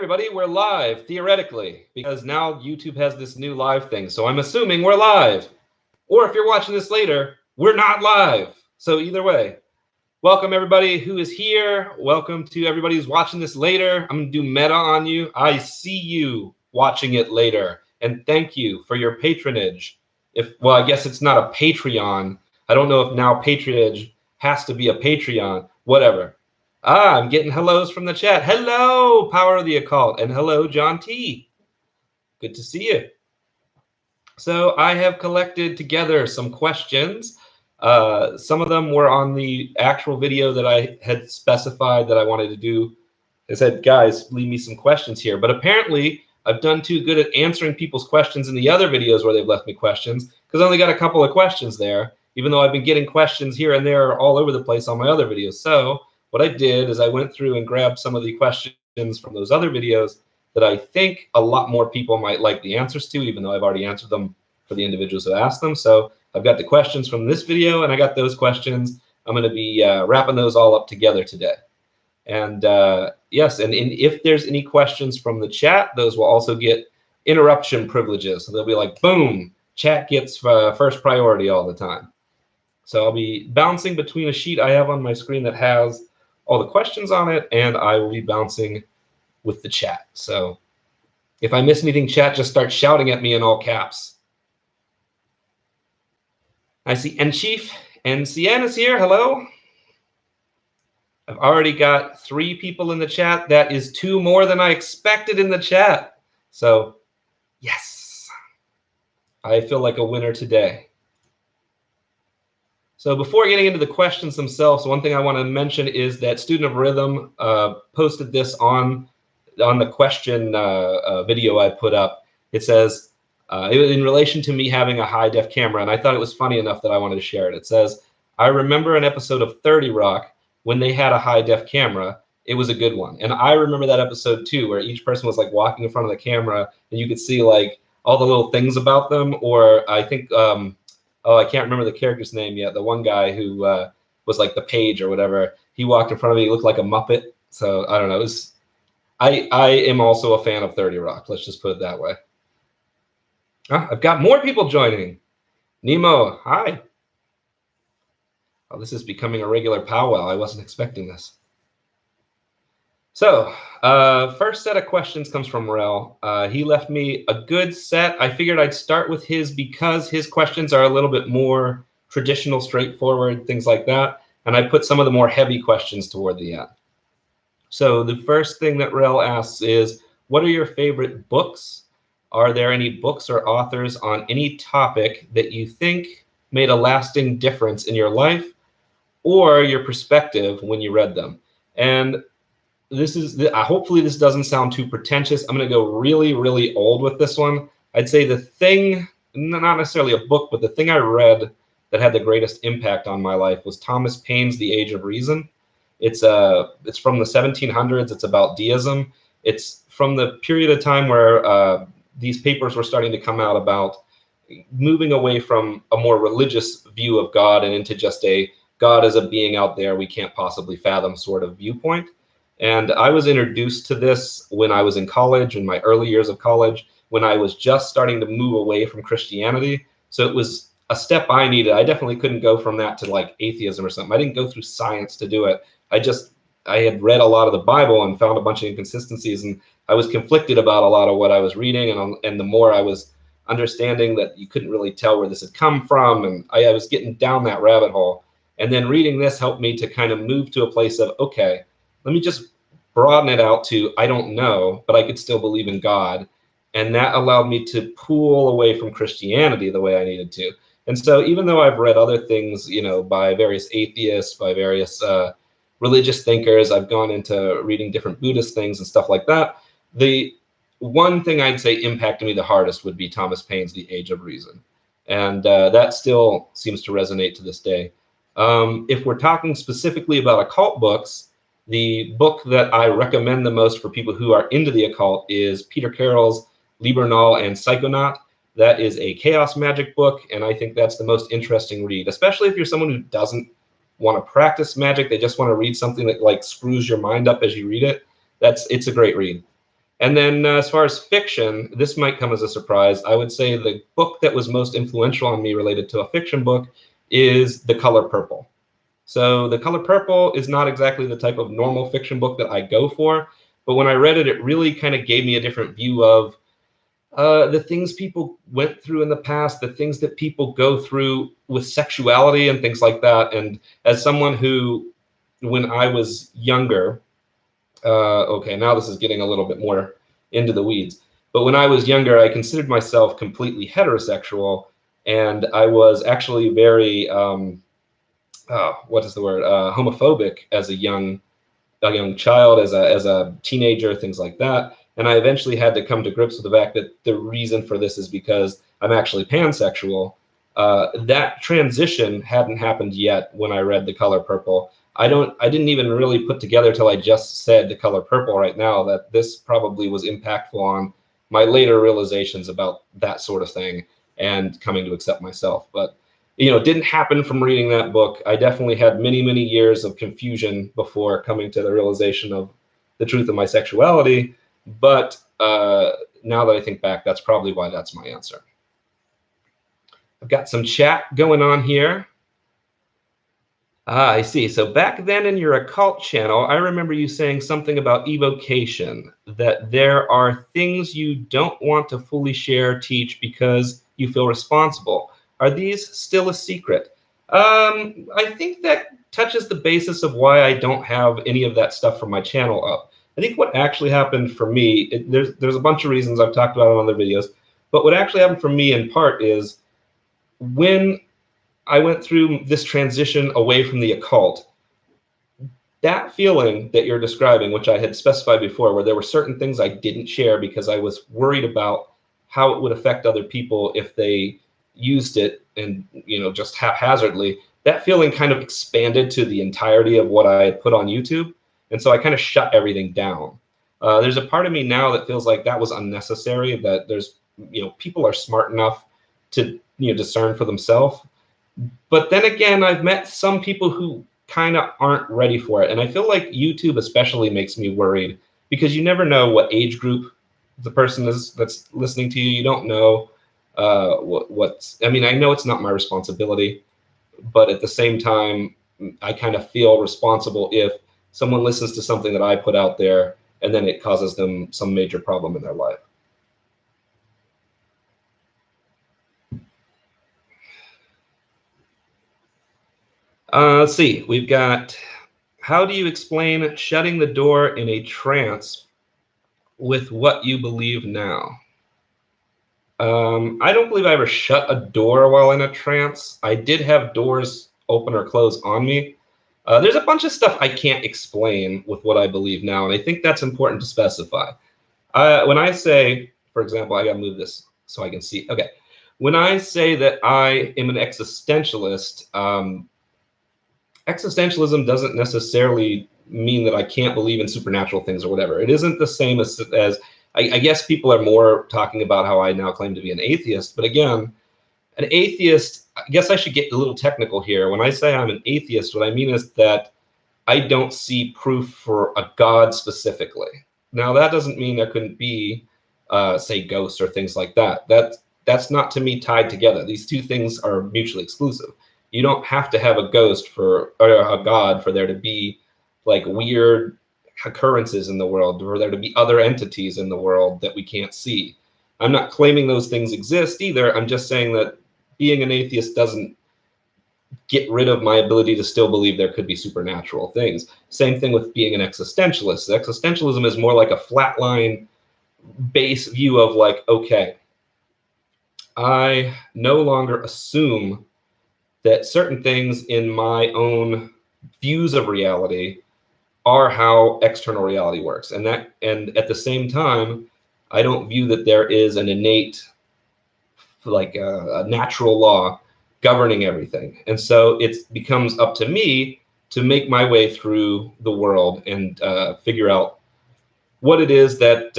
everybody, we're live, theoretically, because now YouTube has this new live thing, so I'm assuming we're live. Or if you're watching this later, we're not live. So either way, welcome everybody who is here. Welcome to everybody who's watching this later. I'm going to do meta on you. I see you watching it later, and thank you for your patronage. Well, I guess it's not a Patreon. I don't know if now patronage has to be a Patreon. Whatever. I'm getting hellos from the chat. Hello, Power of the Occult, and hello, John T. Good to see you. So I have collected together some questions. Some of them were on the actual video that I had specified that I wanted to do. I said, guys, leave me some questions here. But apparently, I've done too good at answering people's questions in the other videos where they've left me questions, because I only got a couple of questions there, even though I've been getting questions here and there all over the place on my other videos. So what I did is I went through and grabbed some of the questions from those other videos that I think a lot more people might like the answers to, even though I've already answered them for the individuals who asked them. So I've got the questions from this video, and I got those questions. I'm going to be wrapping those all up together today. And yes, and if there's any questions from the chat, those will also get interruption privileges. So they'll be like, boom, chat gets first priority all the time. So I'll be bouncing between a sheet I have on my screen that has all the questions on it, and I will be bouncing with the chat. So if I miss anything, chat, just start shouting at me in all caps. I see N-Chief and Sienna's here. Hello. I've already got 3 people in the chat. That is 2 more than I expected in the chat. So yes, I feel like a winner today. So before getting into the questions themselves, one thing I want to mention is that Student of Rhythm posted this on the question video I put up. It says, in relation to me having a high-def camera, and I thought it was funny enough that I wanted to share it. It says, I remember an episode of 30 Rock when they had a high-def camera. It was a good one. And I remember that episode too, where each person was like walking in front of the camera, and you could see like all the little things about them. Or I think, oh, I can't remember the character's name yet. The one guy who was like the page or whatever, he walked in front of me, he looked like a Muppet. So I don't know. It was, I am also a fan of 30 Rock. Let's just put it that way. I've got more people joining. Nemo, hi. Oh, this is becoming a regular powwow. I wasn't expecting this. So first set of questions comes from Rel. He left me a good set. I figured I'd start with his because his questions are a little bit more traditional, straightforward, things like that. And I put some of the more heavy questions toward the end. So the first thing that Rel asks is, what are your favorite books? Are there any books or authors on any topic that you think made a lasting difference in your life or your perspective when you read them? And this is, hopefully this doesn't sound too pretentious. I'm going to go really, really old with this one. I'd say the thing, not necessarily a book, but the thing I read that had the greatest impact on my life was Thomas Paine's The Age of Reason. It's from the 1700s. It's about deism. It's from the period of time where these papers were starting to come out about moving away from a more religious view of God and into just a God as a being out there we can't possibly fathom sort of viewpoint. And I was introduced to this when I was in college, in my early years of college, when I was just starting to move away from Christianity. So it was a step I needed. I definitely couldn't go from that to like atheism or something. I didn't go through science to do it. I had read a lot of the Bible and found a bunch of inconsistencies, and I was conflicted about a lot of what I was reading. And the more I was understanding that you couldn't really tell where this had come from, and I was getting down that rabbit hole. And then reading this helped me to kind of move to a place of, okay, let me just broaden it out to, I don't know, but I could still believe in God. And that allowed me to pull away from Christianity the way I needed to. And so even though I've read other things, you know, by various atheists, by various religious thinkers, I've gone into reading different Buddhist things and stuff like that, the one thing I'd say impacted me the hardest would be Thomas Paine's The Age of Reason. And that still seems to resonate to this day. If we're talking specifically about occult books, the book that I recommend the most for people who are into the occult is Peter Carroll's Liber Null and Psychonaut. That is a chaos magic book, and I think that's the most interesting read, especially if you're someone who doesn't want to practice magic. They just want to read something that like screws your mind up as you read it. It's a great read. And then as far as fiction, this might come as a surprise. I would say the book that was most influential on me related to a fiction book is The Color Purple. So The Color Purple is not exactly the type of normal fiction book that I go for, but when I read it, it really kind of gave me a different view of the things people went through in the past, the things that people go through with sexuality and things like that. And as someone who, when I was younger, okay, now this is getting a little bit more into the weeds. But when I was younger, I considered myself completely heterosexual, and I was actually very, what is the word, homophobic as a young child, as a teenager, things like that. And I eventually had to come to grips with the fact that the reason for this is because I'm actually pansexual. That transition hadn't happened yet when I read The Color Purple. I didn't even really put together till I just said The Color Purple right now that this probably was impactful on my later realizations about that sort of thing and coming to accept myself. But it didn't happen from reading that book. I definitely had many, many years of confusion before coming to the realization of the truth of my sexuality. But now that I think back, that's probably why that's my answer. I've got some chat going on here. I see. So back then in your occult channel, I remember you saying something about evocation, that there are things you don't want to fully share, teach because you feel responsible. Are these still a secret? I think that touches the basis of why I don't have any of that stuff from my channel up. I think what actually happened for me, there's a bunch of reasons I've talked about it on other videos, but what actually happened for me in part is when I went through this transition away from the occult, that feeling that you're describing, which I had specified before, where there were certain things I didn't share because I was worried about how it would affect other people if they used it and just haphazardly, that feeling kind of expanded to the entirety of what I had put on YouTube. And so I kind of shut everything down. There's a part of me now that feels like that was unnecessary, that there's, people are smart enough to discern for themselves. But then again, I've met some people who kind of aren't ready for it. And I feel like YouTube especially makes me worried because you never know what age group the person is that's listening to you. You don't know I mean, I know it's not my responsibility, but at the same time, I kind of feel responsible if someone listens to something that I put out there and then it causes them some major problem in their life. Let's see, we've got, how do you explain shutting the door in a trance with what you believe now? I don't believe I ever shut a door while in a trance. I did have doors open or close on me. There's a bunch of stuff I can't explain with what I believe now, and I think that's important to specify. When I say, for example, I gotta move this so I can see. Okay. When I say that I am an existentialist, existentialism doesn't necessarily mean that I can't believe in supernatural things or whatever. It isn't the same as I guess people are more talking about how I now claim to be an atheist. But again, an atheist, I guess I should get a little technical here. When I say I'm an atheist, what I mean is that I don't see proof for a God specifically. Now, that doesn't mean there couldn't be, say, ghosts or things like that. That's not, to me, tied together. These two things are mutually exclusive. You don't have to have a ghost or a God for there to be like weird occurrences in the world, for there to be other entities in the world that we can't see. I'm not claiming those things exist either. I'm just saying that being an atheist doesn't get rid of my ability to still believe there could be supernatural things. Same thing with being an existentialist. Existentialism is more like a flatline base view of like, okay, I no longer assume that certain things in my own views of reality are how external reality works. And at the same time, I don't view that there is an innate, like a natural law governing everything. And so it becomes up to me to make my way through the world and figure out what it is that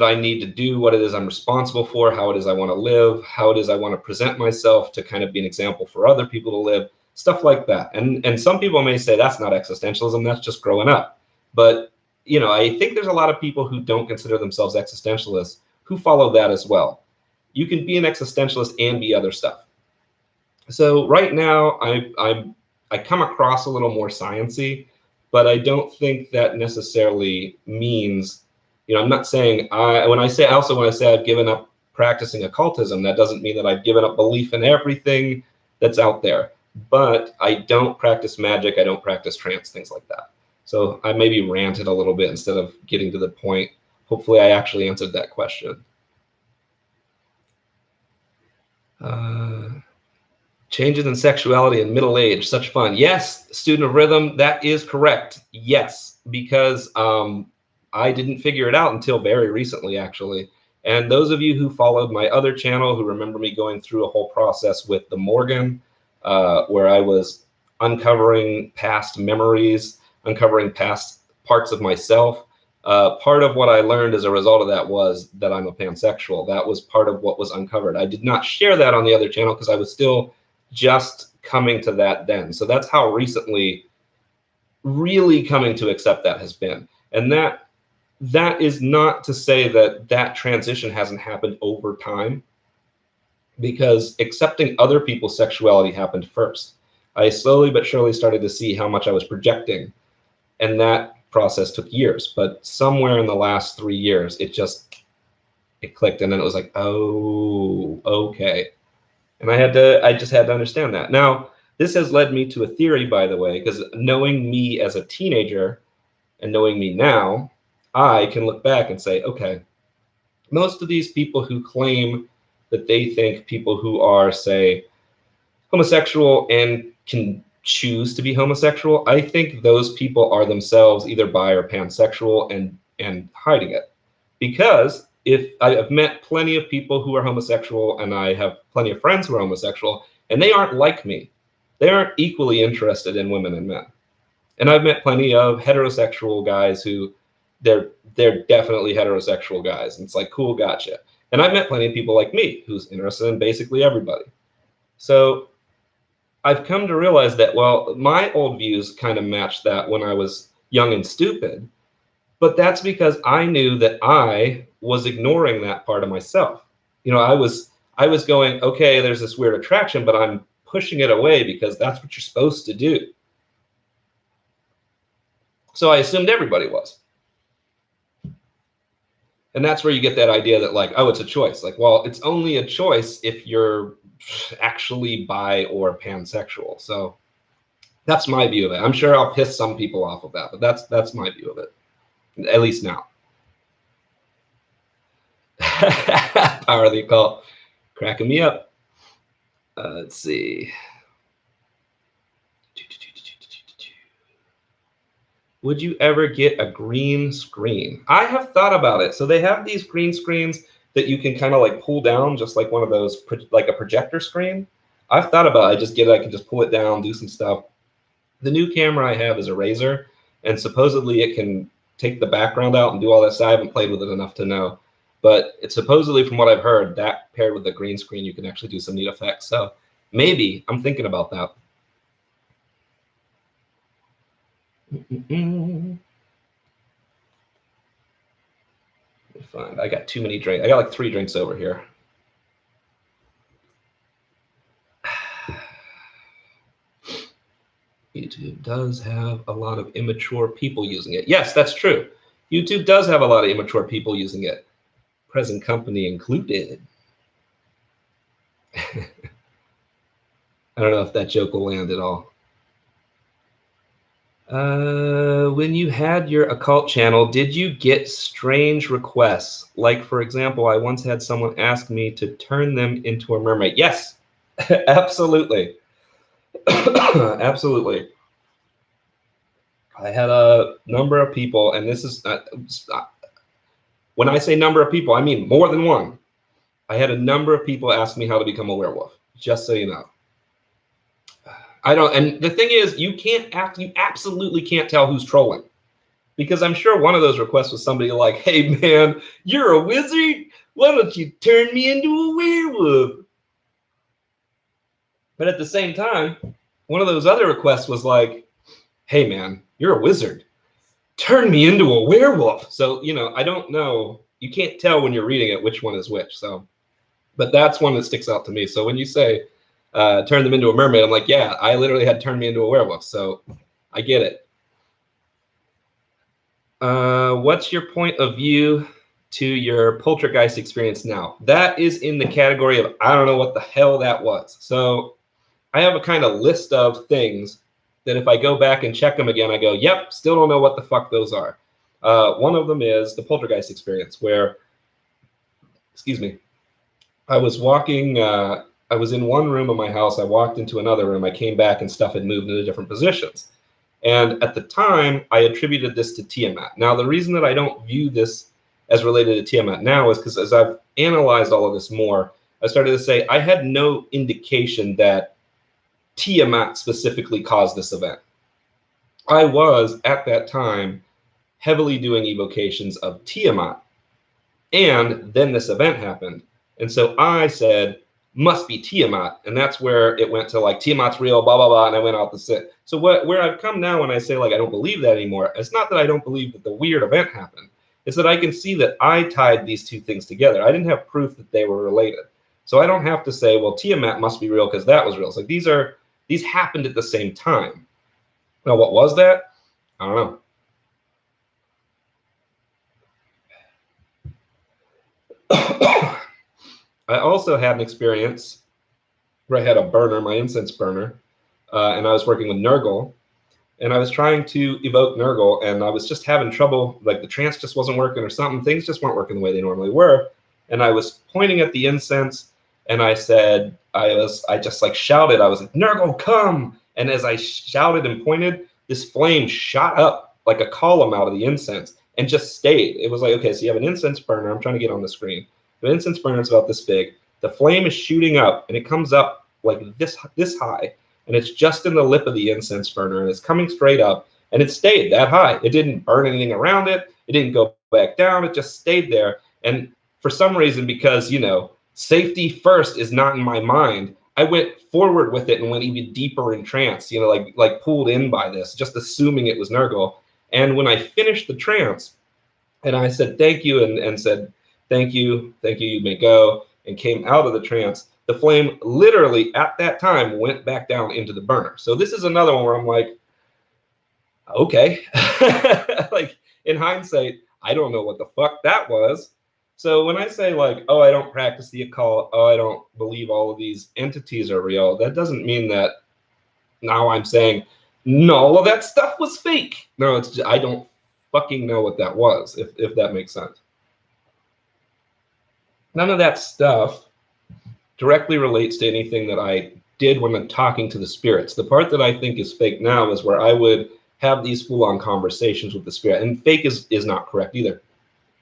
I need to do, what it is I'm responsible for, how it is I want to live, how it is I want to present myself to kind of be an example for other people to live, stuff like that. And some people may say that's not existentialism, that's just growing up. But you know, I think there's a lot of people who don't consider themselves existentialists who follow that as well. You can be an existentialist and be other stuff. So right now, I come across a little more sciencey, but I don't think that necessarily means, you know, I'm not saying when I say I've given up practicing occultism, that doesn't mean that I've given up belief in everything that's out there. But I don't practice magic, I don't practice trance, things like that. So I maybe ranted a little bit instead of getting to the point. Hopefully I actually answered that question. Changes in sexuality in middle age, such fun. Yes, student of rhythm, that is correct. Yes, because I didn't figure it out until very recently, actually. And those of you who followed my other channel, who remember me going through a whole process with the Morgan, where I was uncovering past memories, uncovering past parts of myself. Part of what I learned as a result of that was that I'm a pansexual. That was part of what was uncovered. I did not share that on the other channel because I was still just coming to that then. So that's how recently really coming to accept that has been. And that is not to say that that transition hasn't happened over time, because accepting other people's sexuality happened first. I slowly but surely started to see how much I was projecting, and that process took years. But somewhere in the last 3 years, it clicked, and then it was like, oh, okay. And I just had to understand that. Now, this has led me to a theory, by the way, because knowing me as a teenager and knowing me now, I can look back and say, okay, most of these people who claim that they think people who are, say, homosexual and can choose to be homosexual, I think those people are themselves either bi or pansexual and hiding it. Because if I have met plenty of people who are homosexual, and I have plenty of friends who are homosexual, and they aren't like me. They aren't equally interested in women and men. And I've met plenty of heterosexual guys who they're definitely heterosexual guys. And it's like, cool, gotcha. And I've met plenty of people like me who's interested in basically everybody. So I've come to realize that, well, my old views kind of matched that when I was young and stupid. But that's because I knew that I was ignoring that part of myself. You know, I was going, okay, there's this weird attraction, but I'm pushing it away because that's what you're supposed to do. So I assumed everybody was. And that's where you get that idea that, like, oh, it's a choice. Like, well, it's only a choice if you're actually bi or pansexual. So that's my view of it. I'm sure I'll piss some people off of that, but that's my view of it, at least now. Power of the occult, cracking me up. Let's see. Would you ever get a green screen? I have thought about it. So they have these green screens that you can kind of like pull down, just like one of those, like a projector screen. I've thought about it. I can just pull it down, do some stuff. The new camera I have is a Razor, and supposedly it can take the background out and do all that stuff. I haven't played with it enough to know. But it's supposedly, from what I've heard, that paired with the green screen, you can actually do some neat effects. So maybe I'm thinking about that. Let me find. I got too many drinks. I got like 3 drinks over here. YouTube does have a lot of immature people using it. Yes, that's true. YouTube does have a lot of immature people using it, present company included. I don't know if that joke will land at all. When you had your occult channel, did you get strange requests? Like, for example, I once had someone ask me to turn them into a mermaid. Yes, absolutely. Absolutely. I had a number of people, and this is when I say number of people, I mean more than one. I had a number of people ask me how to become a werewolf, just so you know. I don't, and the thing is, you absolutely can't tell who's trolling, because I'm sure one of those requests was somebody like, hey man, you're a wizard, why don't you turn me into a werewolf? But at the same time, one of those other requests was like, hey man, you're a wizard, turn me into a werewolf. So, you know, I don't know. You can't tell when you're reading it which one is which. So, but that's one that sticks out to me. So when you say turn them into a mermaid, I'm like, yeah, I literally had turned me into a werewolf. So I get it. What's your point of view to your poltergeist experience now? That is in the category of I don't know what the hell that was. So I have a kind of list of things that if I go back and check them again, I go, yep, still don't know what the fuck those are. One of them is the poltergeist experience where, excuse me, I was walking, I was in one room of my house. I walked into another room. I came back and stuff had moved into different positions. And at the time, I attributed this to Tiamat. Now, the reason that I don't view this as related to Tiamat now is because as I've analyzed all of this more, I started to say I had no indication that Tiamat specifically caused this event. I was, at that time, heavily doing evocations of Tiamat. And then this event happened. And so I said, must be Tiamat. And that's where it went to like, Tiamat's real, blah, blah, blah. And I went out the sit. So where I've come now when I say like, I don't believe that anymore, it's not that I don't believe that the weird event happened. It's that I can see that I tied these two things together. I didn't have proof that they were related. So I don't have to say, well, Tiamat must be real because that was real. It's like these happened at the same time. Now, what was that? I don't know. I also had an experience where I had a burner, my incense burner, and I was working with Nurgle, and I was trying to evoke Nurgle, and I was just having trouble, like the trance just wasn't working or something. Things just weren't working the way they normally were. And I was pointing at the incense, and I said, I just like shouted, I was like, Nurgle, come! And as I shouted and pointed, this flame shot up like a column out of the incense and just stayed. It was like, okay, so you have an incense burner. I'm trying to get on the screen. The incense burner is about this big. The flame is shooting up, and it comes up like this high, and it's just in the lip of the incense burner, and it's coming straight up, and it stayed that high. It didn't burn anything around it. It didn't go back down. It just stayed there. And for some reason, because, you know, safety first is not in my mind, I went forward with it and went even deeper in trance, you know, like pulled in by this, just assuming it was Nurgle. And when I finished the trance, and I said thank you and said, thank you, you may go, and came out of the trance, the flame literally at that time went back down into the burner. So this is another one where I'm like, okay. Like in hindsight, I don't know what the fuck that was. So when I say like, oh, I don't practice the occult, oh, I don't believe all of these entities are real, that doesn't mean that now I'm saying, no, all of that stuff was fake. No, it's just, I don't fucking know what that was, if that makes sense. None of that stuff directly relates to anything that I did when I'm talking to the spirits. The part that I think is fake now is where I would have these full-on conversations with the spirit. And fake is not correct either.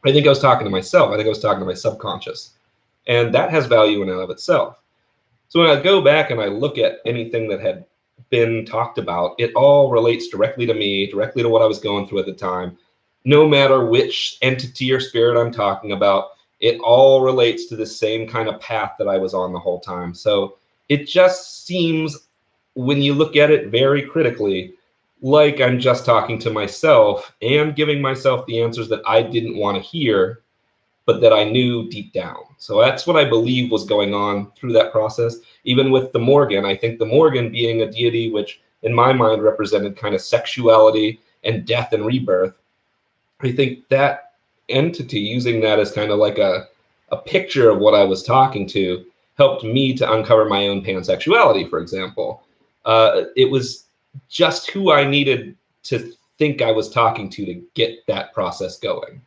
I think I was talking to myself. I think I was talking to my subconscious. And that has value in and of itself. So when I go back and I look at anything that had been talked about, it all relates directly to me, directly to what I was going through at the time. No matter which entity or spirit I'm talking about, it all relates to the same kind of path that I was on the whole time. So it just seems, when you look at it very critically, like I'm just talking to myself and giving myself the answers that I didn't want to hear, but that I knew deep down. So that's what I believe was going on through that process. Even with the Morgan, I think the Morgan being a deity, which in my mind represented kind of sexuality and death and rebirth, I think that entity, using that as kind of like a picture of what I was talking to, helped me to uncover my own pansexuality, for example. It was just who I needed to think I was talking to get that process going.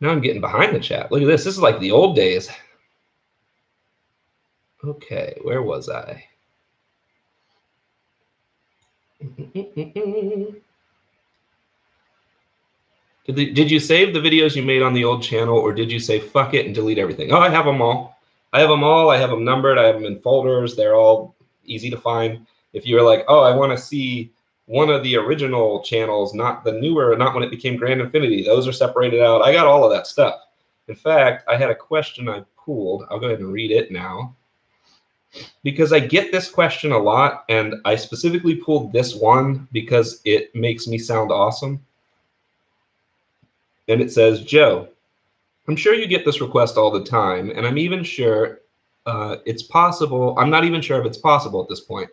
Now I'm getting behind the chat. Look at this. This is like the old days. Okay, where was I? Did you save the videos you made on the old channel, or did you say fuck it and delete everything? Oh, I have them all. I have them all. I have them numbered. I have them in folders. They're all easy to find. If you're like, oh, I want to see one of the original channels, not the newer, not when it became Grand Infinity, those are separated out. I got all of that stuff. In fact, I had a question I pulled. I'll go ahead and read it now. because I get this question a lot, and I specifically pulled this one because it makes me sound awesome. And it says, Joe, I'm sure you get this request all the time, and I'm even sure it's possible. I'm not even sure if it's possible at this point,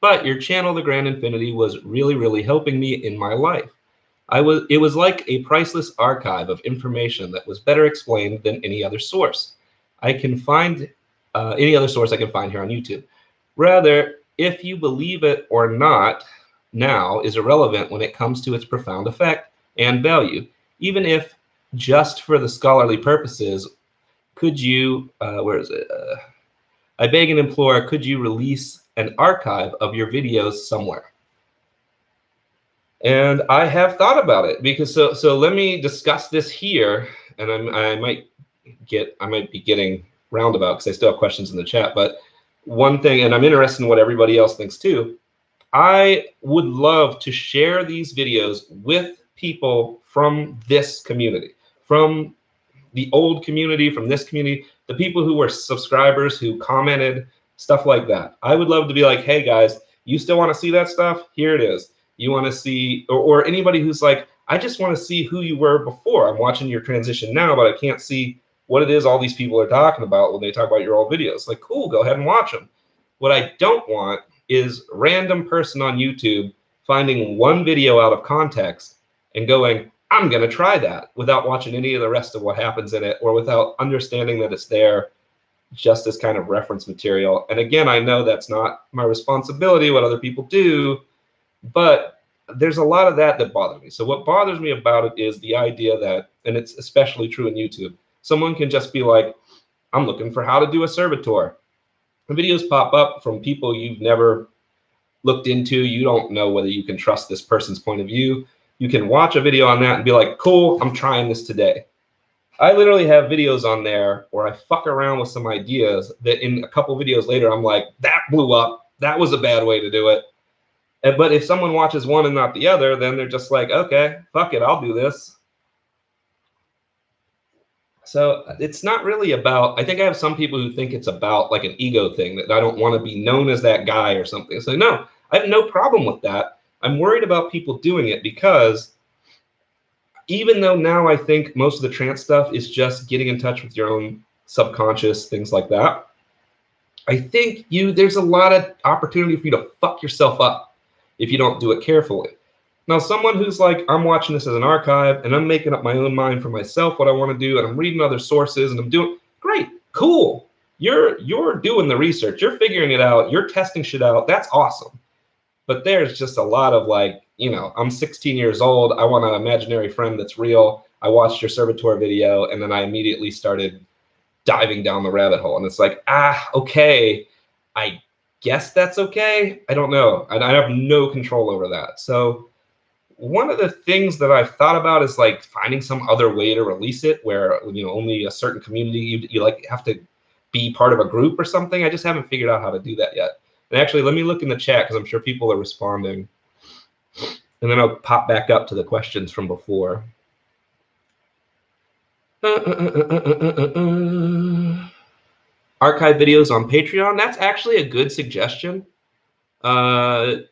but your channel, The Grand Infinity, was really, really helping me in my life. It was like a priceless archive of information that was better explained than any other source. I can find any other source I can find here on YouTube. Rather, if you believe it or not, now is irrelevant when it comes to its profound effect and value. Even if just for the scholarly purposes, could you, where is it? I beg and implore, could you release an archive of your videos somewhere? And I have thought about it because so let me discuss this here, and I might be getting roundabout because I still have questions in the chat. But one thing, and I'm interested in what everybody else thinks too, I would love to share these videos with people from this community, from the old community, from this community, the people who were subscribers, who commented, stuff like that. I would love to be like, hey guys, you still want to see that stuff? Here it is. You want to see, or anybody who's like, I just want to see who you were before. I'm watching your transition now, but I can't see what it is all these people are talking about when they talk about your old videos. Like, cool, go ahead and watch them. What I don't want is random person on YouTube finding one video out of context and going, I'm going to try that, without watching any of the rest of what happens in it, or without understanding that it's there just as kind of reference material. And again, I know that's not my responsibility, what other people do, but there's a lot of that bothers me. So what bothers me about it is the idea that, and it's especially true in YouTube, someone can just be like, I'm looking for how to do a servitor. The videos pop up from people you've never looked into. You don't know whether you can trust this person's point of view. You can watch a video on that and be like, cool, I'm trying this today. I literally have videos on there where I fuck around with some ideas that in a couple videos later, I'm like, that blew up. That was a bad way to do it. But if someone watches one and not the other, then they're just like, okay, fuck it, I'll do this. So it's not really about, I think I have some people who think it's about like an ego thing, that I don't want to be known as that guy or something. So no, I have no problem with that. I'm worried about people doing it because even though now I think most of the trance stuff is just getting in touch with your own subconscious, things like that, I think there's a lot of opportunity for you to fuck yourself up if you don't do it carefully. Now, someone who's like, I'm watching this as an archive and I'm making up my own mind for myself what I want to do, and I'm reading other sources and I'm doing, great, cool. You're doing the research, you're figuring it out, you're testing shit out. That's awesome. But there's just a lot of like, you know, I'm 16 years old, I want an imaginary friend that's real. I watched your servitor video and then I immediately started diving down the rabbit hole. And it's like, okay, I guess that's okay. I don't know. And I have no control over that. So one of the things that I've thought about is like finding some other way to release it where, you know, only a certain community, you like have to be part of a group or something. I just haven't figured out how to do that yet. And actually, let me look in the chat because I'm sure people are responding. And then I'll pop back up to the questions from before. Archive videos on Patreon. That's actually a good suggestion. Student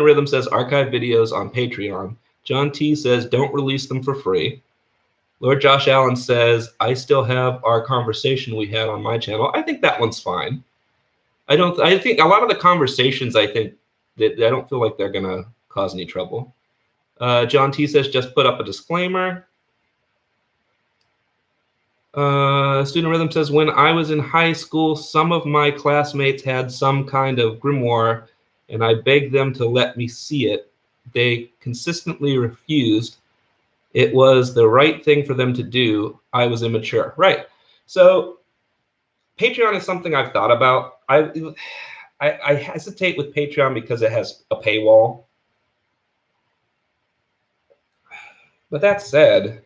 Rhythm says archive videos on Patreon. John T says don't release them for free. Lord Josh Allen says I still have our conversation we had on my channel. I think that one's fine. I think a lot of the conversations, I think that I don't feel like they're gonna cause any trouble. John T says just put up a disclaimer. Student Rhythm says, when I was in high school, some of my classmates had some kind of grimoire, and I begged them to let me see it. They consistently refused. It was the right thing for them to do. I was immature. Right. So Patreon is something I've thought about. I hesitate with Patreon because it has a paywall. But that said,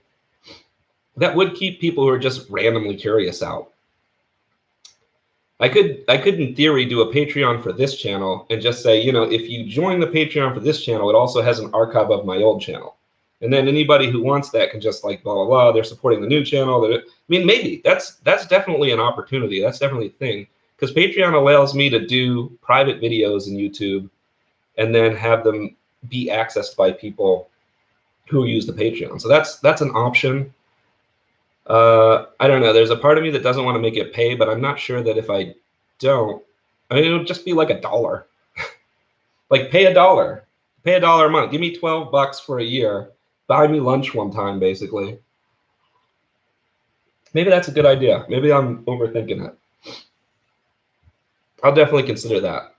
that would keep people who are just randomly curious out. I could in theory do a Patreon for this channel and just say, you know, if you join the Patreon for this channel, it also has an archive of my old channel. And then anybody who wants that can just like blah, blah, blah. They're supporting the new channel. I mean, maybe that's definitely an opportunity. That's definitely a thing. because Patreon allows me to do private videos in YouTube and then have them be accessed by people who use the Patreon. So that's an option. I don't know. There's a part of me that doesn't want to make it pay, but I'm not sure that if I don't, I mean, it'll just be like $1. Like pay $1, pay $1 a month. Give me $12 for a year. Buy me lunch one time, basically. Maybe that's a good idea. Maybe I'm overthinking it. I'll definitely consider that.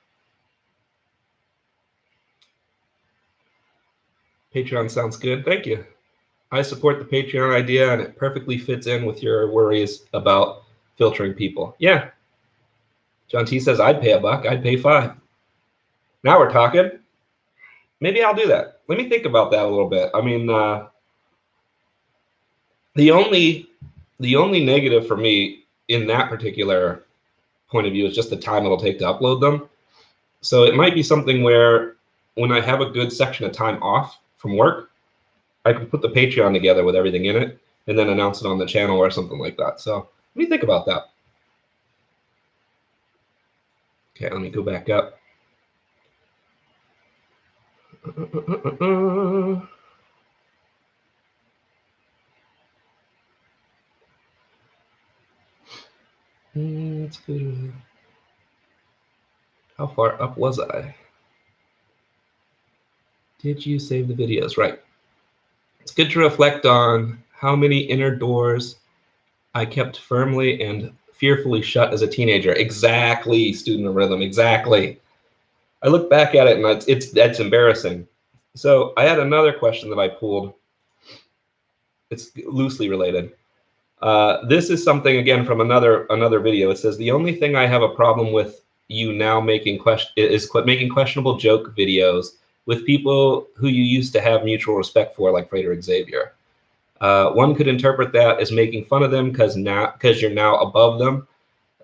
Patreon sounds good. Thank you. I support the Patreon idea, and it perfectly fits in with your worries about filtering people. Yeah. John T says, I'd pay $1. I'd pay $5. Now we're talking. Maybe I'll do that. Let me think about that a little bit. I mean, the only negative for me in that particular point of view is just the time it'll take to upload them. So it might be something where when I have a good section of time off from work, I can put the Patreon together with everything in it and then announce it on the channel or something like that. So let me think about that. Okay, let me go back up. It's good. How far up was I? Did you save the videos? Right. It's good to reflect on how many inner doors I kept firmly and fearfully shut as a teenager. Exactly, student of rhythm. Exactly. I look back at it and that's embarrassing. So I had another question that I pulled. It's loosely related. This is something again from another video. It says the only thing I have a problem with you now making making questionable joke videos with people who you used to have mutual respect for, like Frederick Xavier. One could interpret that as making fun of them because you're now above them,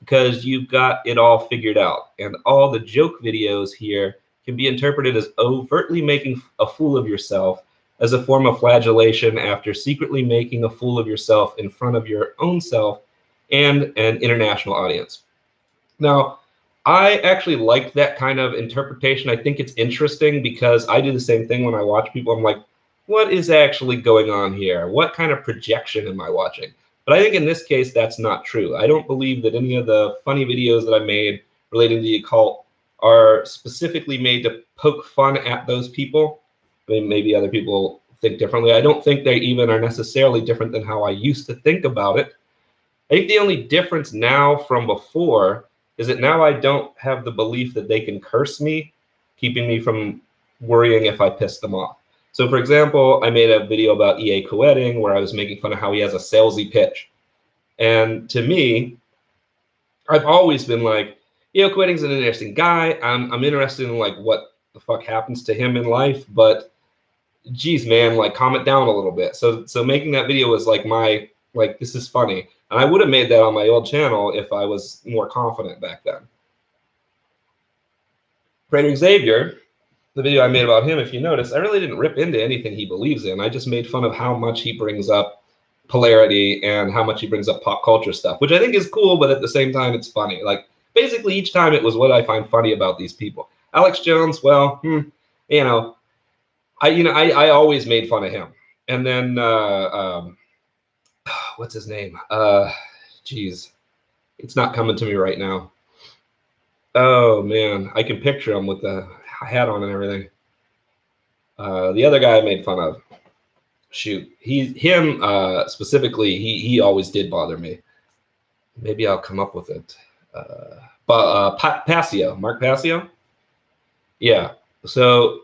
because you've got it all figured out. And all the joke videos here can be interpreted as overtly making a fool of yourself as a form of flagellation after secretly making a fool of yourself in front of your own self and an international audience. Now, I actually like that kind of interpretation. I think it's interesting because I do the same thing when I watch people. I'm like, what is actually going on here? What kind of projection am I watching? But I think in this case, that's not true. I don't believe that any of the funny videos that I made relating to the occult are specifically made to poke fun at those people. I mean, maybe other people think differently. I don't think they even are necessarily different than how I used to think about it. I think the only difference now from before is that now I don't have the belief that they can curse me, keeping me from worrying if I piss them off. So for example, I made a video about E.A. Koetting where I was making fun of how he has a salesy pitch. And to me, I've always been like, E.A. Koetting's an interesting guy. I'm interested in like what the fuck happens to him in life, but geez, man, like calm it down a little bit. So making that video was like this is funny. And I would have made that on my old channel if I was more confident back then. Frederick Xavier, the video I made about him, if you notice, I really didn't rip into anything he believes in. I just made fun of how much he brings up polarity and how much he brings up pop culture stuff, which I think is cool, but at the same time, it's funny. Like, basically, each time it was what I find funny about these people. Alex Jones, well, I always made fun of him. And then, what's his name? Geez, it's not coming to me right now. Oh man, I can picture him with the hat on and everything. The other guy I made fun of. Shoot, him specifically, he always did bother me. Maybe I'll come up with it. Passio, Mark Passio. Yeah. So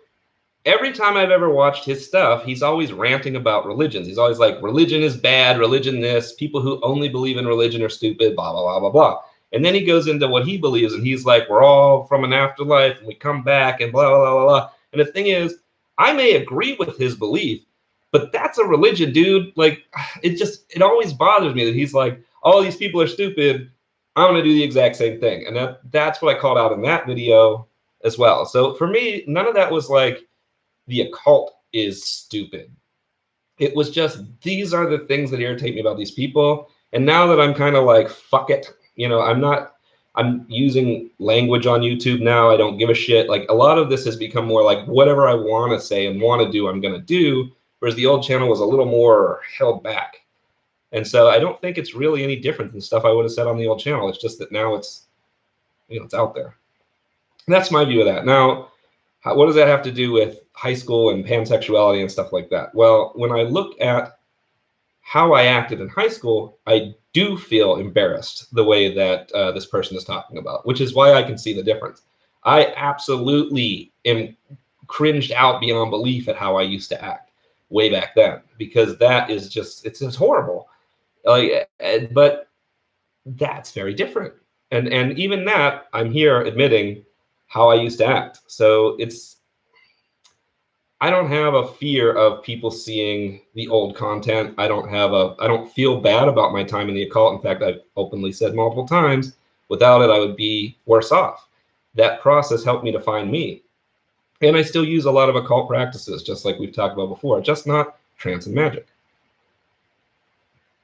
every time I've ever watched his stuff, he's always ranting about religions. He's always like, religion is bad, religion this, people who only believe in religion are stupid, blah, blah, blah, blah, blah. And then he goes into what he believes, and he's like, we're all from an afterlife, and we come back, and blah, blah, blah, blah. And the thing is, I may agree with his belief, but that's a religion, dude. Like, it always bothers me that he's like, all these people are stupid, I'm going to do the exact same thing. And that's what I called out in that video as well. So for me, none of that was like, the occult is stupid. It was just, these are the things that irritate me about these people. And now that I'm kind of like, fuck it, I'm I'm using language on YouTube now. I don't give a shit. Like a lot of this has become more like whatever I want to say and want to do, I'm going to do. Whereas the old channel was a little more held back. And so I don't think it's really any different than stuff I would have said on the old channel. It's just that now it's, it's out there. And that's my view of that. Now, what does that have to do with high school and pansexuality and stuff like that? Well, when I look at how I acted in high school, I do feel embarrassed the way that this person is talking about, which is why I can see the difference. I absolutely am cringed out beyond belief at how I used to act way back then, because that is it's just horrible. But that's very different. And even that, I'm here admitting how I used to act. So I don't have a fear of people seeing the old content. I don't feel bad about my time in the occult. In fact, I've openly said multiple times, without it, I would be worse off. That process helped me to find me. And I still use a lot of occult practices, just like we've talked about before, just not trance and magic.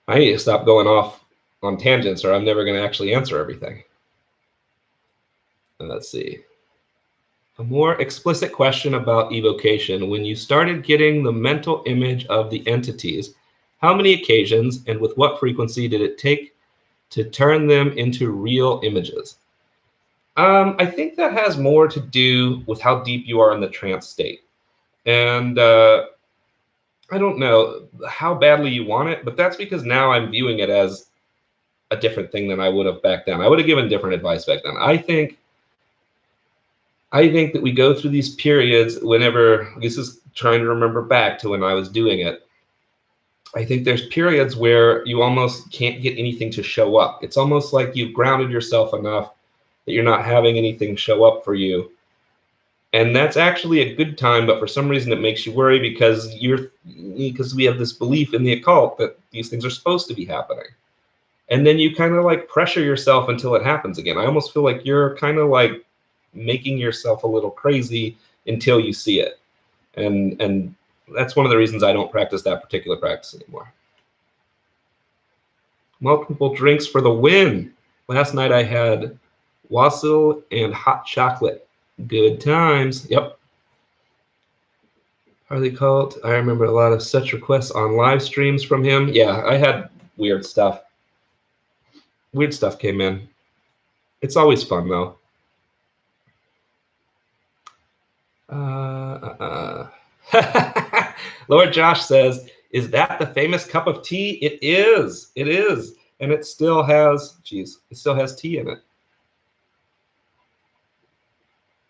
I need to stop going off on tangents, or I'm never going to actually answer everything. Let's see. A more explicit question about evocation. When you started getting the mental image of the entities, how many occasions and with what frequency did it take to turn them into real images? I think that has more to do with how deep you are in the trance state. And I don't know how badly you want it, but that's because now I'm viewing it as a different thing than I would have back then. I would have given different advice back then. I think that we go through these periods whenever, this is trying to remember back to when I was doing it. I think there's periods where you almost can't get anything to show up. It's almost like you've grounded yourself enough that you're not having anything show up for you. And that's actually a good time, but for some reason it makes you worry because we have this belief in the occult that these things are supposed to be happening. And then you kind of like pressure yourself until it happens again. I almost feel like you're kind of like making yourself a little crazy until you see it. And that's one of the reasons I don't practice that particular practice anymore. Multiple drinks for the win. Last night I had wassail and hot chocolate. Good times. Yep. Harley called. I remember a lot of such requests on live streams from him. Yeah, I had weird stuff. Weird stuff came in. It's always fun though. Lord Josh says, is that the famous cup of tea? It is. It is. And it still has, geez, it still has tea in it.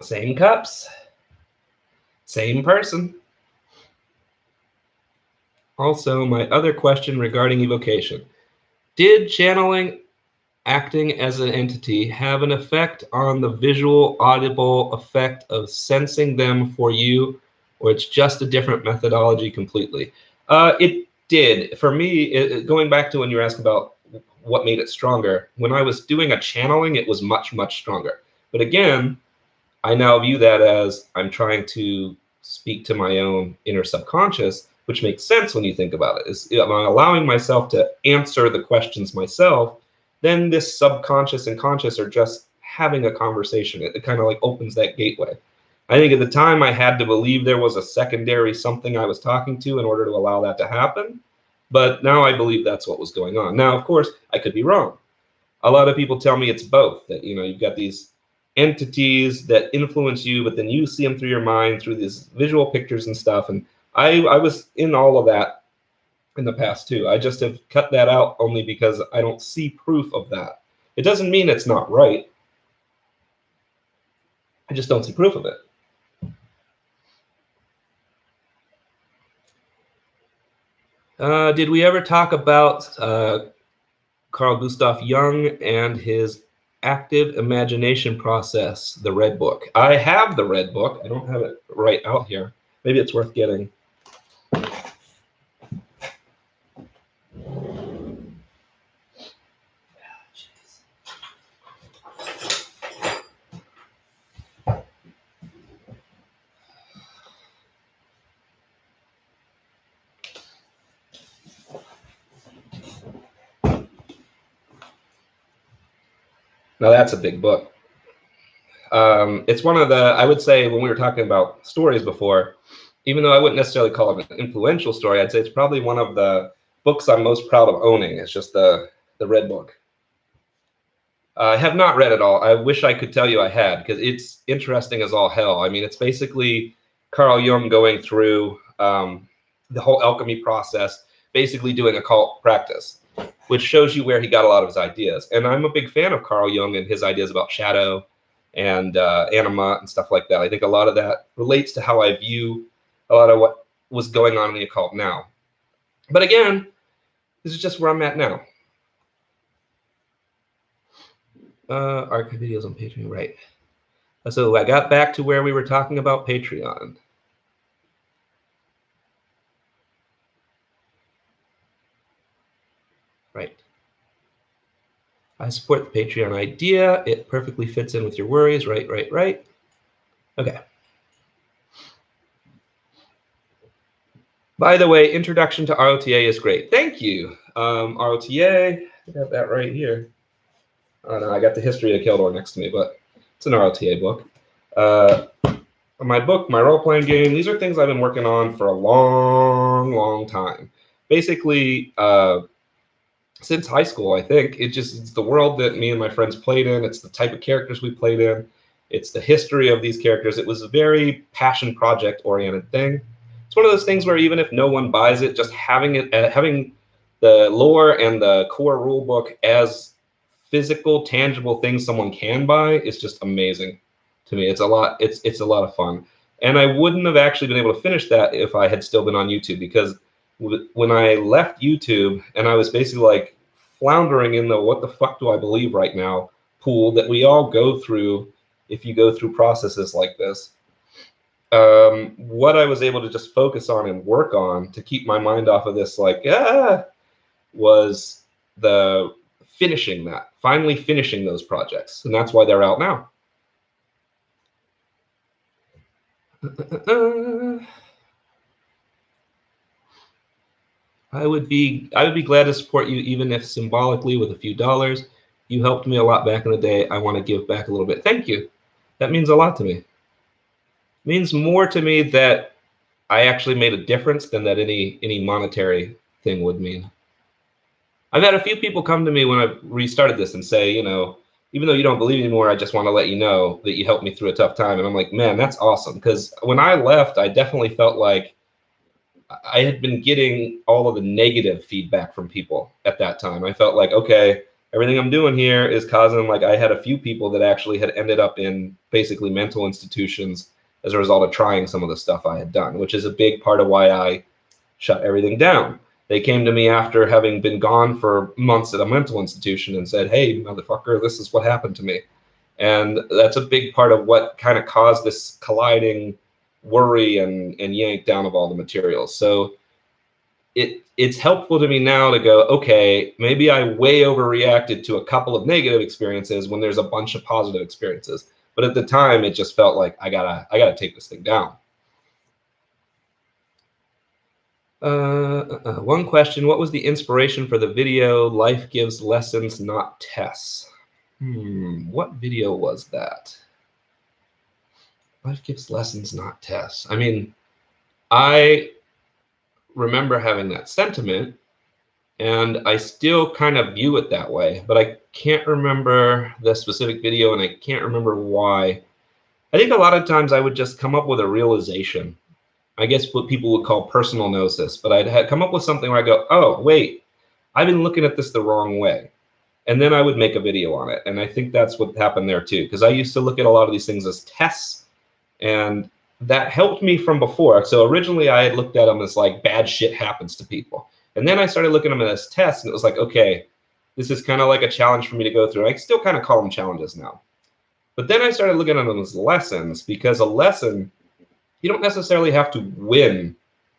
Same cups. Same person. Also, my other question regarding evocation. Did channeling acting as an entity have an effect on the visual, audible effect of sensing them for you, or it's just a different methodology completely? It did. For me, going back to when you were asking about what made it stronger, when I was doing a channeling, it was much, much stronger. But again, I now view that as I'm trying to speak to my own inner subconscious, which makes sense when you think about it. Is I'm allowing myself to answer the questions myself, then this subconscious and conscious are just having a conversation. It kind of like opens that gateway. I think at the time I had to believe there was a secondary something I was talking to in order to allow that to happen. But now I believe that's what was going on. Now, of course, I could be wrong. A lot of people tell me it's both, that you've got these entities that influence you, but then you see them through your mind through these visual pictures and stuff. And I was in all of that in the past too. I just have cut that out only because I don't see proof of that. It doesn't mean it's not right. I just don't see proof of it. Did we ever talk about Carl Gustav Jung and his active imagination process, the Red Book? I have the Red Book. I don't have it right out here. Maybe it's worth getting. Now that's a big book. It's one of the, I would say, when we were talking about stories before, even though I wouldn't necessarily call it an influential story, I'd say it's probably one of the books I'm most proud of owning. It's just the Red Book. I have not read it all. I wish I could tell you I had, because it's interesting as all hell. I mean, it's basically Carl Jung going through the whole alchemy process, basically doing occult practice, which shows you where he got a lot of his ideas. And I'm a big fan of Carl Jung and his ideas about shadow and anima and stuff like that. I think a lot of that relates to how I view a lot of what was going on in the occult now. But again, this is just where I'm at now. Archive videos on Patreon, right. So I got back to where we were talking about Patreon. Right. I support the Patreon idea. It perfectly fits in with your worries. Right. Okay. By the way, introduction to ROTA is great. Thank you. ROTA, I have that right here. Oh, no, I got the history of Keldor next to me, but it's an ROTA book. My book, my role-playing game, these are things I've been working on for a long time. Basically, since high school, I think. It's the world that me and my friends played in. It's the type of characters we played in. It's the history of these characters. It was a very passion project-oriented thing. It's one of those things where even if no one buys it, just having it, having the lore and the core rule book as physical, tangible things someone can buy is just amazing to me. It's a lot. It's a lot of fun, and I wouldn't have actually been able to finish that if I had still been on YouTube, because when I left YouTube and I was basically like floundering in the what the fuck do I believe right now pool that we all go through if you go through processes like this. What I was able to just focus on and work on to keep my mind off of this, like, was the finally finishing those projects. And that's why they're out now. I would be glad to support you, even if symbolically with a few dollars. You helped me a lot back in the day. I want to give back a little bit. Thank you. That means a lot to me. It means more to me that I actually made a difference than that any monetary thing would mean. I've had a few people come to me when I restarted this and say, you know, even though you don't believe anymore, I just want to let you know that you helped me through a tough time. And I'm like, man, that's awesome. Because when I left, I definitely felt like I had been getting all of the negative feedback from people at that time. I felt like, okay, everything I'm doing here is causing, like, I had a few people that actually had ended up in basically mental institutions as a result of trying some of the stuff I had done, which is a big part of why I shut everything down. They came to me after having been gone for months at a mental institution and said, hey, motherfucker, this is what happened to me. And that's a big part of what kind of caused this colliding worry and yank down of all the materials. So it's helpful to me now to go, okay, maybe I way overreacted to a couple of negative experiences when there's a bunch of positive experiences. But at the time, it just felt like I gotta take this thing down. One question: what was the inspiration for the video "Life Gives Lessons, Not Tests"? What video was that? Life gives lessons, not tests. I mean, I remember having that sentiment, and I still kind of view it that way, but I can't remember the specific video, and I can't remember why. I think a lot of times I would just come up with a realization. I guess what people would call personal gnosis, but I'd come up with something where I go, oh, wait, I've been looking at this the wrong way. And then I would make a video on it. And I think that's what happened there too, because I used to look at a lot of these things as tests, and that helped me from before. So originally I had looked at them as like bad shit happens to people. And then I started looking at them as tests, and it was like, okay, this is kind of like a challenge for me to go through. I still kind of call them challenges now. But then I started looking at them as lessons, because a lesson, you don't necessarily have to win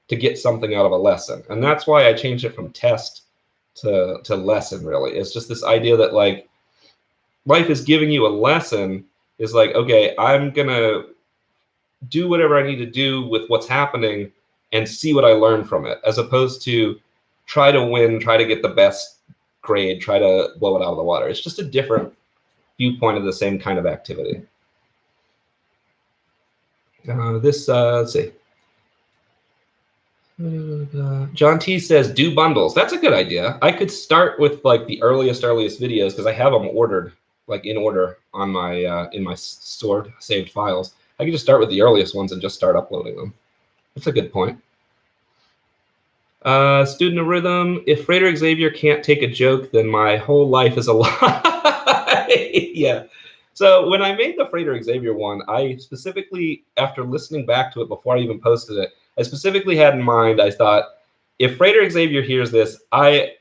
to get something out of a lesson. And that's why I changed it from test to lesson, really. It's just this idea that, like, life is giving you a lesson, is like, okay, I'm going to do whatever I need to do with what's happening and see what I learn from it, as opposed to try to win, try to get the best grade, try to blow it out of the water. It's just a different viewpoint of the same kind of activity. Let's see. John T says, do bundles. That's a good idea. I could start with like the earliest videos because I have them ordered, like in order on my in my stored saved files. I could just start with the earliest ones and just start uploading them. That's a good point. Student of Rhythm, if Freighter Xavier can't take a joke, then my whole life is a lie. Yeah. So when I made the Freighter Xavier one, I specifically, after listening back to it before I even posted it, I specifically had in mind, I thought, if Freighter Xavier hears this, I'm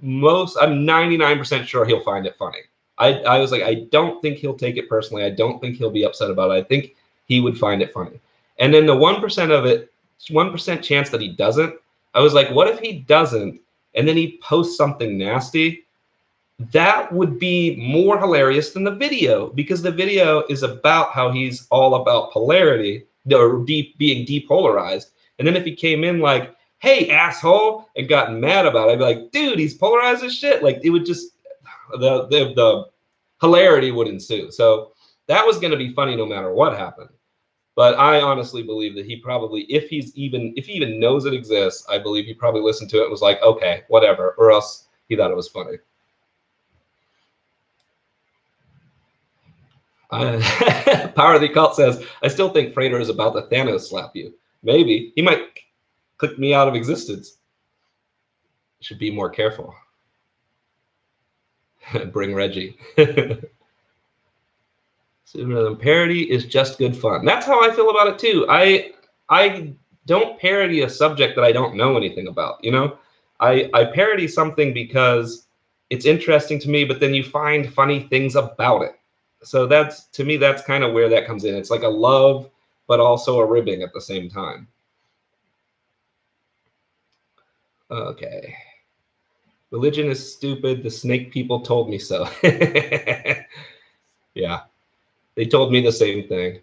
99% sure he'll find it funny. I was like, I don't think he'll take it personally. I don't think he'll be upset about it. I think he would find it funny. And then the 1% of it, 1% chance that he doesn't, I was like, what if he doesn't, and then he posts something nasty? That would be more hilarious than the video, because the video is about how he's all about polarity or being depolarized. And then if he came in like, hey, asshole, and got mad about it, I'd be like, dude, he's polarized as shit. Like, it would just, the hilarity would ensue. So that was going to be funny no matter what happened. But I honestly believe that he probably, if he even knows it exists, I believe he probably listened to it and was like, okay, whatever, or else he thought it was funny. Power of the Occult says, I still think Freighter is about to Thanos slap you. Maybe. He might click me out of existence. Should be more careful. Bring Reggie. So parody is just good fun. That's how I feel about it too. I don't parody a subject that I don't know anything about, you know? I parody something because it's interesting to me, but then you find funny things about it. So that's, to me, that's kind of where that comes in. It's like a love, but also a ribbing at the same time. Okay. Religion is stupid. The snake people told me so. Yeah. They told me the same thing.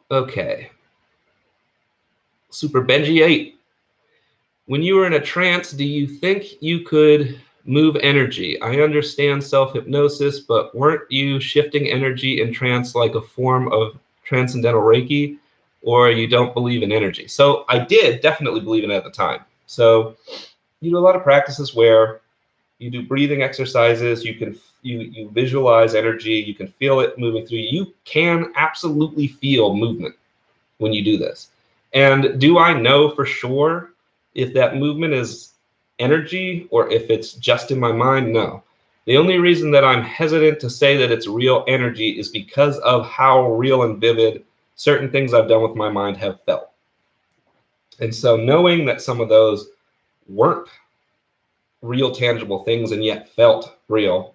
Okay. Super Benji 8. When you were in a trance, do you think you could move energy? I understand self-hypnosis, but weren't you shifting energy in trance like a form of transcendental Reiki, or you don't believe in energy? So I did definitely believe in it at the time. So you do a lot of practices where you do breathing exercises, you visualize energy, you can feel it moving through you. You can absolutely feel movement when you do this. And do I know for sure if that movement is energy or if it's just in my mind? No. The only reason that I'm hesitant to say that it's real energy is because of how real and vivid certain things I've done with my mind have felt. And so knowing that some of those weren't real tangible things and yet felt real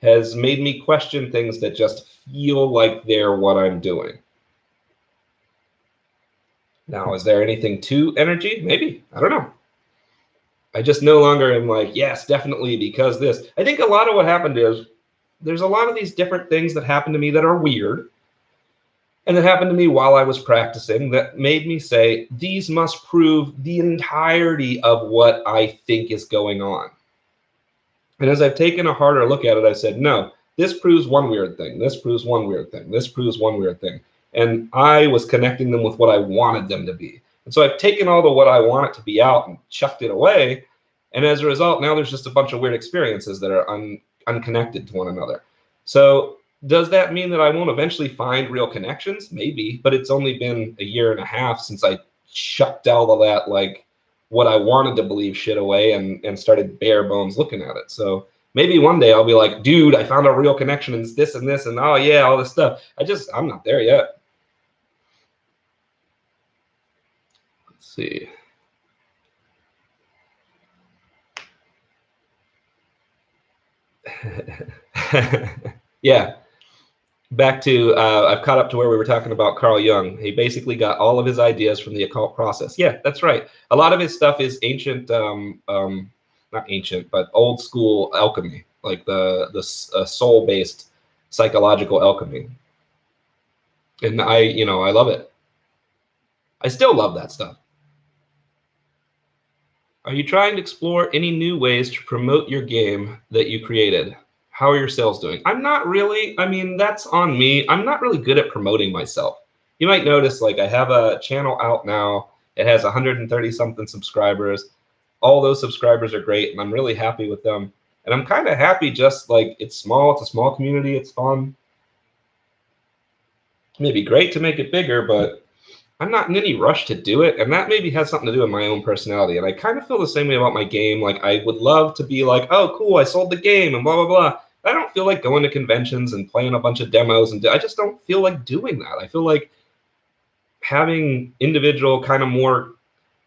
has made me question things that just feel like they're what I'm doing. Now, is there anything to energy? Maybe. I don't know. I just no longer am like, yes, definitely, because this. I think a lot of what happened is there's a lot of these different things that happen to me that are weird and that happened to me while I was practicing that made me say, these must prove the entirety of what I think is going on. And as I've taken a harder look at it, I said, no, this proves one weird thing. This proves one weird thing. This proves one weird thing. And I was connecting them with what I wanted them to be. And so I've taken all the what I want it to be out and chucked it away. And as a result, now there's just a bunch of weird experiences that are unconnected to one another. So does that mean that I won't eventually find real connections? Maybe, but it's only been a year and a half since I chucked all of that, like, what I wanted to believe shit away and started bare bones looking at it. So maybe one day I'll be like, dude, I found a real connection in this and this and oh yeah, all this stuff. I'm not there yet. Let's see. Yeah. Back to, I've caught up to where we were talking about Carl Jung. He basically got all of his ideas from the occult process. Yeah, that's right. A lot of his stuff is ancient, not ancient, but old school alchemy, like the soul-based psychological alchemy. And I love it. I still love that stuff. Are you trying to explore any new ways to promote your game that you created? How are your sales doing? I'm not really. I mean, that's on me. I'm not really good at promoting myself. You might notice, like, I have a channel out now. It has 130 something subscribers. All those subscribers are great, and I'm really happy with them. And I'm kind of happy just like it's small. It's a small community. It's fun. Maybe great to make it bigger, but I'm not in any rush to do it, and that maybe has something to do with my own personality. And I kind of feel the same way about my game. Like, I would love to be like, oh, cool, I sold the game and blah, blah, blah. I don't feel like going to conventions and playing a bunch of demos, and I just don't feel like doing that. I feel like having individual, kind of more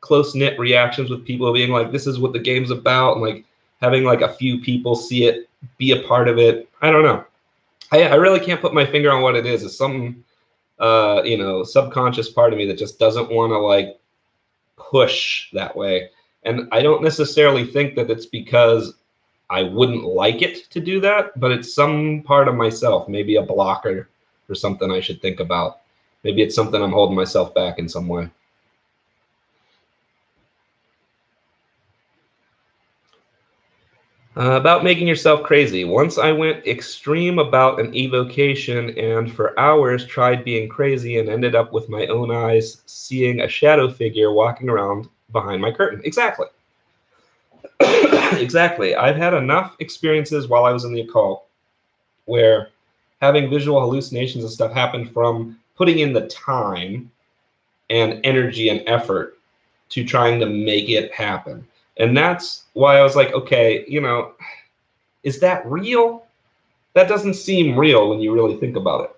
close-knit reactions with people being like, this is what the game's about, and like having like a few people see it, be a part of it. I don't know. I really can't put my finger on what it is. It's some subconscious part of me that just doesn't want to like push that way. And I don't necessarily think that it's because I wouldn't like it to do that, but it's some part of myself, maybe a blocker or something I should think about. Maybe it's something I'm holding myself back in some way. About making yourself crazy. Once I went extreme about an evocation and for hours tried being crazy and ended up with my own eyes seeing a shadow figure walking around behind my curtain. Exactly. Exactly. I've had enough experiences while I was in the occult where having visual hallucinations and stuff happened from putting in the time and energy and effort to trying to make it happen. And that's why I was like, okay, is that real? That doesn't seem real when you really think about it.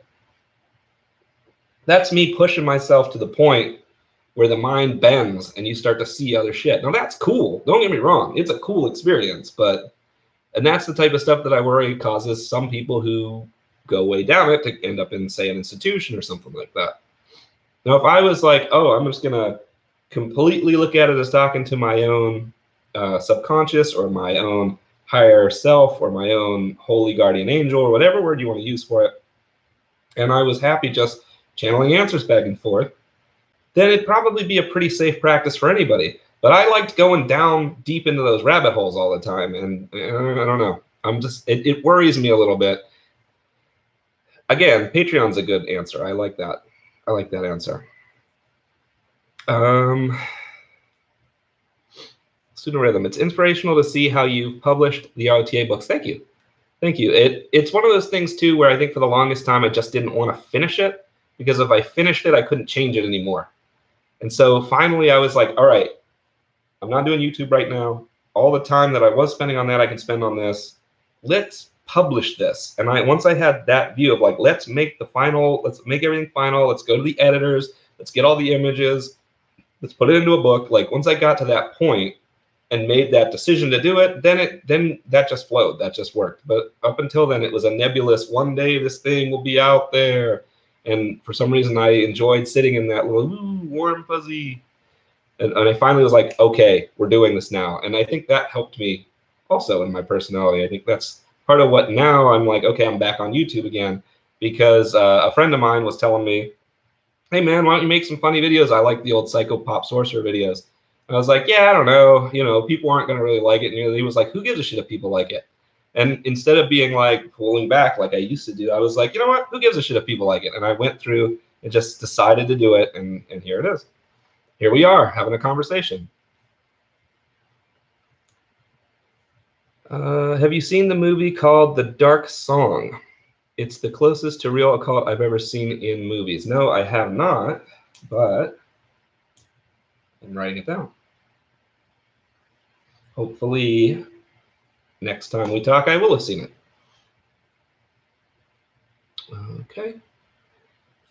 That's me pushing myself to the point where the mind bends and you start to see other shit. Now that's cool. Don't get me wrong. It's a cool experience, and that's the type of stuff that I worry causes some people who go way down it to end up in, say, an institution or something like that. Now, if I was like, oh, I'm just gonna completely look at it as talking to my own subconscious or my own higher self or my own holy guardian angel or whatever word you want to use for it, and I was happy just channeling answers back and forth, then it'd probably be a pretty safe practice for anybody. But I liked going down deep into those rabbit holes all the time, and I don't know. It worries me a little bit. Again, Patreon's a good answer. I like that. I like that answer. Student Rhythm. It's inspirational to see how you've published the ROTA books. Thank you. Thank you. It's one of those things, too, where I think for the longest time I just didn't want to finish it, because if I finished it, I couldn't change it anymore. And so finally I was like, all right, I'm not doing YouTube right now. All the time that I was spending on that, I can spend on this. Let's publish this. And once I had that view of like, let's make everything final. Let's go to the editors. Let's get all the images. Let's put it into a book. Like, once I got to that point and made that decision to do it, then that just flowed. That just worked. But up until then, it was a nebulous, one day this thing will be out there. And for some reason, I enjoyed sitting in that little warm, fuzzy. And I finally was like, okay, we're doing this now. And I think that helped me also in my personality. I think that's part of what now I'm like, okay, I'm back on YouTube again, because a friend of mine was telling me, hey, man, why don't you make some funny videos? I like the old Psycho Pop Sorcerer videos. And I was like, yeah, I don't know. People aren't going to really like it. And he was like, who gives a shit if people like it? And instead of being like pulling back like I used to do, I was like, you know what? Who gives a shit if people like it? And I went through and just decided to do it. And here it is. Here we are having a conversation. Have you seen the movie called The Dark Song? It's the closest to real occult I've ever seen in movies. No, I have not, but I'm writing it down. Hopefully, next time we talk, I will have seen it. Okay.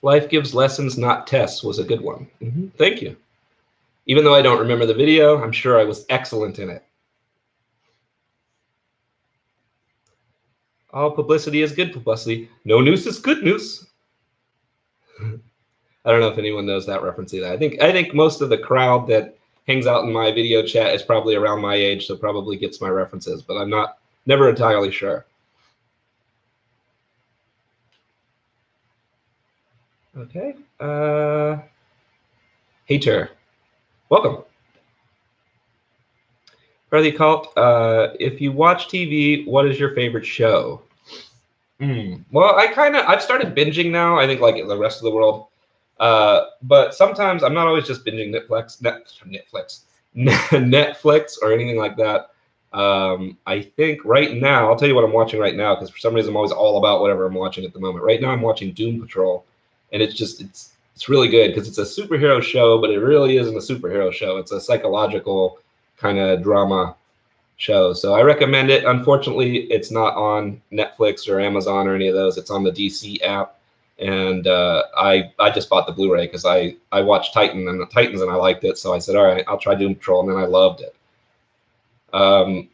Life gives lessons, not tests was a good one. Thank you. Even though I don't remember the video, I'm sure I was excellent in it. All publicity is good publicity. No news is good news. I don't know if anyone knows that reference either. I think most of the crowd that hangs out in my video chat is probably around my age, so probably gets my references, but I'm never entirely sure. Okay. Hater. Welcome. For the occult, if you watch TV, what is your favorite show? Well, I've started binging now. I think like the rest of the world, but sometimes I'm not always just binging Netflix or anything like that. I think right now I'll tell you what I'm watching right now because for some reason I'm always all about whatever I'm watching at the moment. Right now I'm watching Doom Patrol, and it's really good because it's a superhero show, but it really isn't a superhero show. It's a psychological kind of drama show. So I recommend it. Unfortunately, it's not on Netflix or Amazon or any of those. It's on the DC app, and I just bought the Blu-ray because I watched Titans and I liked it. So I said, all right, I'll try Doom Patrol, and then I loved it. Um,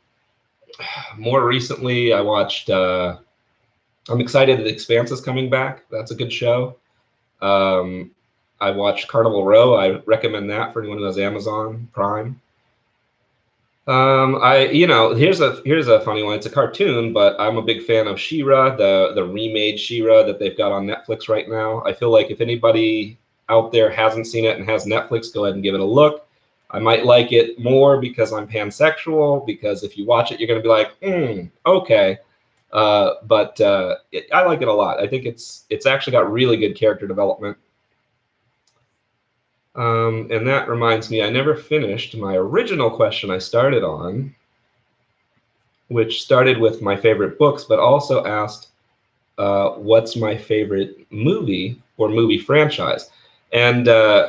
More recently, I watched. I'm excited that Expanse is coming back. That's a good show. Um, I watched Carnival Row. I recommend that for anyone who has Amazon Prime. Here's a funny one. It's a cartoon, but I'm a big fan of She-Ra, the remade She-Ra that they've got on Netflix right now. I feel like if anybody out there hasn't seen it and has Netflix, go ahead and give it a look. I might like it more because I'm pansexual, because if you watch it, you're going to be like, okay. I like it a lot. I think it's actually got really good character development. And that reminds me, I never finished my original question I started on, which started with my favorite books, but also asked, what's my favorite movie or movie franchise? And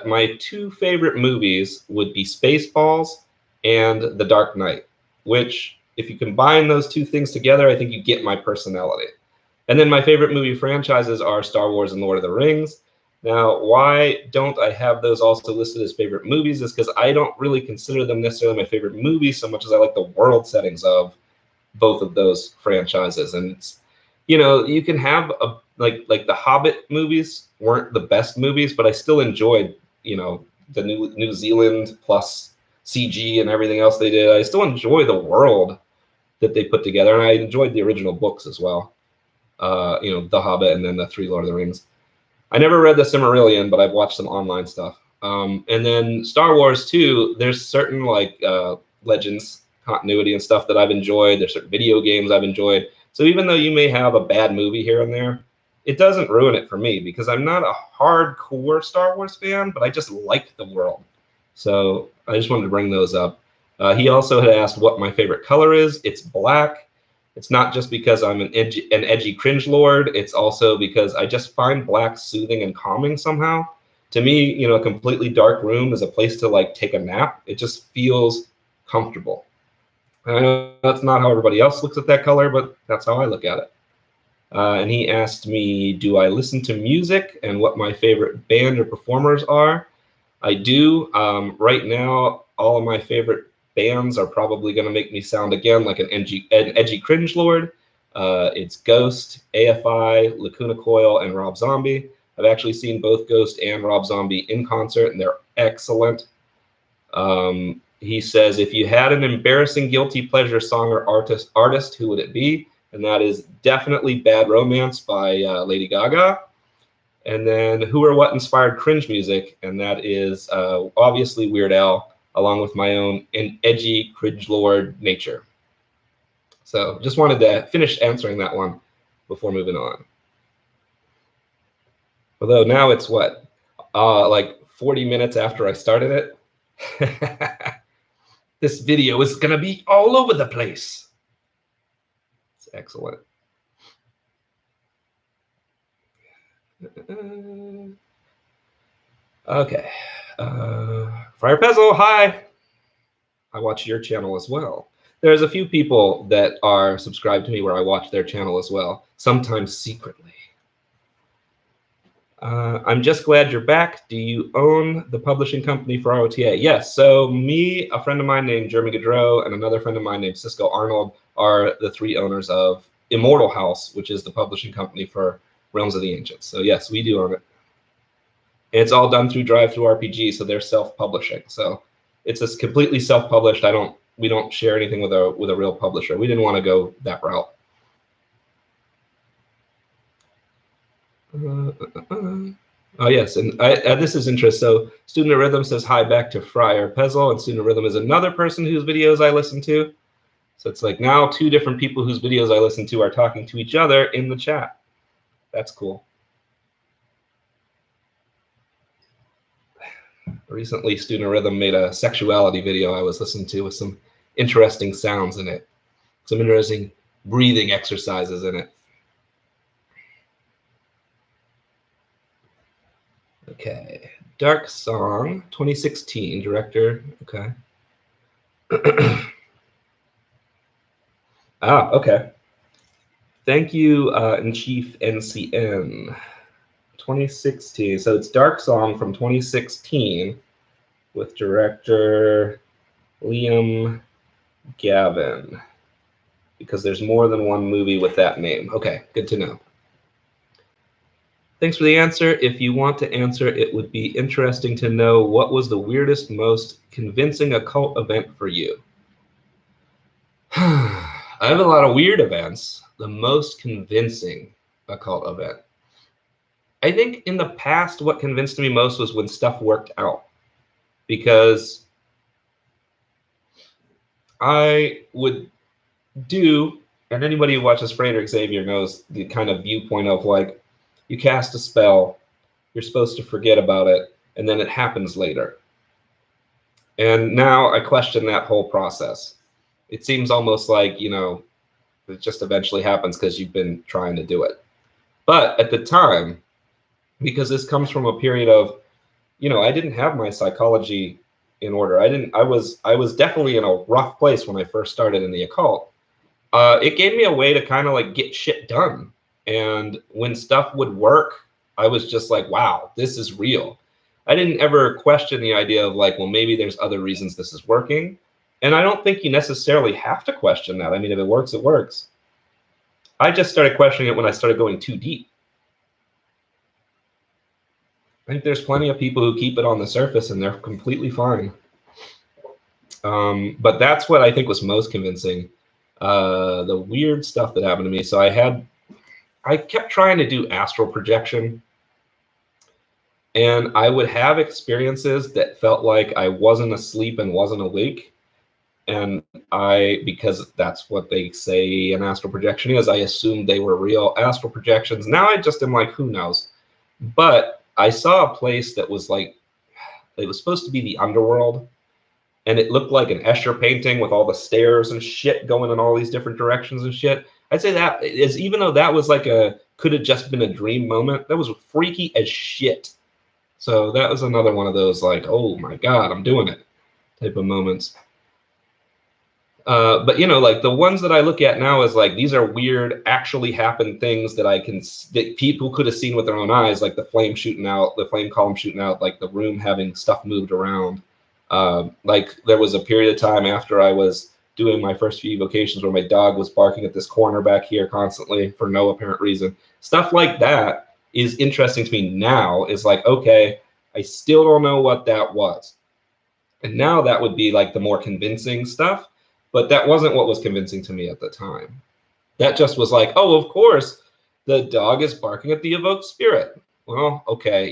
my two favorite movies would be Spaceballs and The Dark Knight, which, if you combine those two things together, I think you get my personality. And then my favorite movie franchises are Star Wars and Lord of the Rings. Now, why don't I have those also listed as favorite movies is because I don't really consider them necessarily my favorite movies so much as I like the world settings of both of those franchises. And it's, you can have like the Hobbit movies weren't the best movies, but I still enjoyed, the New Zealand plus CG and everything else they did. I still enjoy the world that they put together, and I enjoyed the original books as well. The Hobbit and then the three Lord of the Rings. I never read the Silmarillion, but I've watched some online stuff. And then Star Wars too. There's certain Legends continuity and stuff that I've enjoyed. There's certain video games I've enjoyed. So even though you may have a bad movie here and there, it doesn't ruin it for me because I'm not a hardcore Star Wars fan, but I just like the world. So I just wanted to bring those up. He also had asked what my favorite color is. It's black. It's not just because I'm an edgy cringe lord. It's also because I just find black soothing and calming somehow. To me, a completely dark room is a place to take a nap. It just feels comfortable. And I know that's not how everybody else looks at that color, but that's how I look at it. And he asked me, do I listen to music and what my favorite band or performers are? I do. Right now, all of my favorite bands are probably going to make me sound again like an edgy cringe lord. It's Ghost, AFI, Lacuna Coil, and Rob Zombie. I've actually seen both Ghost and Rob Zombie in concert, and they're excellent. He says, if you had an embarrassing guilty pleasure song or artist, who would it be? And that is definitely Bad Romance by Lady Gaga. And then who or what inspired cringe music? And that is obviously Weird Al, along with my own edgy cringe lord nature. So just wanted to finish answering that one before moving on. Although now it's what, like 40 minutes after I started it. This video is going to be all over the place. It's excellent. Okay. Friar Pezzo, hi. I watch your channel as well. There's a few people that are subscribed to me where I watch their channel as well, sometimes secretly. I'm just glad you're back. Do you own the publishing company for ROTA? Yes. So me, a friend of mine named Jeremy Gaudreau, and another friend of mine named Cisco Arnold are the three owners of Immortal House, which is the publishing company for Realms of the Ancients. So yes, we do own it. It's all done through DriveThruRPG, so they're self-publishing. So it's just completely self-published. We don't share anything with a real publisher. We didn't want to go that route. Oh yes, and this is interesting. So Student of Rhythm says hi back to Friar Pezzle, and Student of Rhythm is another person whose videos I listen to. So it's like now two different people whose videos I listen to are talking to each other in the chat. That's cool. Recently, Student of Rhythm made a sexuality video I was listening to with some interesting sounds in it, some interesting breathing exercises in it. Okay, Dark Song, 2016, director. Okay. Okay. Thank you, in Chief NCN. 2016. So it's Dark Song from 2016 with director Liam Gavin, because there's more than one movie with that name. Okay, good to know. Thanks for the answer. If you want to answer, it would be interesting to know what was the weirdest, most convincing occult event for you. I have a lot of weird events. The most convincing occult event. I think in the past, what convinced me most was when stuff worked out, because I would do, and anybody who watches Frederick Xavier knows the kind of viewpoint of like, you cast a spell, you're supposed to forget about it, and then it happens later. And now I question that whole process. It seems almost like, it just eventually happens because you've been trying to do it. But at the time, because this comes from a period of, I didn't have my psychology in order. I was definitely in a rough place when I first started in the occult. It gave me a way to kind of like get shit done. And when stuff would work, I was just like, wow, this is real. I didn't ever question the idea of like, well, maybe there's other reasons this is working. And I don't think you necessarily have to question that. I mean, if it works, it works. I just started questioning it when I started going too deep. I think there's plenty of people who keep it on the surface and they're completely fine. But that's what I think was most convincing. The weird stuff that happened to me. So I kept trying to do astral projection, and I would have experiences that felt like I wasn't asleep and wasn't awake. And because that's what they say an astral projection is, I assumed they were real astral projections. Now I just am like, who knows? But I saw a place that was like, it was supposed to be the underworld, and it looked like an Escher painting with all the stairs and shit going in all these different directions and shit. I'd say that is, even though that was like could have just been a dream moment, that was freaky as shit. So that was another one of those like, oh my god, I'm doing it type of moments. But like the ones that I look at now is like, these are weird, actually happened things that people could have seen with their own eyes, like the flame shooting out, the flame column shooting out, like the room having stuff moved around. Like there was a period of time after I was doing my first few evocations where my dog was barking at this corner back here constantly for no apparent reason. Stuff like that is interesting to me now. Is like, okay, I still don't know what that was. And now that would be like the more convincing stuff, but that wasn't what was convincing to me at the time. That just was like, oh, of course, the dog is barking at the evoked spirit. Well, okay,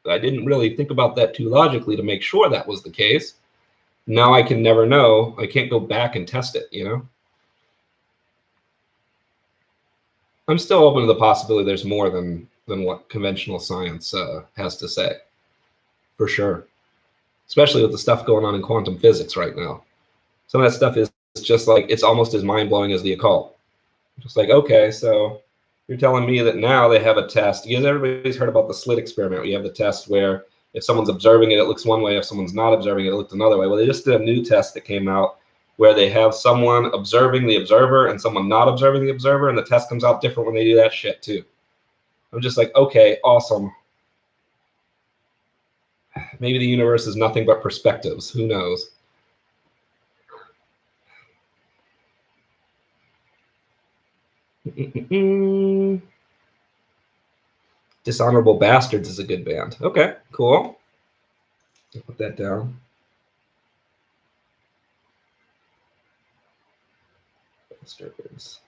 I didn't really think about that too logically to make sure that was the case. Now I can never know. I can't go back and test it. I'm still open to the possibility there's more than what conventional science has to say, for sure. Especially with the stuff going on in quantum physics right now. Some of that stuff is just like, it's almost as mind-blowing as the occult. Just like, okay, so you're telling me that now they have a test, because everybody's heard about the slit experiment. We have the test where if someone's observing it, it looks one way. If someone's not observing it, it looks another way. Well, they just did a new test that came out where they have someone observing the observer and someone not observing the observer, and the test comes out different when they do that shit too. I'm just like, okay, awesome. Maybe the universe is nothing but perspectives. Who knows? Dishonorable Bastards is a good band. Okay, cool. I'll put that down. Bastards.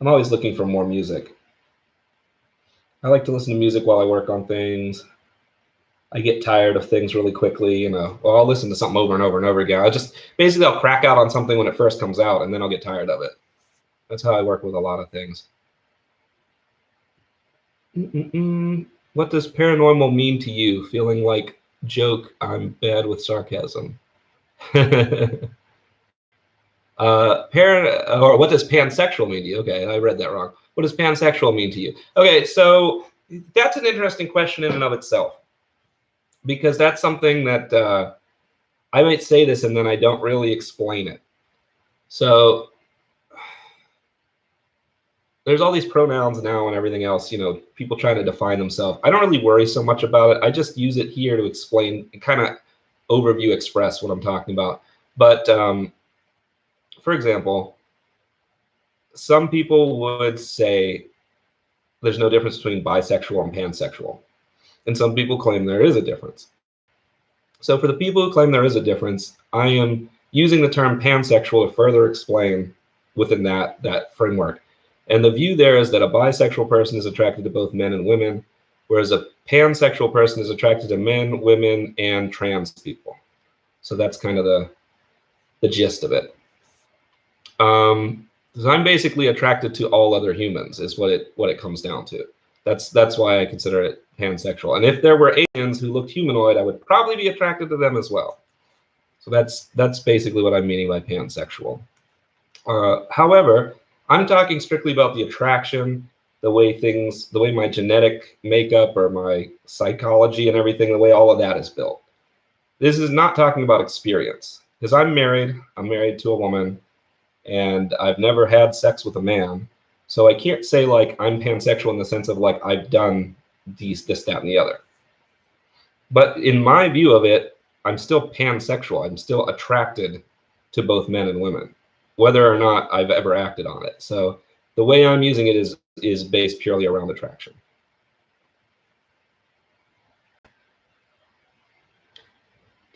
I'm always looking for more music. I like to listen to music while I work on things. I get tired of things really quickly, you know. Well, I'll listen to something over and over and over again. I'll crack out on something when it first comes out, and then I'll get tired of it. That's how I work with a lot of things. What does paranormal mean to you? Feeling like joke, I'm bad with sarcasm. Or what does pansexual mean to you? Okay, I read that wrong. What does pansexual mean to you? Okay, so that's an interesting question in and of itself, because that's something that I might say this and then I don't really explain it. So there's all these pronouns now and everything else, you know, people trying to define themselves. I don't really worry so much about it. I just use it here to explain, kind of overview express what I'm talking about. But for example, some people would say there's no difference between bisexual and pansexual. And some people claim there is a difference. So for the people who claim there is a difference, I am using the term pansexual to further explain within that framework. And the view there is that a bisexual person is attracted to both men and women, whereas a pansexual person is attracted to men, women, and trans people. So that's kind of the gist of it. So I'm basically attracted to all other humans, is what it comes down to. That's why I consider it pansexual. And if there were aliens who looked humanoid, I would probably be attracted to them as well. So that's basically what I'm meaning by pansexual. However, I'm talking strictly about the attraction, the way my genetic makeup or my psychology and everything, the way all of that is built. This is not talking about experience, because I'm married to a woman, and I've never had sex with a man. So I can't say like I'm pansexual in the sense of like I've done this, that, and the other. But in my view of it, I'm still pansexual. I'm still attracted to both men and women, whether or not I've ever acted on it. So the way I'm using it is based purely around attraction.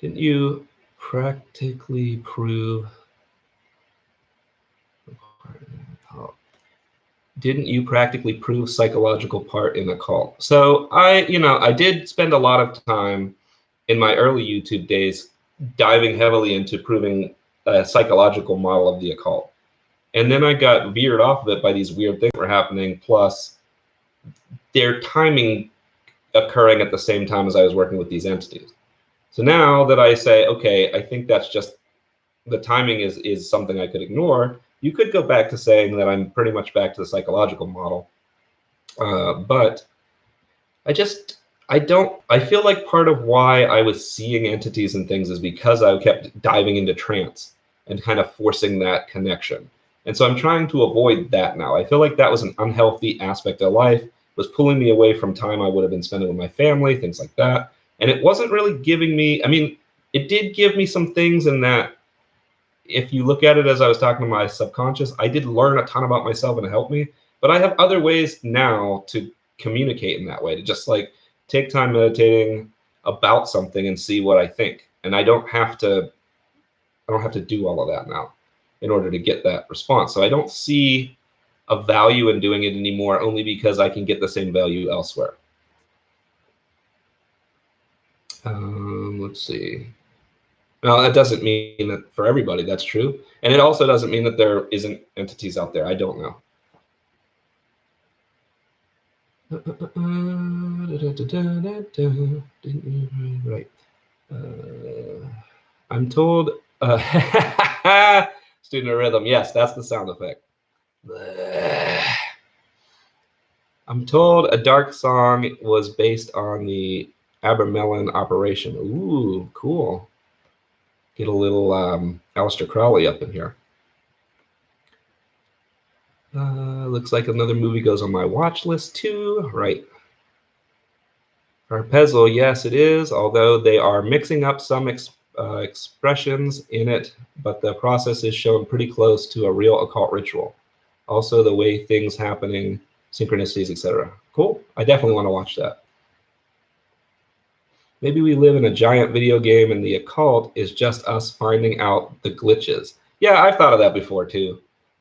Didn't you practically prove psychological part in a cult? So I did spend a lot of time in my early YouTube days diving heavily into proving a psychological model of the occult. And then I got veered off of it by these weird things that were happening, plus their timing occurring at the same time as I was working with these entities. So now that I say, okay, I think that's just the timing is something I could ignore, you could go back to saying that I'm pretty much back to the psychological model. But I feel like part of why I was seeing entities and things is because I kept diving into trance and kind of forcing that connection. And so I'm trying to avoid that now. I feel like that was an unhealthy aspect of life, was pulling me away from time I would have been spending with my family, things like that. And it wasn't really giving me, I mean, it did give me some things in that if you look at it as I was talking to my subconscious, I did learn a ton about myself and it helped me. But I have other ways now to communicate in that way, to just like take time meditating about something and see what I think. And I don't have to do all of that now in order to get that response. So I don't see a value in doing it anymore, only because I can get the same value elsewhere. Let's see. Now, that doesn't mean that for everybody that's true. And it also doesn't mean that there isn't entities out there. I don't know. Right. I'm told student of rhythm. Yes, that's the sound effect. I'm told a dark song was based on the Abermelin operation. Ooh, cool. Get a little Aleister Crowley up in here. Looks like another movie goes on my watch list too. Right. Harpezzle, yes, it is, although they are mixing up some expressions in it, but the process is shown pretty close to a real occult ritual. Also, the way things happening, synchronicities, etc. Cool. I definitely want to watch that. Maybe we live in a giant video game and the occult is just us finding out the glitches. Yeah, I've thought of that before too.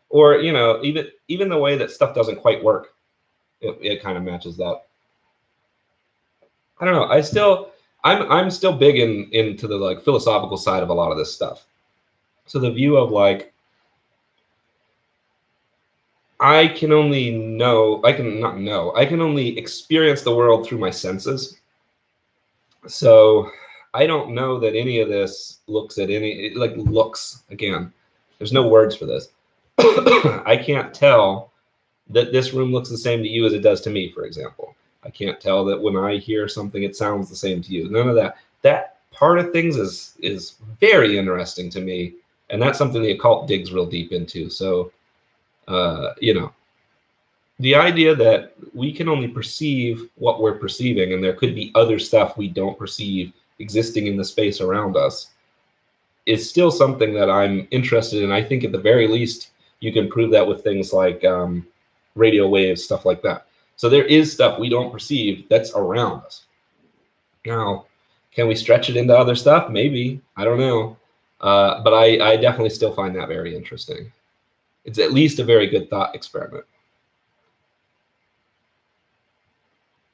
Or, you know, even the way that stuff doesn't quite work, it kind of matches that. I don't know. I'm still big into the like philosophical side of a lot of this stuff. So the view of like I can only know, I can not know, I can only experience the world through my senses. So I don't know that any of this looks at any, like looks, again, there's no words for this. I can't tell that this room looks the same to you as it does to me, for example. I can't tell that when I hear something, it sounds the same to you. None of that. That part of things is very interesting to me, and that's something the occult digs real deep into. So, you know, the idea that we can only perceive what we're perceiving, and there could be other stuff we don't perceive existing in the space around us, is still something that I'm interested in. I think at the very least, you can prove that with things like radio waves, stuff like that. So there is stuff we don't perceive that's around us. Now, can we stretch it into other stuff? Maybe. I don't know. But I definitely still find that very interesting. It's at least a very good thought experiment.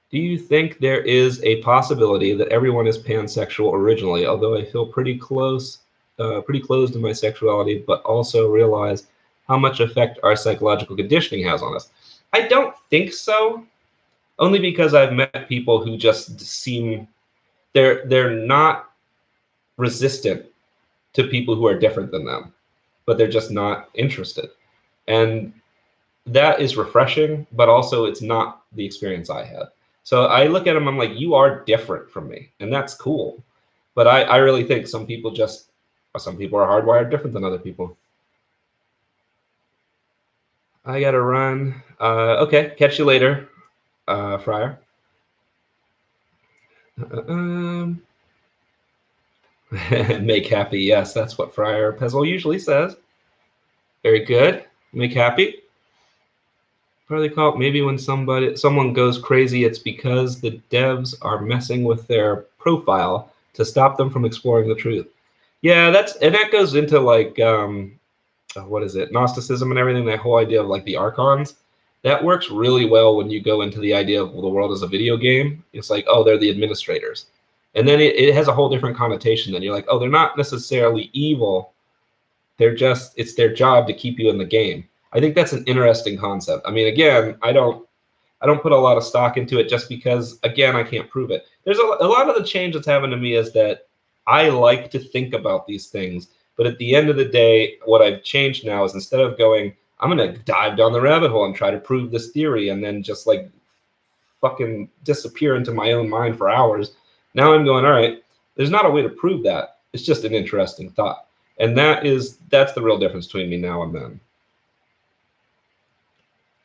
Do you think there is a possibility that everyone is pansexual originally, although I feel pretty closed in my sexuality, but also realize how much effect our psychological conditioning has on us? I don't think so, only because I've met people who just seem they're not resistant to people who are different than them, but they're just not interested. And that is refreshing, but also it's not the experience I had. So I look at them, I'm like, you are different from me, and that's cool. But I really think some people are hardwired different than other people. I gotta run. Okay, catch you later, Friar. Make happy. Yes, that's what Friar Pezzle usually says. Very good. Make happy. Probably call it maybe when someone goes crazy, it's because the devs are messing with their profile to stop them from exploring the truth. Yeah, that goes into like what is it, Gnosticism and everything. That whole idea of like the archons, that works really well when you go into the idea of the world as a video game. It's like, oh, they're the administrators, and then it has a whole different connotation. Then you're like, oh, they're not necessarily evil. It's their job to keep you in the game. I think that's an interesting concept. I mean, again, I don't put a lot of stock into it just because, again, I can't prove it. There's a lot of the change that's happened to me is that I like to think about these things, but at the end of the day, what I've changed now is instead of going, I'm going to dive down the rabbit hole and try to prove this theory and then just like fucking disappear into my own mind for hours. Now I'm going, all right, there's not a way to prove that. It's just an interesting thought. And that's the real difference between me now and then.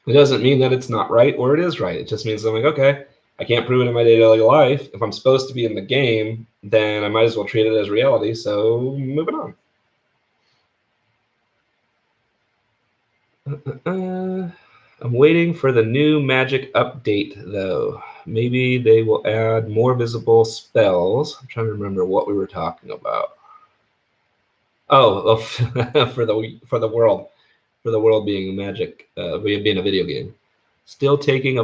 It doesn't mean that it's not right or it is right. It just means I'm like, okay, I can't prove it in my daily life. If I'm supposed to be in the game, then I might as well treat it as reality. So moving on. I'm waiting for the new magic update, though. Maybe they will add more visible spells. I'm trying to remember what we were talking about. Oh, for the world being magic, being a video game. Still talking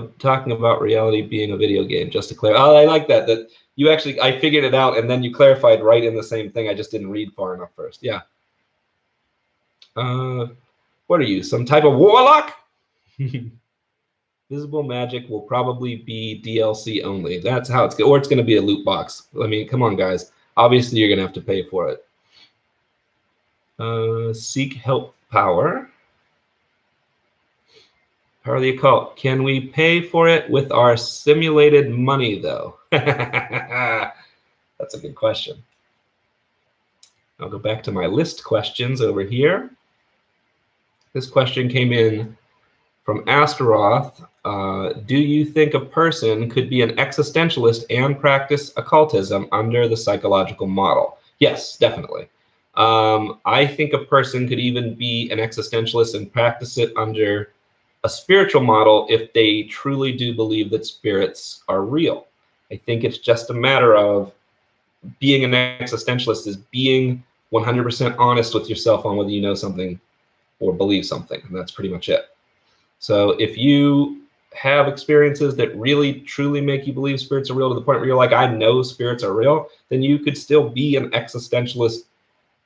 about reality being a video game. Just to clarify, I like that. That you actually, I figured it out, and then you clarified right in the same thing. I just didn't read far enough first. Yeah. What are you? Some type of warlock? Visible magic will probably be DLC only. That's how it's going, or it's going to be a loot box. I mean, come on, guys. Obviously, you're going to have to pay for it. Seek help power. Power of the occult. Can we pay for it with our simulated money, though? That's a good question. I'll go back to my list questions over here. This question came in from Astaroth. Do you think a person could be an existentialist and practice occultism under the psychological model? Yes, definitely. I think a person could even be an existentialist and practice it under a spiritual model if they truly do believe that spirits are real. I think it's just a matter of being an existentialist is being 100% honest with yourself on whether you know something or believe something, and that's pretty much it. So if you have experiences that really truly make you believe spirits are real to the point where you're like, I know spirits are real, then you could still be an existentialist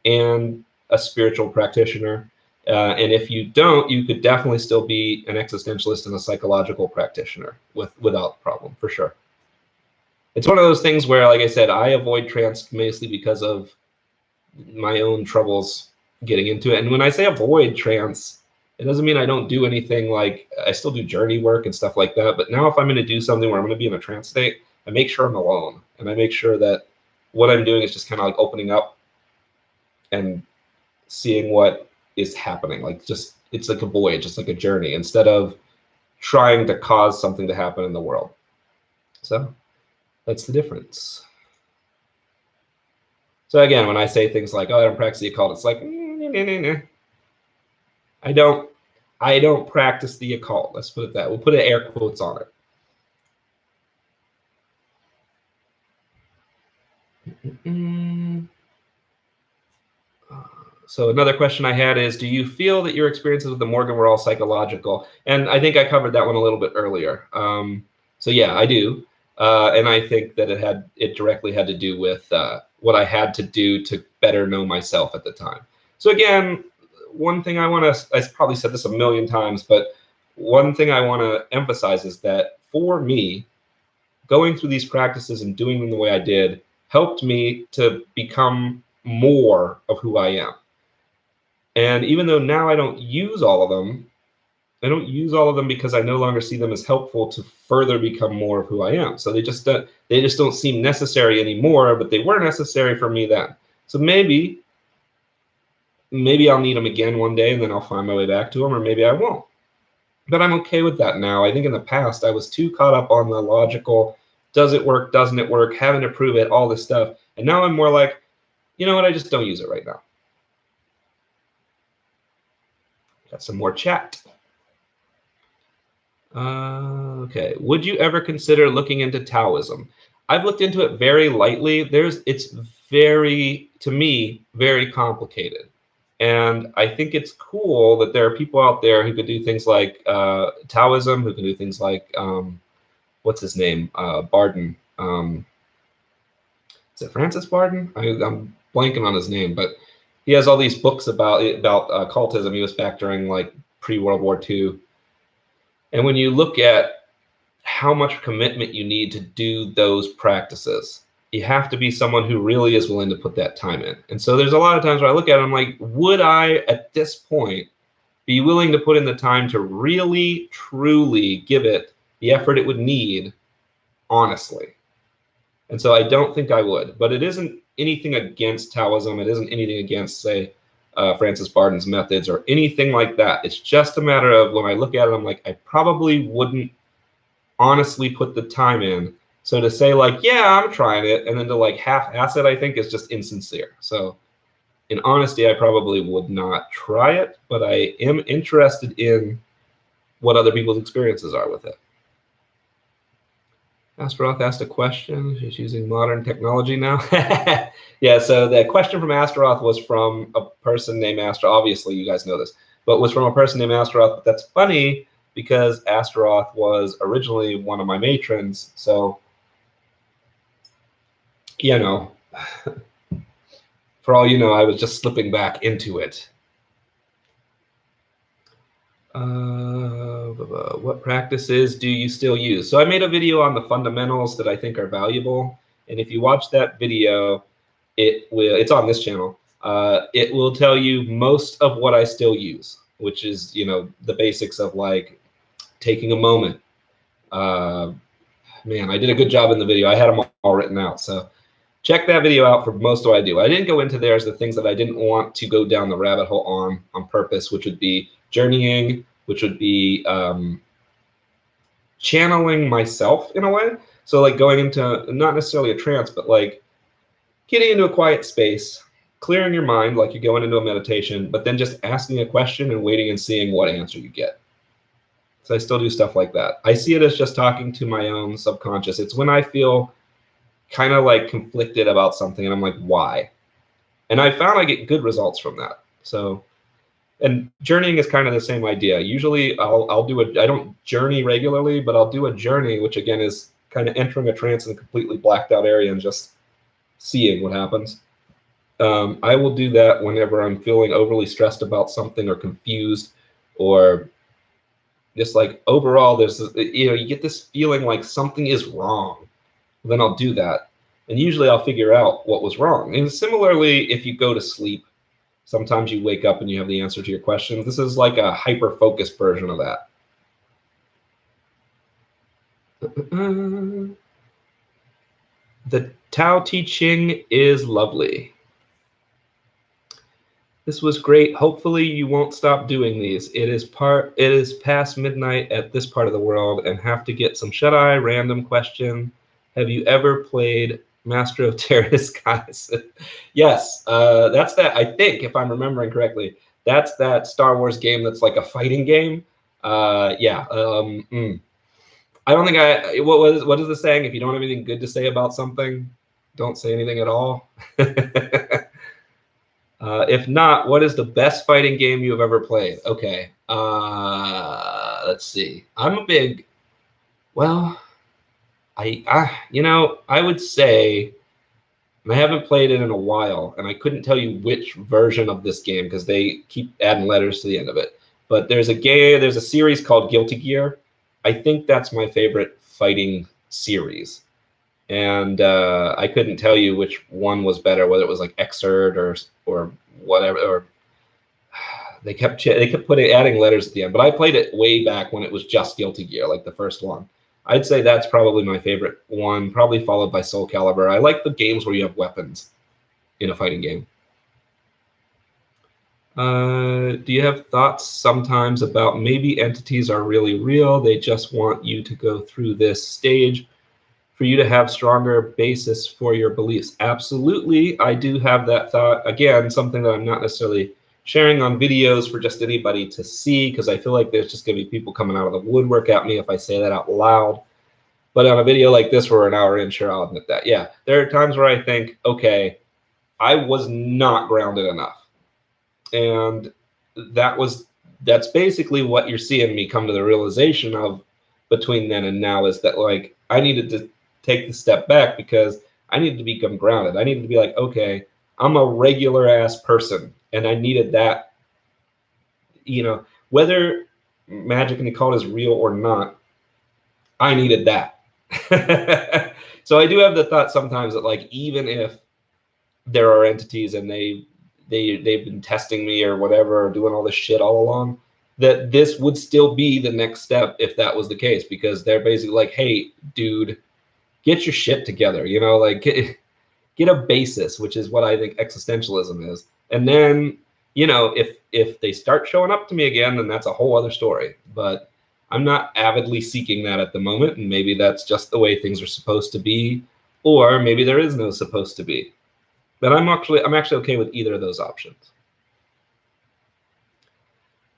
and a spiritual practitioner. And if you don't, you could definitely still be an existentialist and a psychological practitioner without problem, for sure. It's one of those things where, like I said, I avoid trance mostly because of my own troubles getting into it. And when I say avoid trance, it doesn't mean I don't do anything. Like, I still do journey work and stuff like that. But now if I'm going to do something where I'm going to be in a trance state, I make sure I'm alone. And I make sure that what I'm doing is just kind of like opening up and seeing what is happening. Like, just, it's like a voyage, just like a journey, instead of trying to cause something to happen in the world. So that's the difference. So again, when I say things like, oh, I don't practice the occult, it's like, I don't practice the occult. Let's put it that. We'll put air quotes on it. So another question I had is, do you feel that your experiences with the Morgan were all psychological? And I think I covered that one a little bit earlier. So yeah, I do. And I think that it directly had to do with what I had to do to better know myself at the time. So again, one thing I probably said this a million times, but one thing I want to emphasize is that for me, going through these practices and doing them the way I did helped me to become more of who I am. And even though now I don't use all of them, I don't use all of them because I no longer see them as helpful to further become more of who I am. So they just don't seem necessary anymore, but they were necessary for me then. So maybe I'll need them again one day and then I'll find my way back to them, or maybe I won't. But I'm okay with that now. I think in the past I was too caught up on the logical, does it work, doesn't it work, having to prove it, all this stuff. And now I'm more like, you know what, I just don't use it right now. Got some more chat. Okay. Would you ever consider looking into Taoism? I've looked into it very lightly. It's very, to me, very complicated. And I think it's cool that there are people out there who could do things like Taoism, who can do things like, what's his name? Barden. Is it Francis Barden? I'm blanking on his name, but he has all these books about occultism. He was back during like pre-World War II. And when you look at how much commitment you need to do those practices, you have to be someone who really is willing to put that time in. And so there's a lot of times where I look at it, I'm like, would I, at this point, be willing to put in the time to really, truly give it the effort it would need, honestly? And so I don't think I would. But it isn't anything against Taoism. It isn't anything against, say, Francis Barden's methods or anything like that. It's just a matter of when I look at it, I'm like, I probably wouldn't honestly put the time in. So to say like, yeah, I'm trying it, and then to like half-ass it, I think is just insincere. So in honesty, I probably would not try it, but I am interested in what other people's experiences are with it. Astaroth asked a question. She's using modern technology now. Yeah, so the question from Astaroth was from a person named Astaroth. Obviously, you guys know this, but was from a person named Astaroth. But that's funny because Astaroth was originally one of my matrons. So, you know, for all you know, I was just slipping back into it. What practices do you still use? So I made a video on the fundamentals that I think are valuable. And if you watch that video, it's on this channel. It will tell you most of what I still use, which is, you know, the basics of like taking a moment. Man, I did a good job in the video. I had them all written out. So check that video out for most of what I do. I didn't go into there as the things that I didn't want to go down the rabbit hole on purpose, which would be journeying, which would be channeling myself in a way. So like going into not necessarily a trance, but like getting into a quiet space, clearing your mind like you're going into a meditation, but then just asking a question and waiting and seeing what answer you get. So I still do stuff like that. I see it as just talking to my own subconscious. It's when I feel kind of like conflicted about something and I'm like, why? And I found I get good results from that. So And journeying is kind of the same idea. Usually I'll do I don't journey regularly, but I'll do a journey, which again is kind of entering a trance in a completely blacked out area and just seeing what happens. I will do that whenever I'm feeling overly stressed about something or confused, or just like overall there's you get this feeling like something is wrong. Then I'll do that, and usually I'll figure out what was wrong. And similarly, if you go to sleep, sometimes you wake up and you have the answer to your question. This is like a hyper-focused version of that. The Tao Te Ching is lovely. This was great. Hopefully you won't stop doing these. It is past midnight at this part of the world and have to get some shut-eye random question. Have you ever played Master of Terrace, guys? Yes, that's that. I think, if I'm remembering correctly, that's that Star Wars game that's like a fighting game. Yeah. I don't think what is the saying? If you don't have anything good to say about something, don't say anything at all. If not, what is the best fighting game you have ever played? Okay. Let's see. I'm a big, well, I would say, and I haven't played it in a while, and I couldn't tell you which version of this game because they keep adding letters to the end of it. But there's a series called Guilty Gear. I think that's my favorite fighting series. And I couldn't tell you which one was better, whether it was like Xrd or whatever, or they kept adding letters at the end. But I played it way back when it was just Guilty Gear, like the first one. I'd say that's probably my favorite one, probably followed by Soul Calibur. I like the games where you have weapons in a fighting game. Do you have thoughts sometimes about maybe entities are really real? They just want you to go through this stage for you to have stronger basis for your beliefs. Absolutely, I do have that thought. Again, something that I'm not necessarily sharing on videos for just anybody to see, because I feel like there's just gonna be people coming out of the woodwork at me if I say that out loud. But on a video like this, where we're an hour in, sure, I'll admit that. Yeah, there are times where I think, okay, I was not grounded enough. And that's basically what you're seeing me come to the realization of between then and now, is that like I needed to take the step back because I needed to become grounded. I needed to be like, okay, I'm a regular ass person, and I needed that, whether Magic and Occult is real or not, I needed that. So I do have the thought sometimes that like, even if there are entities and they've been testing me or whatever, or doing all this shit all along, that this would still be the next step if that was the case, because they're basically like, hey, dude, get your shit together, like get a basis, which is what I think existentialism is. And then, if they start showing up to me again, then that's a whole other story. But I'm not avidly seeking that at the moment, and maybe that's just the way things are supposed to be, or maybe there is no supposed to be. But I'm actually okay with either of those options.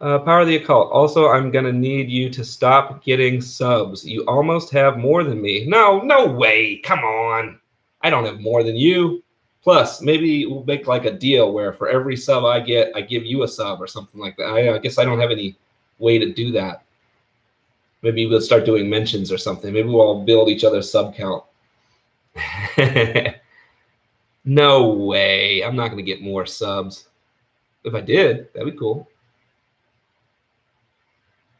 Power of the Occult. Also, I'm gonna need you to stop getting subs. You almost have more than me. No way. Come on. I don't have more than you. Plus, maybe we'll make like a deal where for every sub I get, I give you a sub or something like that. I guess I don't have any way to do that. Maybe we'll start doing mentions or something. Maybe we'll all build each other's sub count. No way. I'm not going to get more subs. If I did, that'd be cool.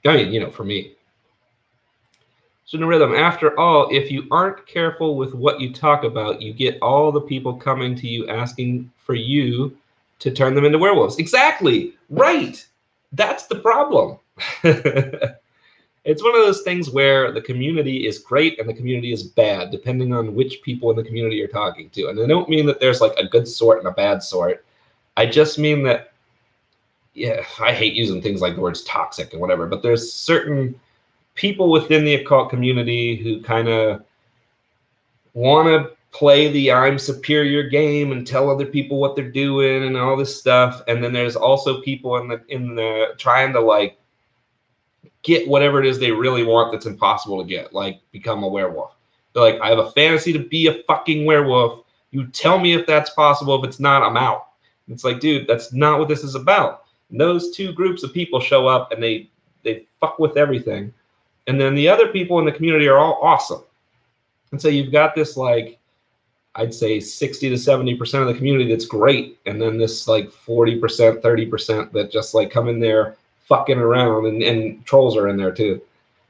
I mean, for me. So, Rhythm, after all, if you aren't careful with what you talk about, you get all the people coming to you asking for you to turn them into werewolves. Exactly. Right. That's the problem. It's one of those things where the community is great and the community is bad, depending on which people in the community you're talking to. And I don't mean that there's like a good sort and a bad sort. I just mean that, yeah, I hate using things like the words toxic and whatever, but there's certain people within the occult community who kind of want to play the I'm superior game and tell other people what they're doing and all this stuff. And then there's also people in the trying to like get whatever it is they really want that's impossible to get, like become a werewolf. They're like, I have a fantasy to be a fucking werewolf. You tell me if that's possible. If it's not, I'm out. It's like, dude, that's not what this is about. And those two groups of people show up and they fuck with everything. And then the other people in the community are all awesome. And so you've got this, like, I'd say 60 to 70% of the community that's great. And then this like 40%, 30% that just like come in there fucking around, and trolls are in there too.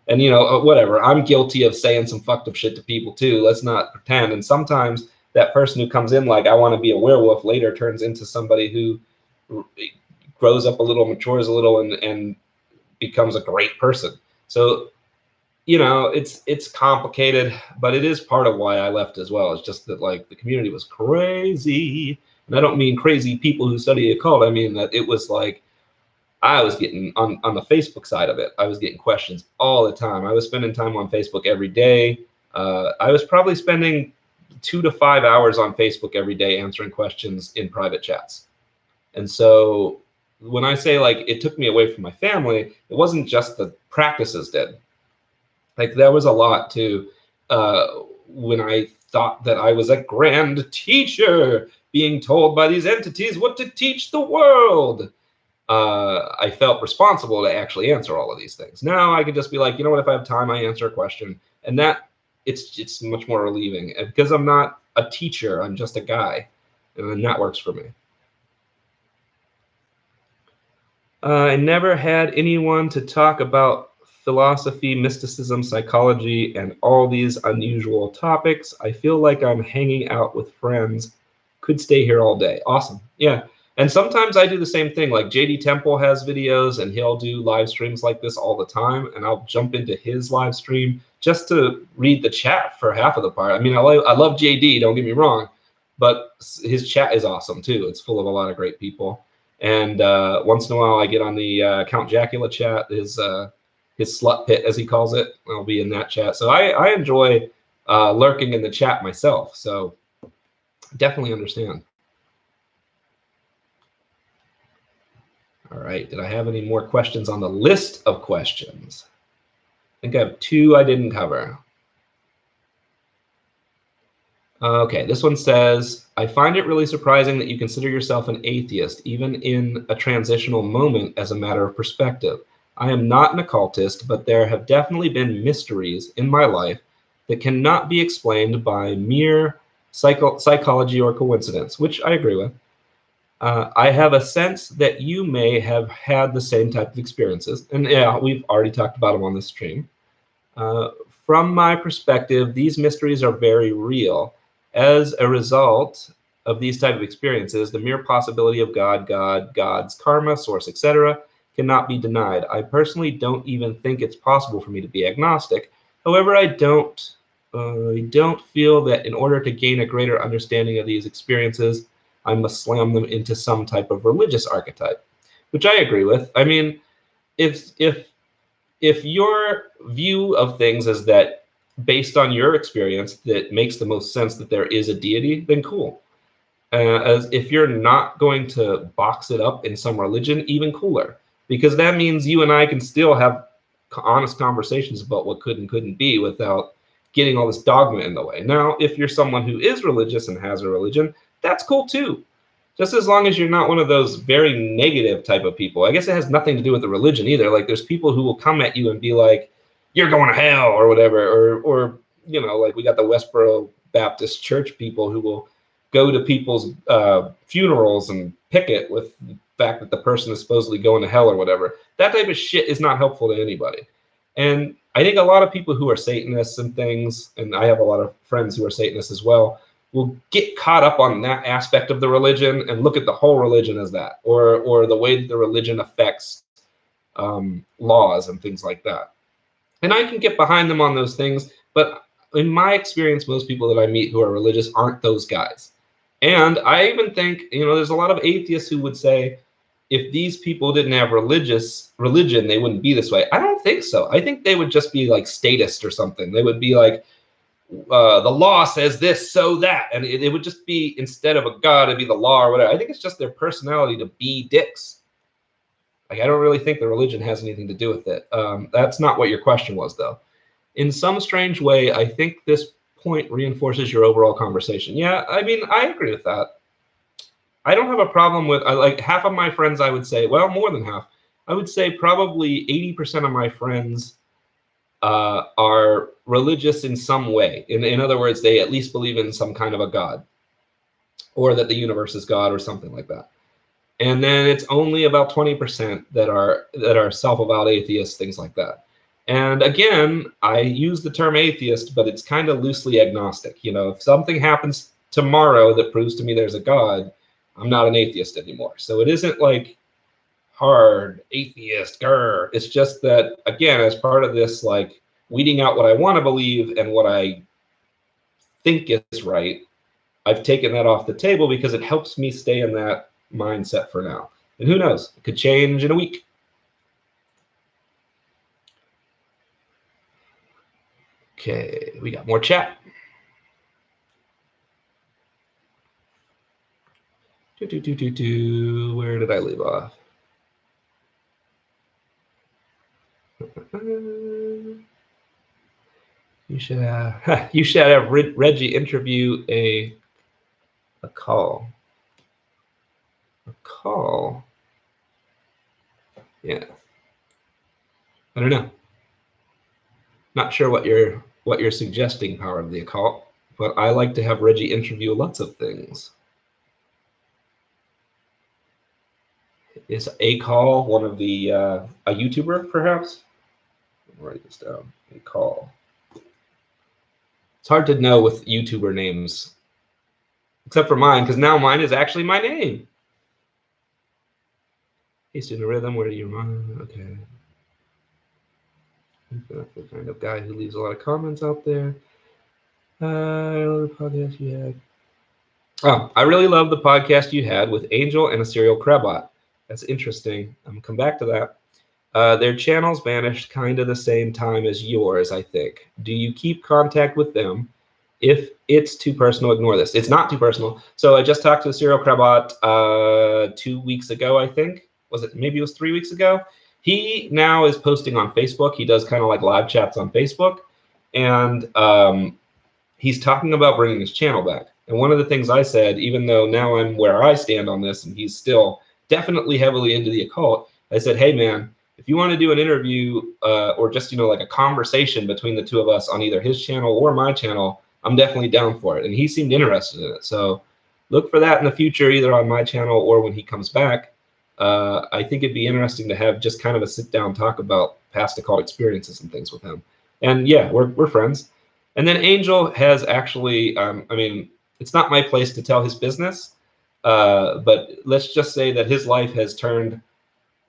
And, you know, whatever. I'm guilty of saying some fucked up shit to people too. Let's not pretend. And sometimes that person who comes in like, I want to be a werewolf, later turns into somebody who grows up a little, matures a little, and becomes a great person. So, you know, it's complicated, but it is part of why I left as well. It's just that, like, the community was crazy. And I don't mean crazy people who study occult. I mean that it was like, I was getting on the Facebook side of it, I was getting questions all the time. I was spending time on Facebook every day. I was probably spending 2 to 5 hours on Facebook every day answering questions in private chats. And so when I say like it took me away from my family, it wasn't just the practices did. Like there was a lot too. When I thought that I was a grand teacher being told by these entities what to teach the world, I felt responsible to actually answer all of these things. Now I could just be like, you know what, if I have time, I answer a question. And that it's much more relieving. And because I'm not a teacher, I'm just a guy. And that works for me. I never had anyone to talk about philosophy, mysticism, psychology, and all these unusual topics. I feel like I'm hanging out with friends. Could stay here all day. Awesome. Yeah. And sometimes I do the same thing. Like JD Temple has videos and he'll do live streams like this all the time. And I'll jump into his live stream just to read the chat for half of the part. I mean, I love JD, don't get me wrong, but his chat is awesome too. It's full of a lot of great people. And once in a while I get on the Count Jacula chat, his slut pit, as he calls it. I'll be in that chat. So I enjoy lurking in the chat myself. So definitely understand. All right, did I have any more questions on the list of questions? I think I have 2 I didn't cover. Okay, this one says, I find it really surprising that you consider yourself an atheist, even in a transitional moment, as a matter of perspective. I am not an occultist, but there have definitely been mysteries in my life that cannot be explained by mere psychology or coincidence, which I agree with. I have a sense that you may have had the same type of experiences. And yeah, we've already talked about them on this stream. From my perspective, these mysteries are very real. As a result of these type of experiences, the mere possibility of God, God's karma, source, etc., cannot be denied. I personally don't even think it's possible for me to be agnostic. However, I don't feel that in order to gain a greater understanding of these experiences, I must slam them into some type of religious archetype, which I agree with. I mean, if your view of things is that based on your experience that makes the most sense that there is a deity, then cool. As if you're not going to box it up in some religion, even cooler, because that means you and I can still have honest conversations about what could and couldn't be without getting all this dogma in the way. Now, if you're someone who is religious and has a religion, that's cool too. Just as long as you're not one of those very negative type of people. I guess it has nothing to do with the religion either. Like there's people who will come at you and be like, you're going to hell or whatever. Or you know, like we got the Westboro Baptist Church people who will go to people's funerals and picket with the fact that the person is supposedly going to hell or whatever. That type of shit is not helpful to anybody. And I think a lot of people who are Satanists and things, and I have a lot of friends who are Satanists as well, will get caught up on that aspect of the religion and look at the whole religion as that, or the way that the religion affects laws and things like that. And I can get behind them on those things, but in my experience, most people that I meet who are religious aren't those guys. And I even think, you know, there's a lot of atheists who would say, if these people didn't have religion, they wouldn't be this way. I don't think so. I think they would just be like statist or something. They would be like, the law says this, so that, and it would just be, instead of a god, it'd be the law or whatever. I think it's just their personality to be dicks. Like, I don't really think the religion has anything to do with it. That's not what your question was, though. In some strange way, I think this point reinforces your overall conversation. Yeah, I mean, I agree with that. I don't have a problem with, like half of my friends, I would say, well, more than half. I would say probably 80% of my friends are religious in some way. In other words, they at least believe in some kind of a God, or that the universe is God, or something like that. And then it's only about 20% that are self-avowed atheists, things like that. And again, I use the term atheist, but it's kind of loosely agnostic. You know, if something happens tomorrow that proves to me there's a God, I'm not an atheist anymore. So it isn't like hard atheist, grr. It's just that, again, as part of this, like weeding out what I want to believe and what I think is right, I've taken that off the table because it helps me stay in that mindset for now. And who knows, it could change in a week. Okay, we got more chat. Where did I leave off? You should have Reggie interview a call. A call. Yeah. I don't know. Not sure what you're suggesting, Power of the Occult, but I like to have Reggie interview lots of things. Is a call one of the a YouTuber perhaps? I'll write this down. A call. It's hard to know with YouTuber names, except for mine, because now mine is actually my name. He's in the rhythm. Where do you run? Okay. That's the kind of guy who leaves a lot of comments out there. I love the podcast you had. Oh, I really love the podcast you had with Angel and a serial crabbot. That's interesting. I'm gonna come back to that. Their channels vanished kind of the same time as yours, I think. Do you keep contact with them? If it's too personal, ignore this. It's not too personal. So I just talked to a serial crabbot 2 weeks ago, I think. Was it? Maybe it was 3 weeks ago. He now is posting on Facebook. He does kind of like live chats on Facebook. And he's talking about bringing his channel back. And one of the things I said, even though now I'm where I stand on this and he's still definitely heavily into the occult, I said, hey, man, if you want to do an interview or just, like a conversation between the two of us on either his channel or my channel, I'm definitely down for it. And he seemed interested in it. So look for that in the future, either on my channel or when he comes back. I think it'd be interesting to have just kind of a sit down talk about past occult experiences and things with him. And yeah, we're friends. And then Angel has actually, I mean, it's not my place to tell his business, but let's just say that his life has turned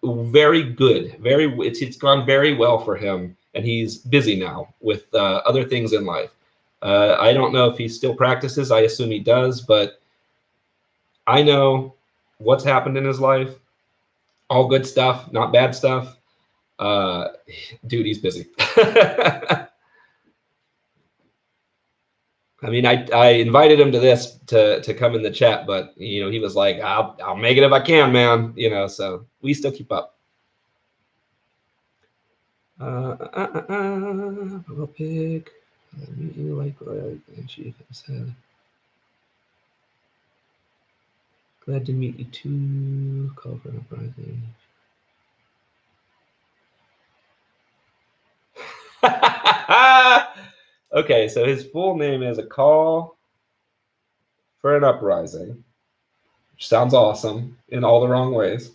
very good. It's gone very well for him, and he's busy now with other things in life. I don't know if he still practices. I assume he does, but I know what's happened in his life. All good stuff, not bad stuff. Dude, he's busy. I mean, I invited him to this to come in the chat, but he was like, I'll make it if I can, man. So we still keep up. I'll pick. You like what and she said. Glad to meet you too. Call for an uprising. Okay, so his full name is A Call for an Uprising, which sounds awesome in all the wrong ways.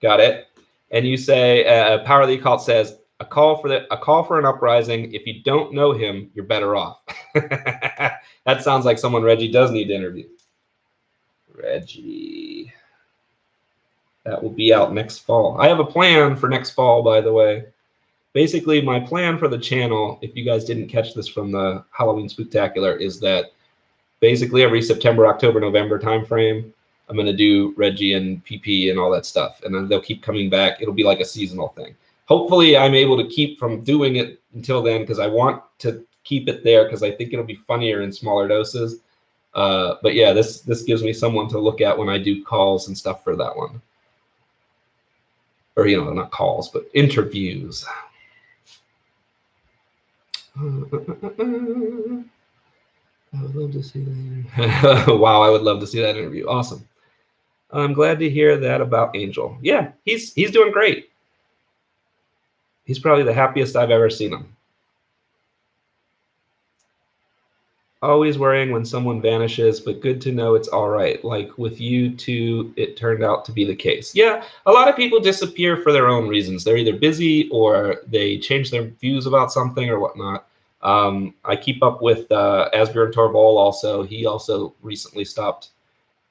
Got it? And you say, Power of the Occult says, a call for an uprising. If you don't know him, you're better off. That sounds like someone Reggie does need to interview. Reggie. That will be out next fall. I have a plan for next fall, by the way. Basically, my plan for the channel, if you guys didn't catch this from the Halloween Spooktacular, is that basically every September, October, November timeframe, I'm going to do Reggie and PP and all that stuff. And then they'll keep coming back. It'll be like a seasonal thing. Hopefully, I'm able to keep from doing it until then because I want to keep it there because I think it'll be funnier in smaller doses. But yeah, this gives me someone to look at when I do calls and stuff for that one. Or, not calls, but interviews. I would love to see that. Wow, I would love to see that interview. Awesome. I'm glad to hear that about Angel. Yeah, he's doing great. He's probably the happiest I've ever seen him. Always worrying when someone vanishes, but good to know it's all right. Like with you two, it turned out to be the case. Yeah, a lot of people disappear for their own reasons. They're either busy or they change their views about something or whatnot. I keep up with Asbjørn Torbol also. He also recently stopped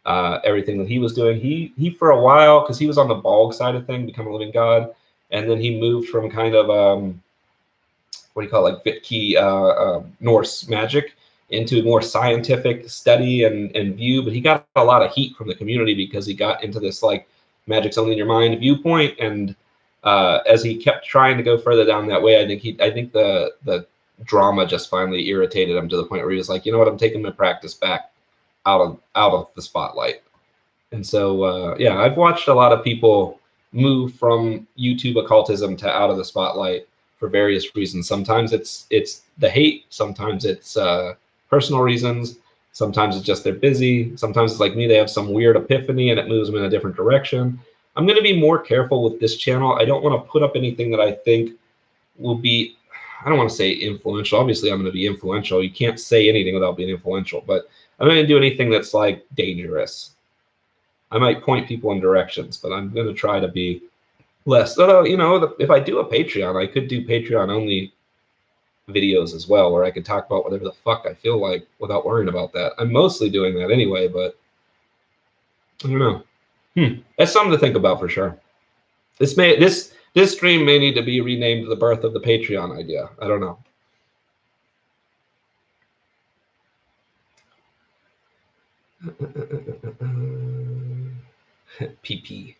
everything that he was doing. He for a while, because he was on the Balg side of thing, Become a Living God, and then he moved from kind of what do you call it, like Vitki Norse magic into more scientific study and view. But he got a lot of heat from the community because he got into this like magic's only in your mind viewpoint. And as he kept trying to go further down that way, I think the drama just finally irritated him to the point where he was like, you know what, I'm taking my practice back out of the spotlight. And so yeah, I've watched a lot of people move from YouTube occultism to out of the spotlight for various reasons. Sometimes it's the hate, sometimes it's personal reasons, sometimes it's just they're busy, sometimes it's like me, they have some weird epiphany and it moves them in a different direction. I'm going to be more careful with this channel. I don't want to put up anything that I think will be, I don't want to say influential. Obviously, I'm going to be influential. You can't say anything without being influential, but I'm not going to do anything that's like dangerous. I might point people in directions, but I'm going to try to be less. Although, you know, if I do a Patreon, I could do Patreon only videos as well, where I could talk about whatever the fuck I feel like without worrying about that. I'm mostly doing that anyway, but I don't know. That's something to think about for sure. This stream may need to be renamed the birth of the Patreon idea. I don't know. PP.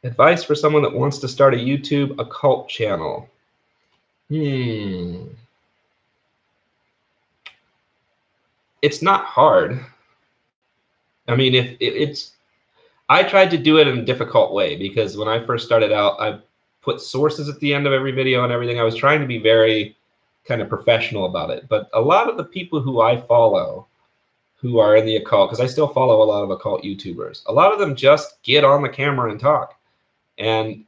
Advice for someone that wants to start a YouTube occult channel. It's not hard. I mean, if it's, I tried to do it in a difficult way because when I first started out, I put sources at the end of every video and everything. I was trying to be very kind of professional about it. But a lot of the people who I follow who are in the occult, because I still follow a lot of occult YouTubers, a lot of them just get on the camera and talk. And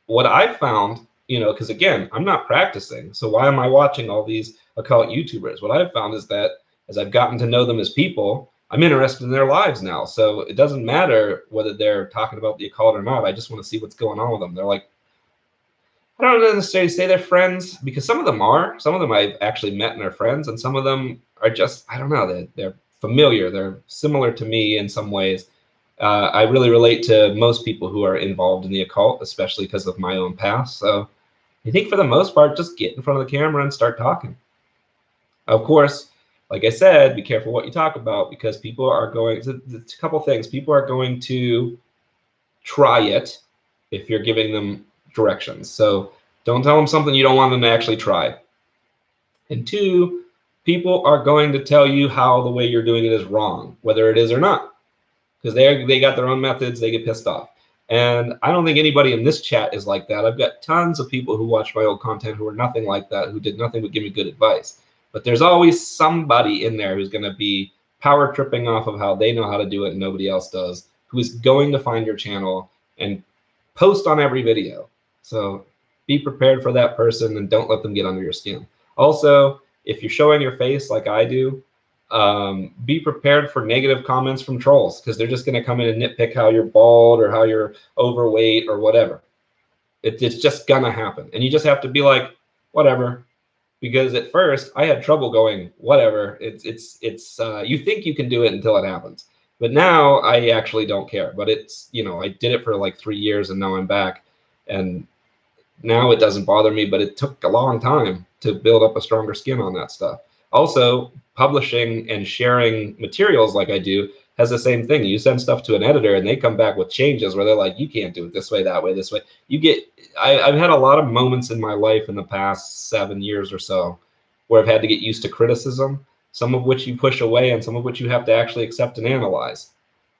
what I found, you know, because again, I'm not practicing, so why am I watching all these occult YouTubers? What I've found is that as I've gotten to know them as people, I'm interested in their lives now. So it doesn't matter whether they're talking about the occult or not. I just want to see what's going on with them. They're like, I don't necessarily say they're friends, because some of them are. Some of them I've actually met and are friends, and some of them are just, I don't know, they're familiar. They're similar to me in some ways. I really relate to most people who are involved in the occult, especially because of my own past. So I think for the most part, just get in front of the camera and start talking. Of course, like I said, be careful what you talk about, because people are going to, it's a couple things. People are going to try it if you're giving them directions. So don't tell them something you don't want them to actually try. And two, people are going to tell you how the way you're doing it is wrong, whether it is or not, because they got their own methods. They get pissed off. And I don't think anybody in this chat is like that. I've got tons of people who watch my old content who are nothing like that, who did nothing but give me good advice. But there's always somebody in there who's going to be power tripping off of how they know how to do it and nobody else does, who is going to find your channel and post on every video. So be prepared for that person and don't let them get under your skin. Also, if you're showing your face like I do, be prepared for negative comments from trolls, because they're just going to come in and nitpick how you're bald or how you're overweight or whatever. It's just going to happen. And you just have to be like, whatever. Because at first I had trouble going, whatever. You think you can do it until it happens. But now I actually don't care. But it's, you know, I did it for like 3 years and now I'm back. And now it doesn't bother me, but it took a long time to build up a stronger skin on that stuff. Also, publishing and sharing materials like I do has the same thing. You send stuff to an editor and they come back with changes where they're like, you can't do it this way, that way, this way. I've had a lot of moments in my life in the past 7 years or so where I've had to get used to criticism, some of which you push away and some of which you have to actually accept and analyze.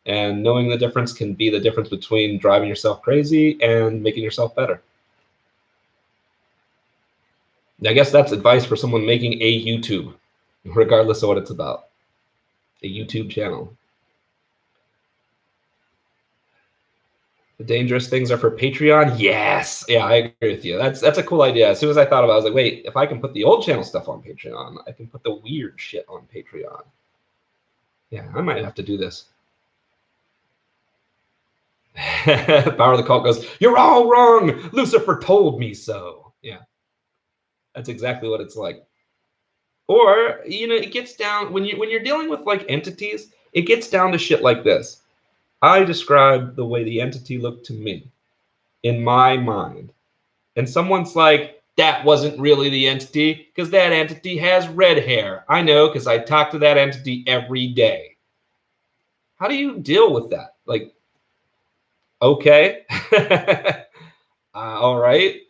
And knowing the difference can be the difference between driving yourself crazy and making yourself better. I guess that's advice for someone making a YouTube, regardless of what it's about. A YouTube channel. The dangerous things are for Patreon. Yes, yeah, I agree with you. That's a cool idea. As soon as I thought about it, I was like, wait, if I can put the old channel stuff on Patreon, I can put the weird shit on Patreon. Yeah, I might have to do this. Power of the Cult goes, you're all wrong. Lucifer told me so. Yeah, that's exactly what it's like. Or, you know, it gets down when you're dealing with like entities, it gets down to shit like this. I describe the way the entity looked to me in my mind. And someone's like, that wasn't really the entity because that entity has red hair. I know because I talk to that entity every day. How do you deal with that? Like, okay. All right.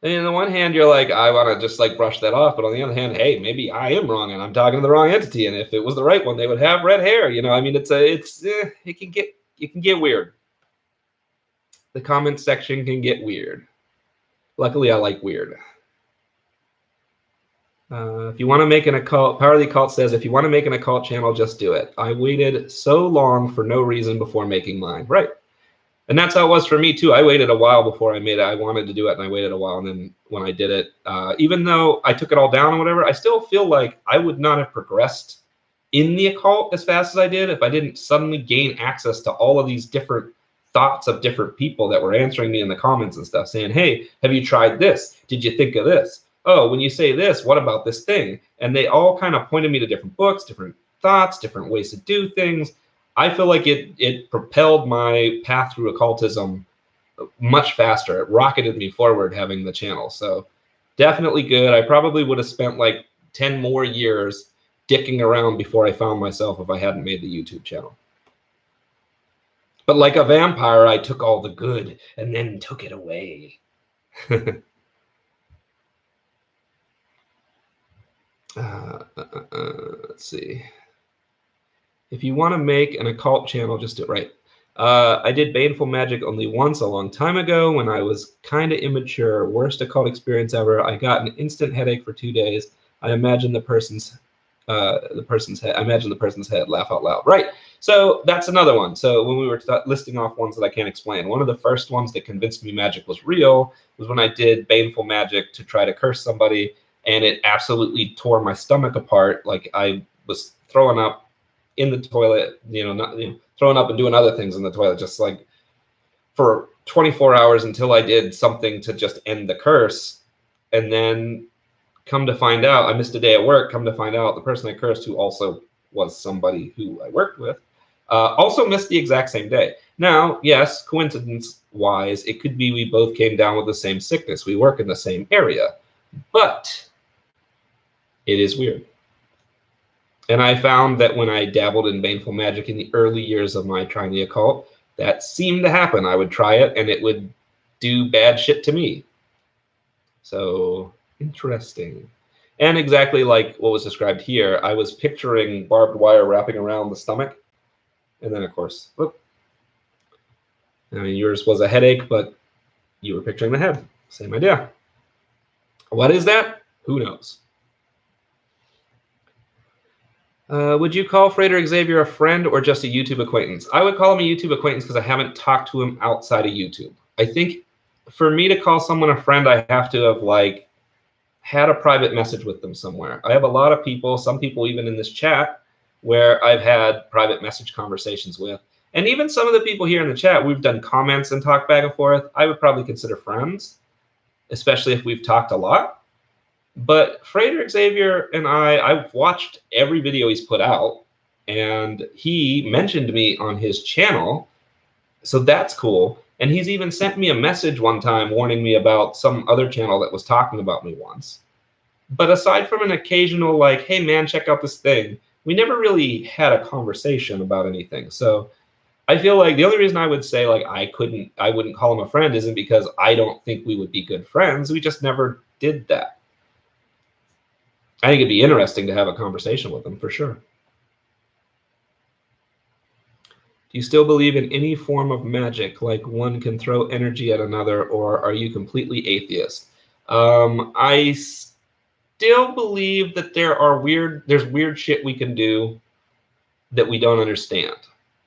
And on the one hand, you're like, I want to just like brush that off. But on the other hand, hey, maybe I am wrong and I'm talking to the wrong entity. And if it was the right one, they would have red hair. You know, I mean, it can get weird. The comment section can get weird. Luckily, I like weird. If you want to make an occult, Power of the Occult says, if you want to make an occult channel, just do it. I waited so long for no reason before making mine. Right. And that's how it was for me too. I waited a while before I made it. I wanted to do it and I waited a while. And then when I did it, even though I took it all down or whatever, I still feel like I would not have progressed in the occult as fast as I did if I didn't suddenly gain access to all of these different thoughts of different people that were answering me in the comments and stuff saying, hey, have you tried this? Did you think of this? Oh, when you say this, what about this thing? And they all kind of pointed me to different books, different thoughts, different ways to do things. I feel like it propelled my path through occultism much faster. It rocketed me forward having the channel. So definitely good. I probably would have spent like 10 more years dicking around before I found myself if I hadn't made the YouTube channel. But like a vampire, I took all the good and then took it away. Let's see. If you want to make an occult channel, just do it right. I did Baneful Magic only once a long time ago when I was kind of immature. Worst occult experience ever. I got an instant headache for 2 days. I imagine the person's head. I imagine the person's head. Laugh out loud. Right. So that's another one. So when we were listing off ones that I can't explain, one of the first ones that convinced me magic was real was when I did Baneful Magic to try to curse somebody, and it absolutely tore my stomach apart. Like I was throwing up in the toilet, throwing up and doing other things in the toilet, just like for 24 hours until I did something to just end the curse. And then come to find out, I missed a day at work. Come to find out, the person I cursed, who also was somebody who I worked with, also missed the exact same day. Now, yes, coincidence-wise, it could be we both came down with the same sickness. We work in the same area, but it is weird. And I found that when I dabbled in Baneful Magic in the early years of my trying the occult, that seemed to happen. I would try it, and it would do bad shit to me. So, interesting. And exactly like what was described here, I was picturing barbed wire wrapping around the stomach. And then, of course, whoop. I mean, yours was a headache, but you were picturing the head. Same idea. What is that? Who knows? Would you call Frater Xavier a friend or just a YouTube acquaintance? I would call him a YouTube acquaintance because I haven't talked to him outside of YouTube. I think for me to call someone a friend, I have to have like had a private message with them somewhere. I have a lot of people, some people even in this chat, where I've had private message conversations with. And even some of the people here in the chat, we've done comments and talked back and forth. I would probably consider friends, especially if we've talked a lot. But Frater Xavier and I've watched every video he's put out, and he mentioned me on his channel, so that's cool. And he's even sent me a message one time warning me about some other channel that was talking about me once. But aside from an occasional like, hey man, check out this thing, we never really had a conversation about anything. So I feel like the only reason I would say like I wouldn't call him a friend isn't because I don't think we would be good friends. We just never did that. I think it'd be interesting to have a conversation with him for sure. Do you still believe in any form of magic, like one can throw energy at another, or are you completely atheist? I still believe that there's weird shit we can do that we don't understand.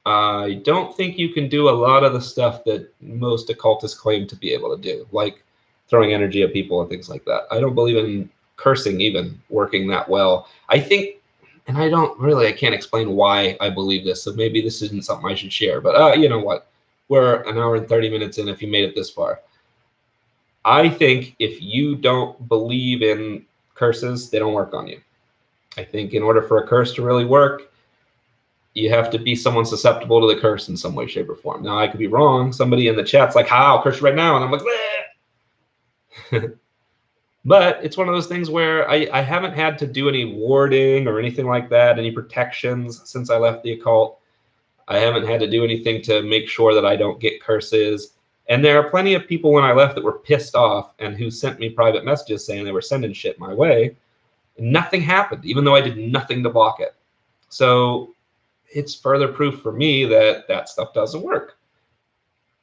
I don't think you can do a lot of the stuff that most occultists claim to be able to do, like throwing energy at people and things like that. I don't believe in cursing even working that well. I think, and I can't explain why I believe this, so maybe this isn't something I should share, but you know what? We're an hour and 30 minutes in if you made it this far. I think if you don't believe in curses, they don't work on you. I think in order for a curse to really work, you have to be someone susceptible to the curse in some way, shape, or form. Now, I could be wrong. Somebody in the chat's like, I'll curse you right now. And I'm like, but it's one of those things where I haven't had to do any warding or anything like that, any protections since I left the occult. I haven't had to do anything to make sure that I don't get curses. And there are plenty of people when I left that were pissed off and who sent me private messages saying they were sending shit my way. And nothing happened, even though I did nothing to block it. So it's further proof for me that that stuff doesn't work.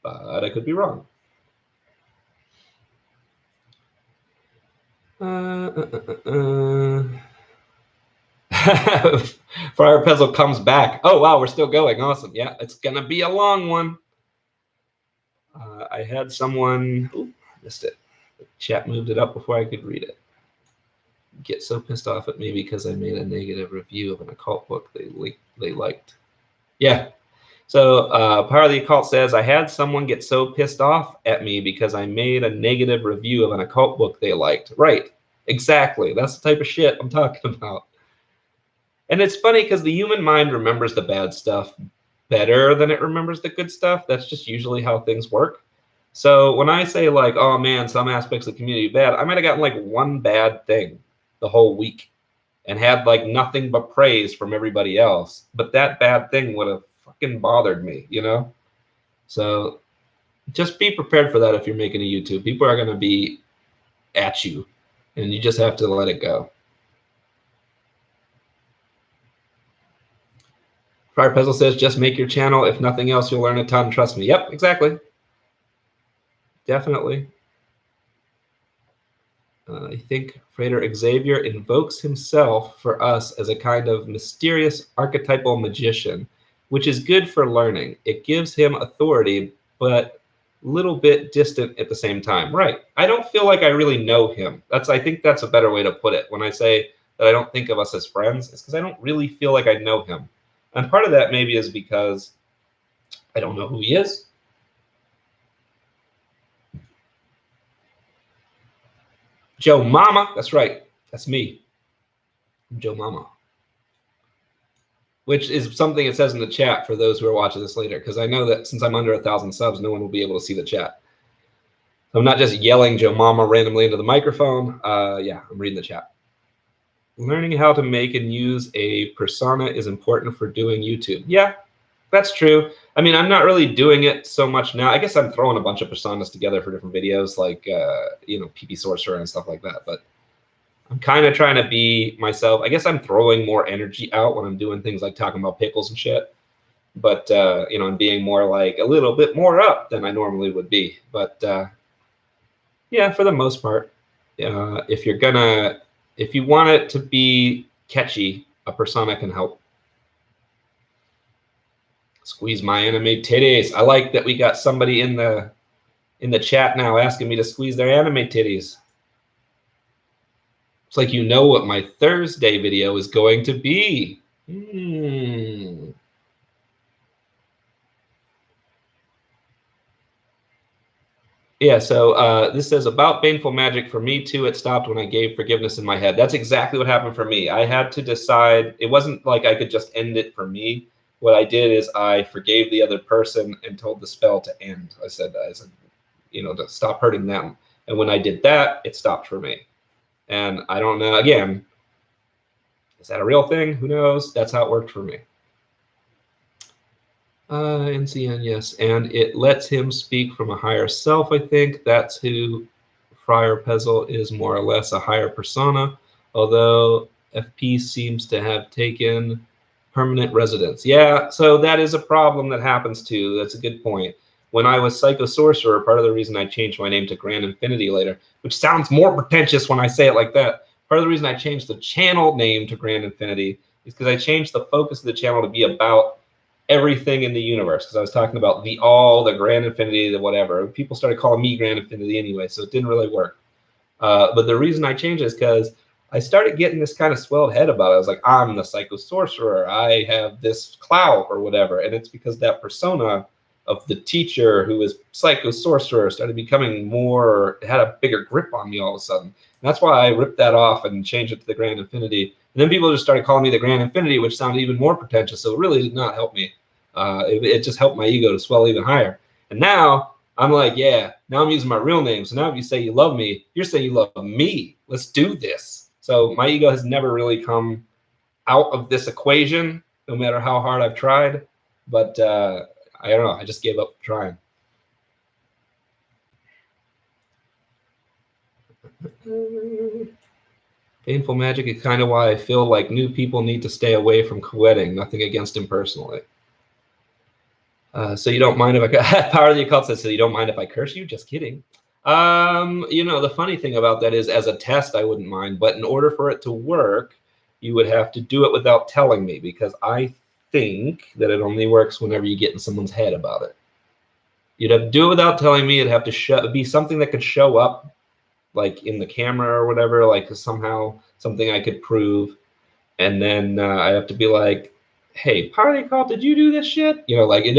But I could be wrong. Friar Pezzle comes back. Oh, wow, we're still going. Awesome. Yeah, it's going to be a long one. I had someone, missed it. The chat moved it up before I could read it. Get so pissed off at me because I made a negative review of an occult book they liked. Yeah. So Power of the Occult says, I had someone get so pissed off at me because I made a negative review of an occult book they liked. Right. Exactly. That's the type of shit I'm talking about. And it's funny because the human mind remembers the bad stuff better than it remembers the good stuff. That's just usually how things work. So when I say like, oh man, some aspects of the community are bad, I might have gotten like one bad thing the whole week and had like nothing but praise from everybody else. But that bad thing would have fucking bothered me, you know? So just be prepared for that if you're making a YouTube. People are going to be at you and you just have to let it go. Friar Pezzle says, just make your channel. If nothing else, you'll learn a ton. Trust me. Yep, exactly. Definitely. I think Frater Xavier invokes himself for us as a kind of mysterious archetypal magician, which is good for learning. It gives him authority, but a little bit distant at the same time. Right. I don't feel like I really know him. I think that's a better way to put it. When I say that I don't think of us as friends, it's because I don't really feel like I know him. And part of that maybe is because I don't know who he is. Joe Mama, that's right. That's me. I'm Joe Mama. Which is something it says in the chat for those who are watching this later, because I know that since I'm under 1,000 subs, no one will be able to see the chat. I'm not just yelling Joe Mama randomly into the microphone. Yeah, I'm reading the chat. Learning how to make and use a persona is important for doing YouTube. Yeah, that's true. I mean, I'm not really doing it so much now. I guess I'm throwing a bunch of personas together for different videos, like, you know, PP Sorcerer and stuff like that. But I'm kind of trying to be myself. I guess I'm throwing more energy out when I'm doing things like talking about pickles and shit. But, you know, I'm being more like a little bit more up than I normally would be. But, yeah, for the most part, if you want it to be catchy, a persona can help. Squeeze my anime titties. I like that we got somebody in the chat now asking me to squeeze their anime titties. It's like you know what my Thursday video is going to be. Yeah, so this says, about baneful magic, for me too, it stopped when I gave forgiveness in my head. That's exactly what happened for me. I had to decide. It wasn't like I could just end it for me. What I did is I forgave the other person and told the spell to end. I said, you know, to stop hurting them. And when I did that, it stopped for me. And I don't know, again, is that a real thing? Who knows? That's how it worked for me. NCN, yes. And it lets him speak from a higher self, I think. That's who Friar Pezzle is, more or less a higher persona, although FP seems to have taken Permanent residence. Yeah, so that is a problem that happens too. That's a good point. When I was Psycho Sorcerer, part of the reason I changed my name to Grand Infinity later, which sounds more pretentious when I say it like that, part of the reason I changed the channel name to Grand Infinity is because I changed the focus of the channel to be about everything in the universe. Because I was talking about the all, the Grand Infinity, the whatever. People started calling me Grand Infinity anyway, so it didn't really work. But the reason I changed it is because I started getting this kind of swelled head about it. I was like, I'm the Psycho Sorcerer. I have this clout or whatever. And it's because that persona of the teacher who is Psycho Sorcerer started becoming more, had a bigger grip on me all of a sudden. And that's why I ripped that off and changed it to the Grand Infinity. And then people just started calling me the Grand Infinity, which sounded even more pretentious. So it really did not help me. It just helped my ego to swell even higher. And now I'm like, yeah, now I'm using my real name. So now if you say you love me, you're saying you love me. Let's do this. So my ego has never really come out of this equation, no matter how hard I've tried. But I don't know. I just gave up trying. Painful magic is kind of why I feel like new people need to stay away from co-wedding. Nothing against him personally. So you don't mind if I Power of the Occult says, so you don't mind if I curse you? Just kidding. You know, the funny thing about that is, as a test, I wouldn't mind, but in order for it to work, you would have to do it without telling me, because I think that it only works whenever you get in someone's head about it. You'd have to do it without telling me. It'd have to be something that could show up, like in the camera or whatever, like somehow something I could prove, and then I'd have to be like, hey, Power of the Occult, did you do this shit? You know, like we'd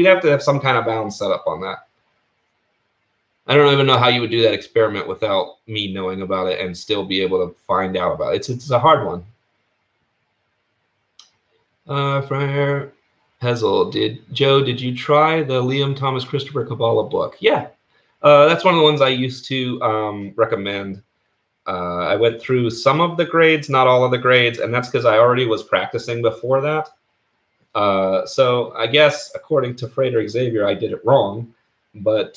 have to have some kind of bound set up on that. I don't even know how you would do that experiment without me knowing about it and still be able to find out about it. It's a hard one. Friar Hezel, did you try the Liam Thomas Christopher Kabbalah book? Yeah, that's one of the ones I used to recommend. I went through some of the grades, not all of the grades, and that's because I already was practicing before that. So I guess according to Frederick Xavier, I did it wrong, but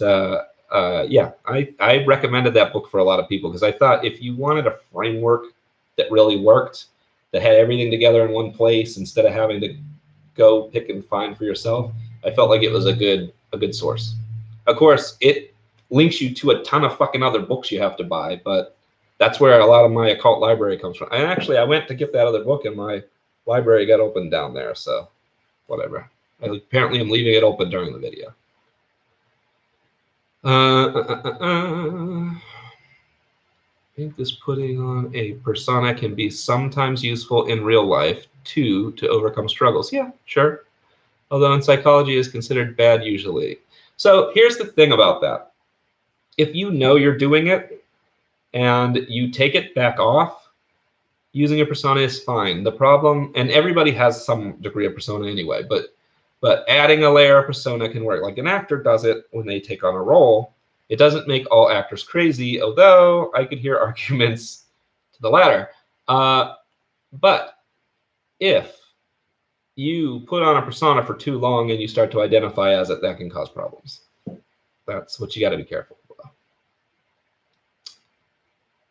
yeah, I recommended that book for a lot of people because I thought if you wanted a framework that really worked, that had everything together in one place instead of having to go pick and find for yourself, I felt like it was a good source. Of course, it links you to a ton of fucking other books you have to buy, but that's where a lot of my occult library comes from. And actually, I went to get that other book and my library got opened down there, so whatever. Apparently, I'm leaving it open during the video. I think this putting on a persona can be sometimes useful in real life, too, to overcome struggles. Yeah, sure. Although in psychology is considered bad usually. So here's the thing about that. If you know you're doing it and you take it back off, using a persona is fine. The problem, and everybody has some degree of persona anyway, but adding a layer of persona can work. Like an actor does it when they take on a role. It doesn't make all actors crazy, although I could hear arguments to the latter. But if you put on a persona for too long and you start to identify as it, that can cause problems. That's what you got to be careful about.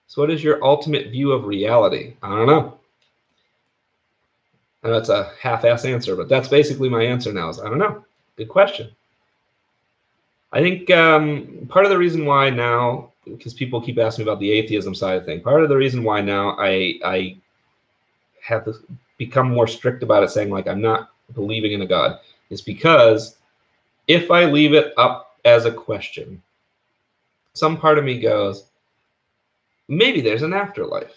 So what is your ultimate view of reality? I don't know. I know it's a half-ass answer, but that's basically my answer now is I don't know. Good question. I think part of the reason why now, because people keep asking me about the atheism side of things, part of the reason why now I have become more strict about it, saying like I'm not believing in a God, is because if I leave it up as a question, some part of me goes, maybe there's an afterlife.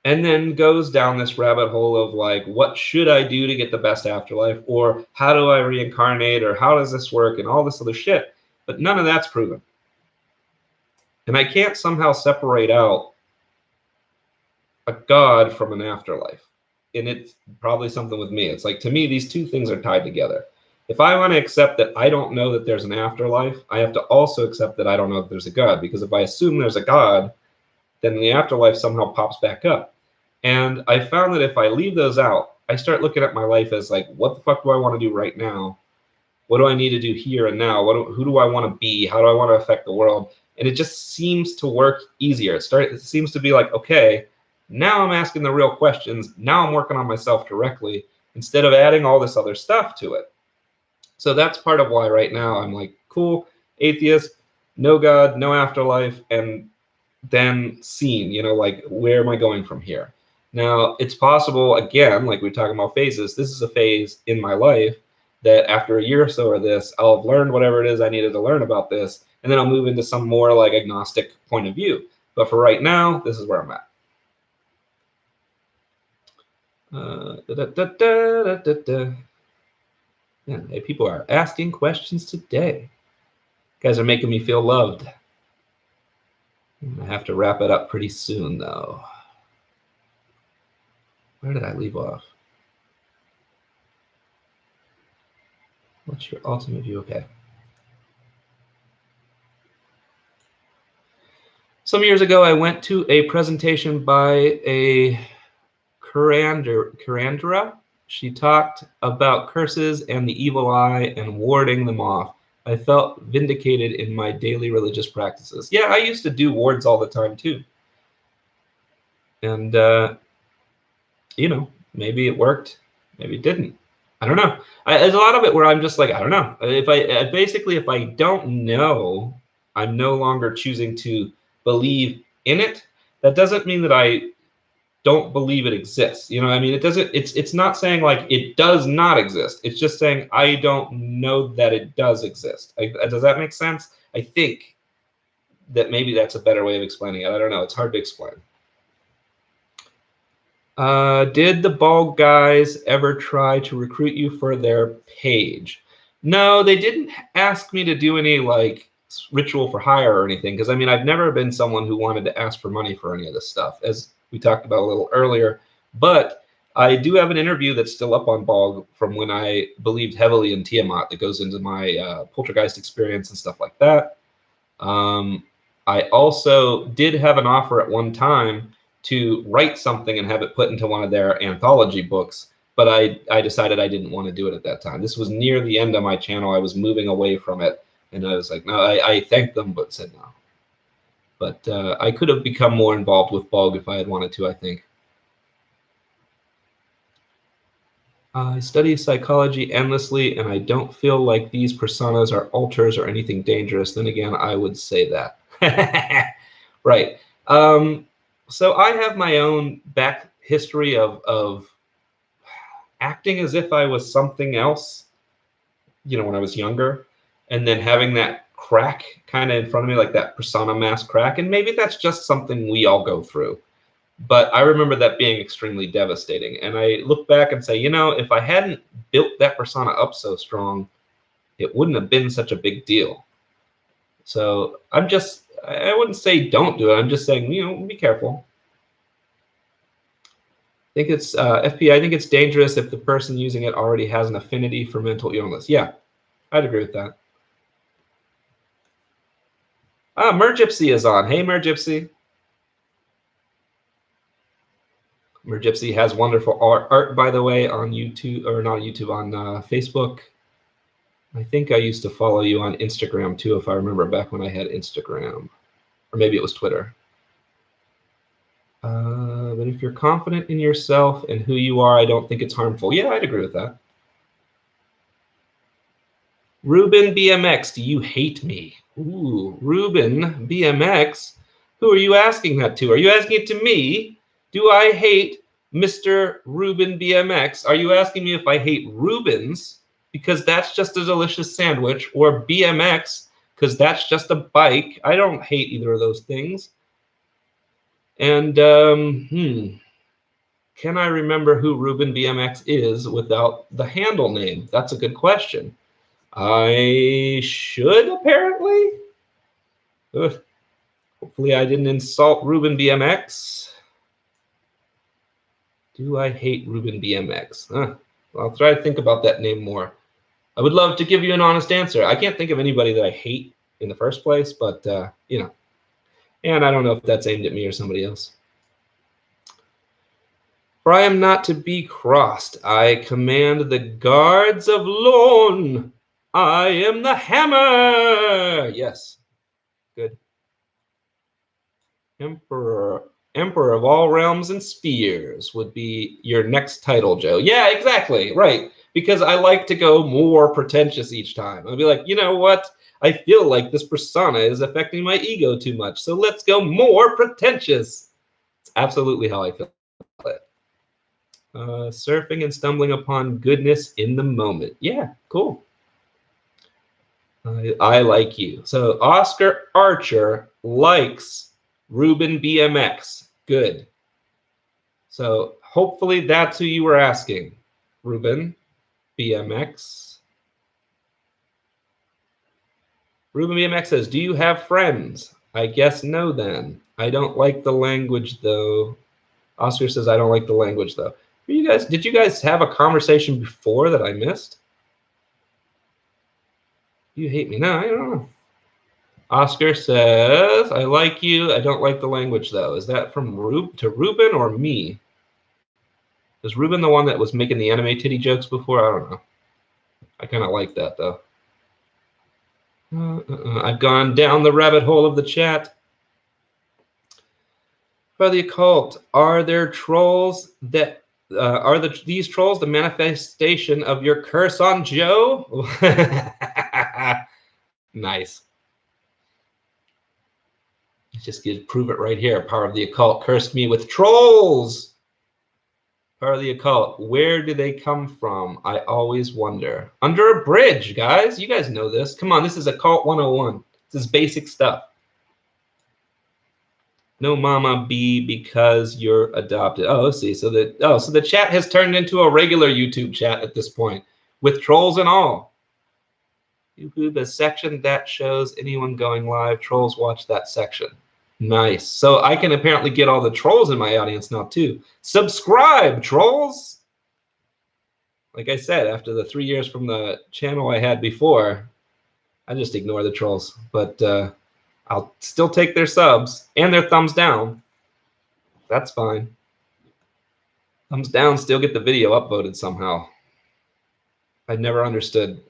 And then goes down this rabbit hole of like, what should I do to get the best afterlife? Or how do I reincarnate? Or how does this work? And all this other shit. But none of that's proven. And I can't somehow separate out a God from an afterlife. And it's probably something with me. It's like, to me, these two things are tied together. If I want to accept that I don't know that there's an afterlife, I have to also accept that I don't know that there's a God. Because if I assume there's a God, then the afterlife somehow pops back up. And I found that if I leave those out, I start looking at my life as like, what the fuck do I want to do right now? What do I need to do here and now? Who do I want to be? How do I want to affect the world? And it just seems to work easier. It seems to be like, okay, now I'm asking the real questions. Now I'm working on myself directly. instead of adding all this other stuff to it. So that's part of why right now I'm like, cool, atheist, no God, no afterlife, and then scene, like, where am I going from here? Now, it's possible, again, like we're talking about phases, this is a phase in my life that after a year or so of this, I'll have learned whatever it is I needed to learn about this, and then I'll move into some more like agnostic point of view. But for right now, this is where I'm at. Yeah, hey, people are asking questions today. You guys are making me feel loved. I have to wrap it up pretty soon, though. Where did I leave off? What's your ultimate view? Okay. Some years ago, I went to a presentation by a Kurandera. She talked about curses and the evil eye and warding them off. I felt vindicated in my daily religious practices. Yeah, I used to do wards all the time too. And, maybe it worked, maybe it didn't. I don't know. There's a lot of it where I'm just like, I don't know. If I don't know, I'm no longer choosing to believe in it. That doesn't mean that I don't believe it exists. You know what I mean? It's not saying like it does not exist. It's just saying I don't know that it does exist. Does that make sense? I think that maybe that's a better way of explaining it. I don't know. It's hard to explain. Did the Bald Guys ever try to recruit you for their page? No, they didn't ask me to do any like ritual for hire or anything, because I mean, I've never been someone who wanted to ask for money for any of this stuff, as we talked about a little earlier. But I do have an interview that's still up on Bald from when I believed heavily in Tiamat that goes into my poltergeist experience and stuff like that. I also did have an offer at one time to write something and have it put into one of their anthology books, but I decided I didn't want to do it at that time. This was near the end of my channel. I was moving away from it, and I was like, no, I thanked them, but said no. But I could have become more involved with Bog if I had wanted to, I think. I study psychology endlessly, and I don't feel like these personas are alters or anything dangerous. Then again, I would say that. Right. So I have my own back history of acting as if I was something else, when I was younger, and then having that crack kind of in front of me, like that persona mask crack. And maybe that's just something we all go through. But I remember that being extremely devastating. And I look back and say, if I hadn't built that persona up so strong, it wouldn't have been such a big deal. So I wouldn't say don't do it. I'm just saying, be careful. I think it's FP. I think it's dangerous if the person using it already has an affinity for mental illness. Yeah, I'd agree with that. Mergypsy is on. Hey, Mergypsy. Mergypsy has wonderful art, by the way, on YouTube, or not YouTube, on Facebook. I think I used to follow you on Instagram too, if I remember back when I had Instagram, or maybe it was Twitter. But if you're confident in yourself and who you are, I don't think it's harmful. Yeah, I'd agree with that. Ruben BMX, do you hate me? Ooh, Ruben BMX. Who are you asking that to? Are you asking it to me? Do I hate Mr. Ruben BMX? Are you asking me if I hate Rubens because that's just a delicious sandwich, or BMX because that's just a bike? I don't hate either of those things. And can I remember who Ruben BMX is without the handle name? That's a good question. I should, apparently. Ugh. Hopefully I didn't insult Ruben BMX. Do I hate Ruben BMX? I'll try to think about that name more. I would love to give you an honest answer. I can't think of anybody that I hate in the first place, but, and I don't know if that's aimed at me or somebody else. For I am not to be crossed. I command the guards of Lorn. I am the hammer. Yes. Good. Emperor Emperor of all realms and spheres would be your next title, Joe. Yeah, exactly. Right. Because I like to go more pretentious each time. I'll be like, you know what? I feel like this persona is affecting my ego too much. So let's go more pretentious. It's absolutely how I feel about it. Surfing and stumbling upon goodness in the moment. Yeah, cool. I like you. So Oscar Archer likes Ruben BMX. Good. So hopefully that's who you were asking, Ruben BMX. Ruben BMX says, do you have friends? I guess no then. I don't like the language though. Oscar says, I don't like the language though. Did you guys have a conversation before that I missed? You hate me. No, I don't know. Oscar says, I like you. I don't like the language though. Is that from Ruben or me? Is Ruben the one that was making the anime titty jokes before? I don't know. I kind of like that though. I've gone down the rabbit hole of the chat. For the occult, are there trolls that these trolls the manifestation of your curse on Joe? Nice. Just get prove it right here. Power of the occult cursed me with trolls. Power of the occult. Where do they come from? I always wonder. Under a bridge, guys. You guys know this. Come on, this is Occult 101. This is basic stuff. No mama B because you're adopted. Oh, let's see. So the chat has turned into a regular YouTube chat at this point, with trolls and all. YouTube, a section that shows anyone going live. Trolls watch that section. Nice. So I can apparently get all the trolls in my audience now too. Subscribe, trolls. Like I said, after the 3 years from the channel I had before, I just ignore the trolls. But I'll still take their subs and their thumbs down. That's fine. Thumbs down still get the video upvoted somehow. I never understood.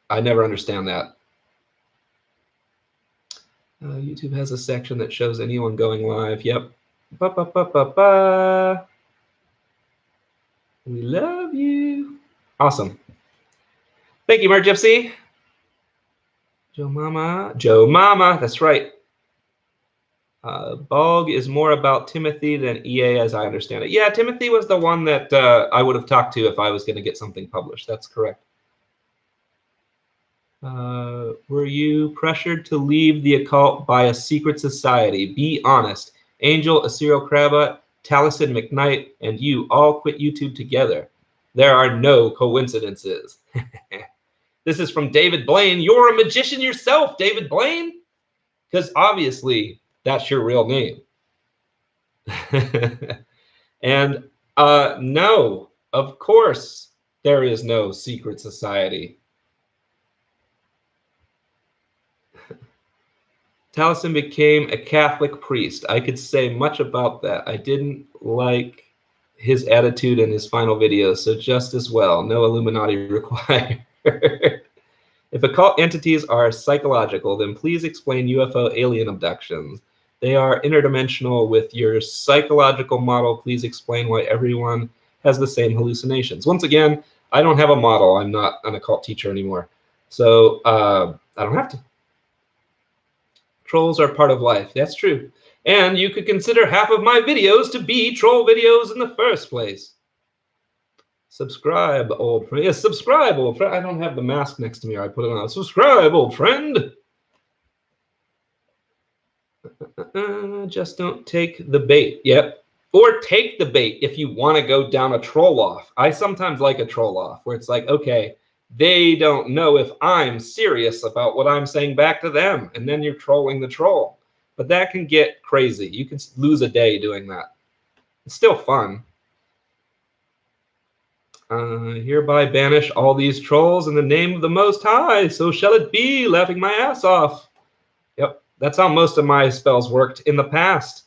I never understand that. YouTube has a section that shows anyone going live. Yep. Ba-ba-ba-ba-ba. We love you. Awesome. Thank you, Mer Gypsy. Joe Mama. Joe Mama. That's right. Bog is more about Timothy than EA, as I understand it. Yeah, Timothy was the one that I would have talked to if I was going to get something published. That's correct. Were you pressured to leave the occult by a secret society? Be honest. Angel, Asiro Krabba, Taliesin McKnight, and you all quit YouTube together. There are no coincidences. This is from David Blaine. You're a magician yourself, David Blaine. Because obviously that's your real name. And no, of course there is no secret society. Taliesin became a Catholic priest. I could say much about that. I didn't like his attitude in his final video, so just as well, no Illuminati required. If occult entities are psychological, then please explain UFO alien abductions. They are interdimensional with your psychological model. Please explain why everyone has the same hallucinations. Once again, I don't have a model. I'm not an occult teacher anymore. So I don't have to. Trolls are part of life. That's true. And you could consider half of my videos to be troll videos in the first place. Subscribe, old friend. Yes, subscribe, old friend. I don't have the mask next to me, or I put it on. Subscribe, old friend. Just don't take the bait. Yep. Or take the bait if you want to go down a troll off. I sometimes like a troll off where it's like, okay, they don't know if I'm serious about what I'm saying back to them. And then you're trolling the troll. But that can get crazy. You can lose a day doing that. It's still fun. Hereby banish all these trolls in the name of the Most High. So shall it be, laughing my ass off. Yep, that's how most of my spells worked in the past.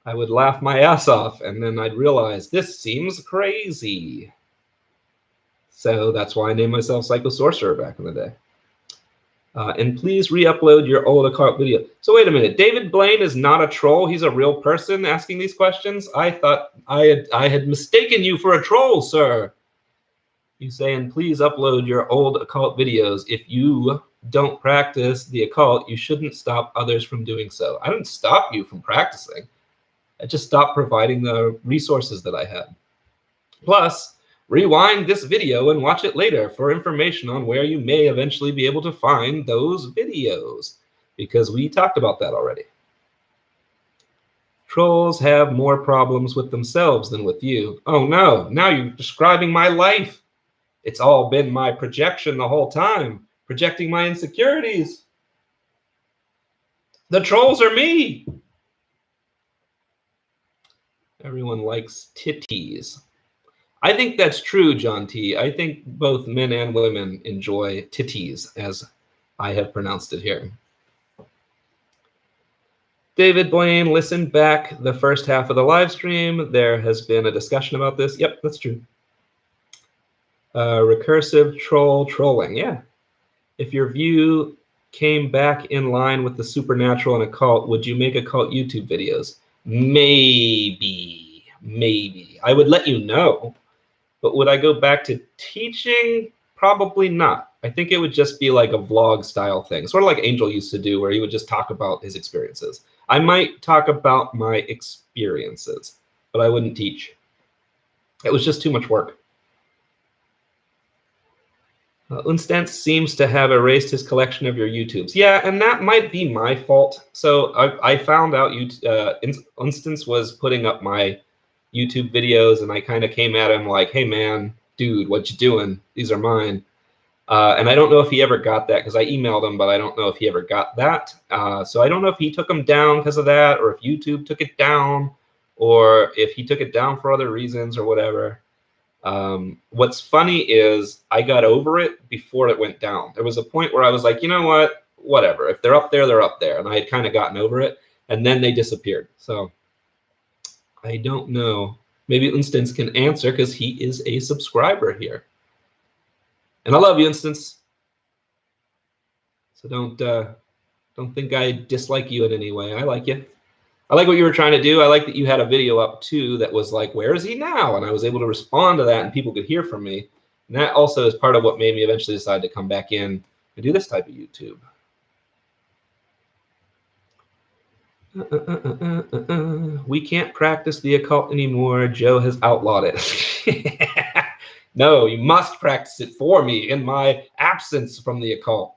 I would laugh my ass off, and then I'd realize, this seems crazy. So that's why I named myself Psycho Sorcerer back in the day. And please re-upload your old occult video. So wait a minute, David Blaine is not a troll. He's a real person asking these questions. I thought I had mistaken you for a troll, sir. You saying, please upload your old occult videos. If you don't practice the occult, you shouldn't stop others from doing so. I didn't stop you from practicing. I just stopped providing the resources that I had. Plus, rewind this video and watch it later for information on where you may eventually be able to find those videos, because we talked about that already. Trolls have more problems with themselves than with you. Oh no, now you're describing my life. It's all been my projection the whole time, projecting my insecurities. The trolls are me. Everyone likes titties. I think that's true, John T. I think both men and women enjoy titties, as I have pronounced it here. David Blaine, listen back the first half of the live stream. There has been a discussion about this. Yep, that's true. Recursive troll trolling. Yeah. If your view came back in line with the supernatural and occult, would you make occult YouTube videos? Maybe. Maybe. I would let you know. But would I go back to teaching? Probably not. I think it would just be like a vlog style thing, sort of like Angel used to do, where he would just talk about his experiences. I might talk about my experiences, but I wouldn't teach. It was just too much work. Unstance seems to have erased his collection of your YouTubes. Yeah, and that might be my fault. So I found out Unstance was putting up my YouTube videos, and I kind of came at him like, hey man, dude, what you doing? These are mine. And I don't know if he ever got that, because I emailed him, but I don't know if he ever got that. So I don't know if he took them down because of that, or if YouTube took it down, or if he took it down for other reasons or whatever. What's funny is I got over it before it went down. There was a point where I was like, you know what, whatever. If they're up there, they're up there. And I had kind of gotten over it, and then they disappeared. So I don't know. Maybe Instance can answer, because he is a subscriber here. And I love you, Instance. So don't think I dislike you in any way. I like you. I like what you were trying to do. I like that you had a video up too that was like, where is he now? And I was able to respond to that, and people could hear from me. And that also is part of what made me eventually decide to come back in and do this type of YouTube. We can't practice the occult anymore. Joe has outlawed it. No, you must practice it for me in my absence from the occult.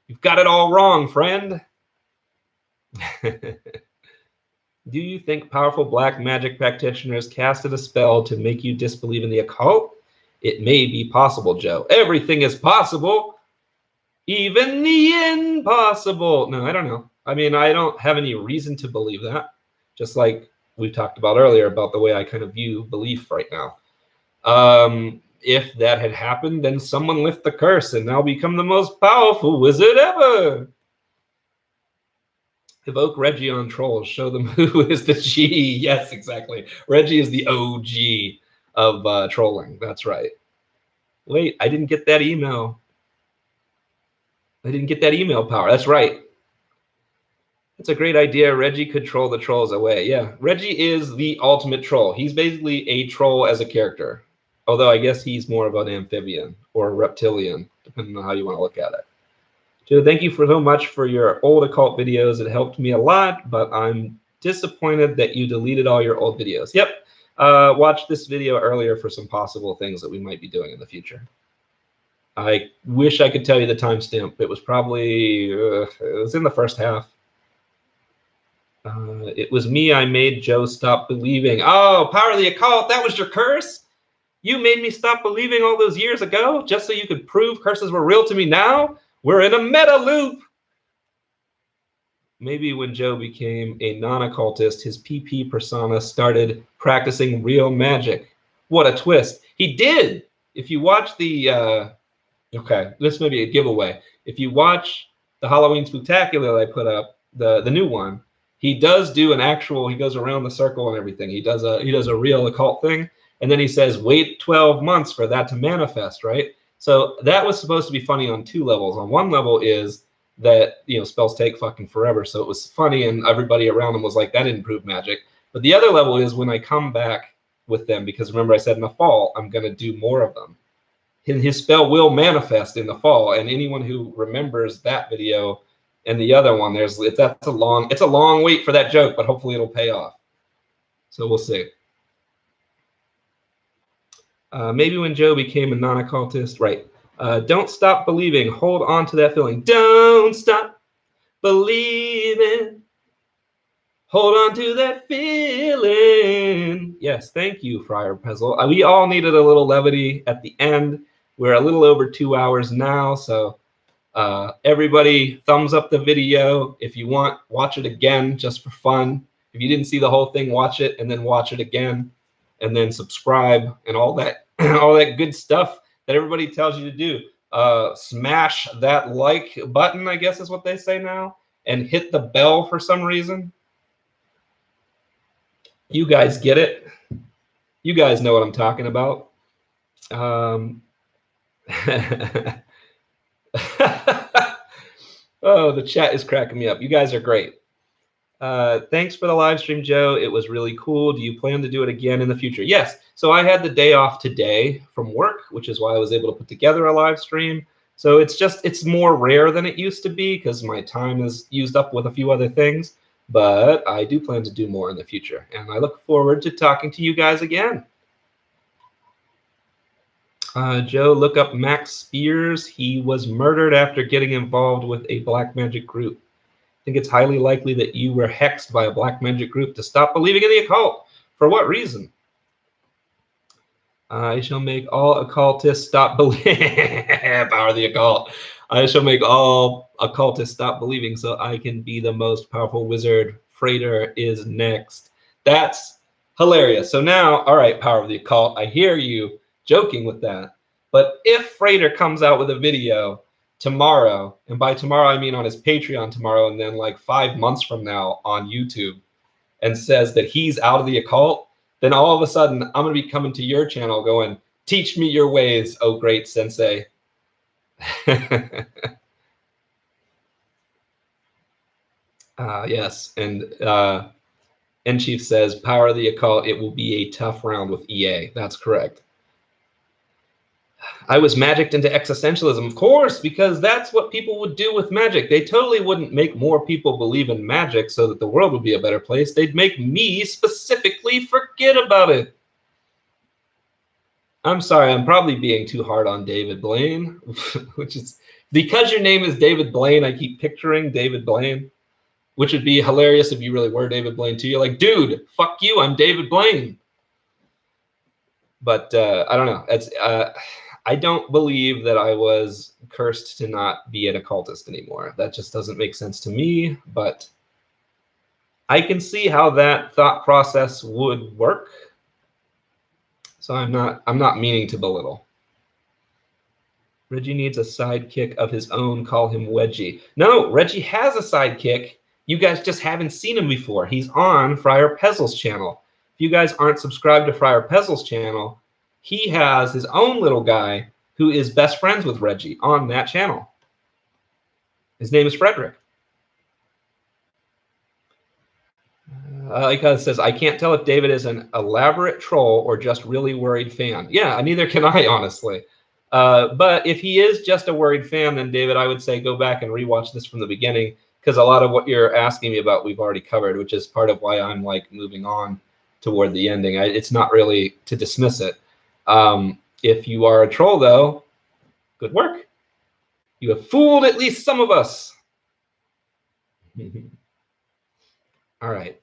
You've got it all wrong, friend. Do you think powerful black magic practitioners casted a spell to make you disbelieve in the occult? It may be possible, Joe. Everything is possible, even the impossible. No, I don't know. I mean, I don't have any reason to believe that. Just like we talked about earlier about the way I kind of view belief right now. If that had happened, then someone lift the curse and now become the most powerful wizard ever. Evoke Reggie on trolls. Show them who is the G. Yes, exactly. Reggie is the OG of trolling. That's right. Wait, I didn't get that email. I didn't get that email power. That's right. That's a great idea. Reggie could troll the trolls away. Yeah, Reggie is the ultimate troll. He's basically a troll as a character. Although I guess he's more of an amphibian or a reptilian, depending on how you want to look at it. Joe, thank you so much for your old occult videos. It helped me a lot, but I'm disappointed that you deleted all your old videos. Yep. Watched this video earlier for some possible things that we might be doing in the future. I wish I could tell you the timestamp. It was probably, it was in the first half. It was me. I made Joe stop believing. Oh, power of the occult. That was your curse? You made me stop believing all those years ago just so you could prove curses were real to me now? We're in a meta loop. Maybe when Joe became a non-occultist, his PP persona started practicing real magic. What a twist. He did. If you watch the, okay, this may be a giveaway. If you watch the Halloween Spooktacular that I put up, the new one, he does do an actual, he goes around the circle and everything. He does a real occult thing. And then he says, wait 12 months for that to manifest, right? So that was supposed to be funny on two levels. On one level is that, you know, spells take fucking forever. So it was funny, and everybody around him was like, that didn't prove magic. But the other level is when I come back with them, because remember I said in the fall, I'm going to do more of them. His spell will manifest in the fall, and anyone who remembers that video and the other one, it's a long wait for that joke, but hopefully it'll pay off. So we'll see. Maybe when Joe became a non-occultist, right? Don't stop believing. Hold on to that feeling. Don't stop believing. Hold on to that feeling. Yes, thank you, Friar Pezzle. We all needed a little levity at the end. We're a little over 2 hours now, so everybody thumbs up the video. If you want, watch it again just for fun. If you didn't see the whole thing, watch it and then watch it again, and then subscribe and all that all that good stuff that everybody tells you to do. Smash that like button, I guess is what they say now, and hit the bell for some reason. You guys get it. You guys know what I'm talking about. Oh, the chat is cracking me up. You guys are great. Thanks for the live stream, Joe. It was really cool. Do you plan to do it again in the future? Yes. So I had the day off today from work, which is why I was able to put together a live stream. So it's more rare than it used to be because my time is used up with a few other things. But I do plan to do more in the future, and I look forward to talking to you guys again. Joe, look up Max Spears. He was murdered after getting involved with a black magic group. I think it's highly likely that you were hexed by a black magic group to stop believing in the occult. For what reason? I shall make all occultists stop believing. Power of the occult. I shall make all occultists stop believing so I can be the most powerful wizard. Freighter is next. That's hilarious. So now, all right, Power of the Occult, I hear you joking with that. But if Freighter comes out with a video tomorrow, and by tomorrow I mean on his Patreon tomorrow, and then like 5 months from now on YouTube, and says that he's out of the occult, then all of a sudden I'm going to be coming to your channel going, teach me your ways, oh great sensei. Yes, and Chief says, Power of the Occult, it will be a tough round with EA. That's correct. I was magicked into existentialism, of course, because that's what people would do with magic. They totally wouldn't make more people believe in magic so that the world would be a better place. They'd make me specifically forget about it. I'm sorry, I'm probably being too hard on David Blaine, which is because your name is David Blaine, I keep picturing David Blaine, which would be hilarious if you really were David Blaine too. You're like, dude, fuck you, I'm David Blaine. But I don't know. It's I don't believe that I was cursed to not be an occultist anymore. That just doesn't make sense to me, but I can see how that thought process would work. So I'm not meaning to belittle. Reggie needs a sidekick of his own. Call him Wedgie. No, Reggie has a sidekick. You guys just haven't seen him before. He's on Friar Pezzle's channel. If you guys aren't subscribed to Friar Pezzle's channel, he has his own little guy who is best friends with Reggie on that channel. His name is Frederick. Like it says, I can't tell if David is an elaborate troll or just really worried fan. Yeah, neither can I, honestly. But if he is just a worried fan, then David, I would say go back and rewatch this from the beginning, because a lot of what you're asking me about we've already covered, which is part of why I'm like moving on toward the ending. It's not really to dismiss it. If you are a troll, though, good work. You have fooled at least some of us. All right.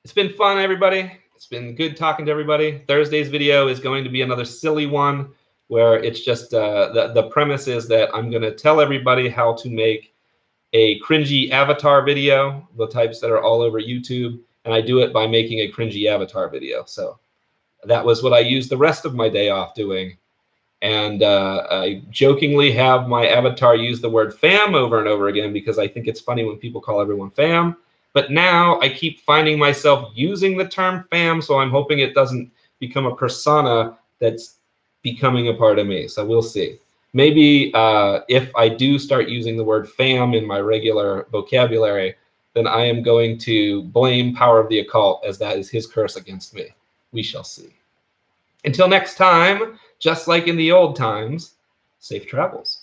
It's been fun, everybody. It's been good talking to everybody. Thursday's video is going to be another silly one where it's just the premise is that I'm going to tell everybody how to make a cringy avatar video, the types that are all over YouTube, and I do it by making a cringy avatar video. So that was what I used the rest of my day off doing. And I jokingly have my avatar use the word fam over and over again because I think it's funny when people call everyone fam. But now I keep finding myself using the term fam, so I'm hoping it doesn't become a persona that's becoming a part of me. So we'll see. Maybe if I do start using the word fam in my regular vocabulary, then I am going to blame Power of the Occult, as that is his curse against me. We shall see. Until next time, just like in the old times, safe travels.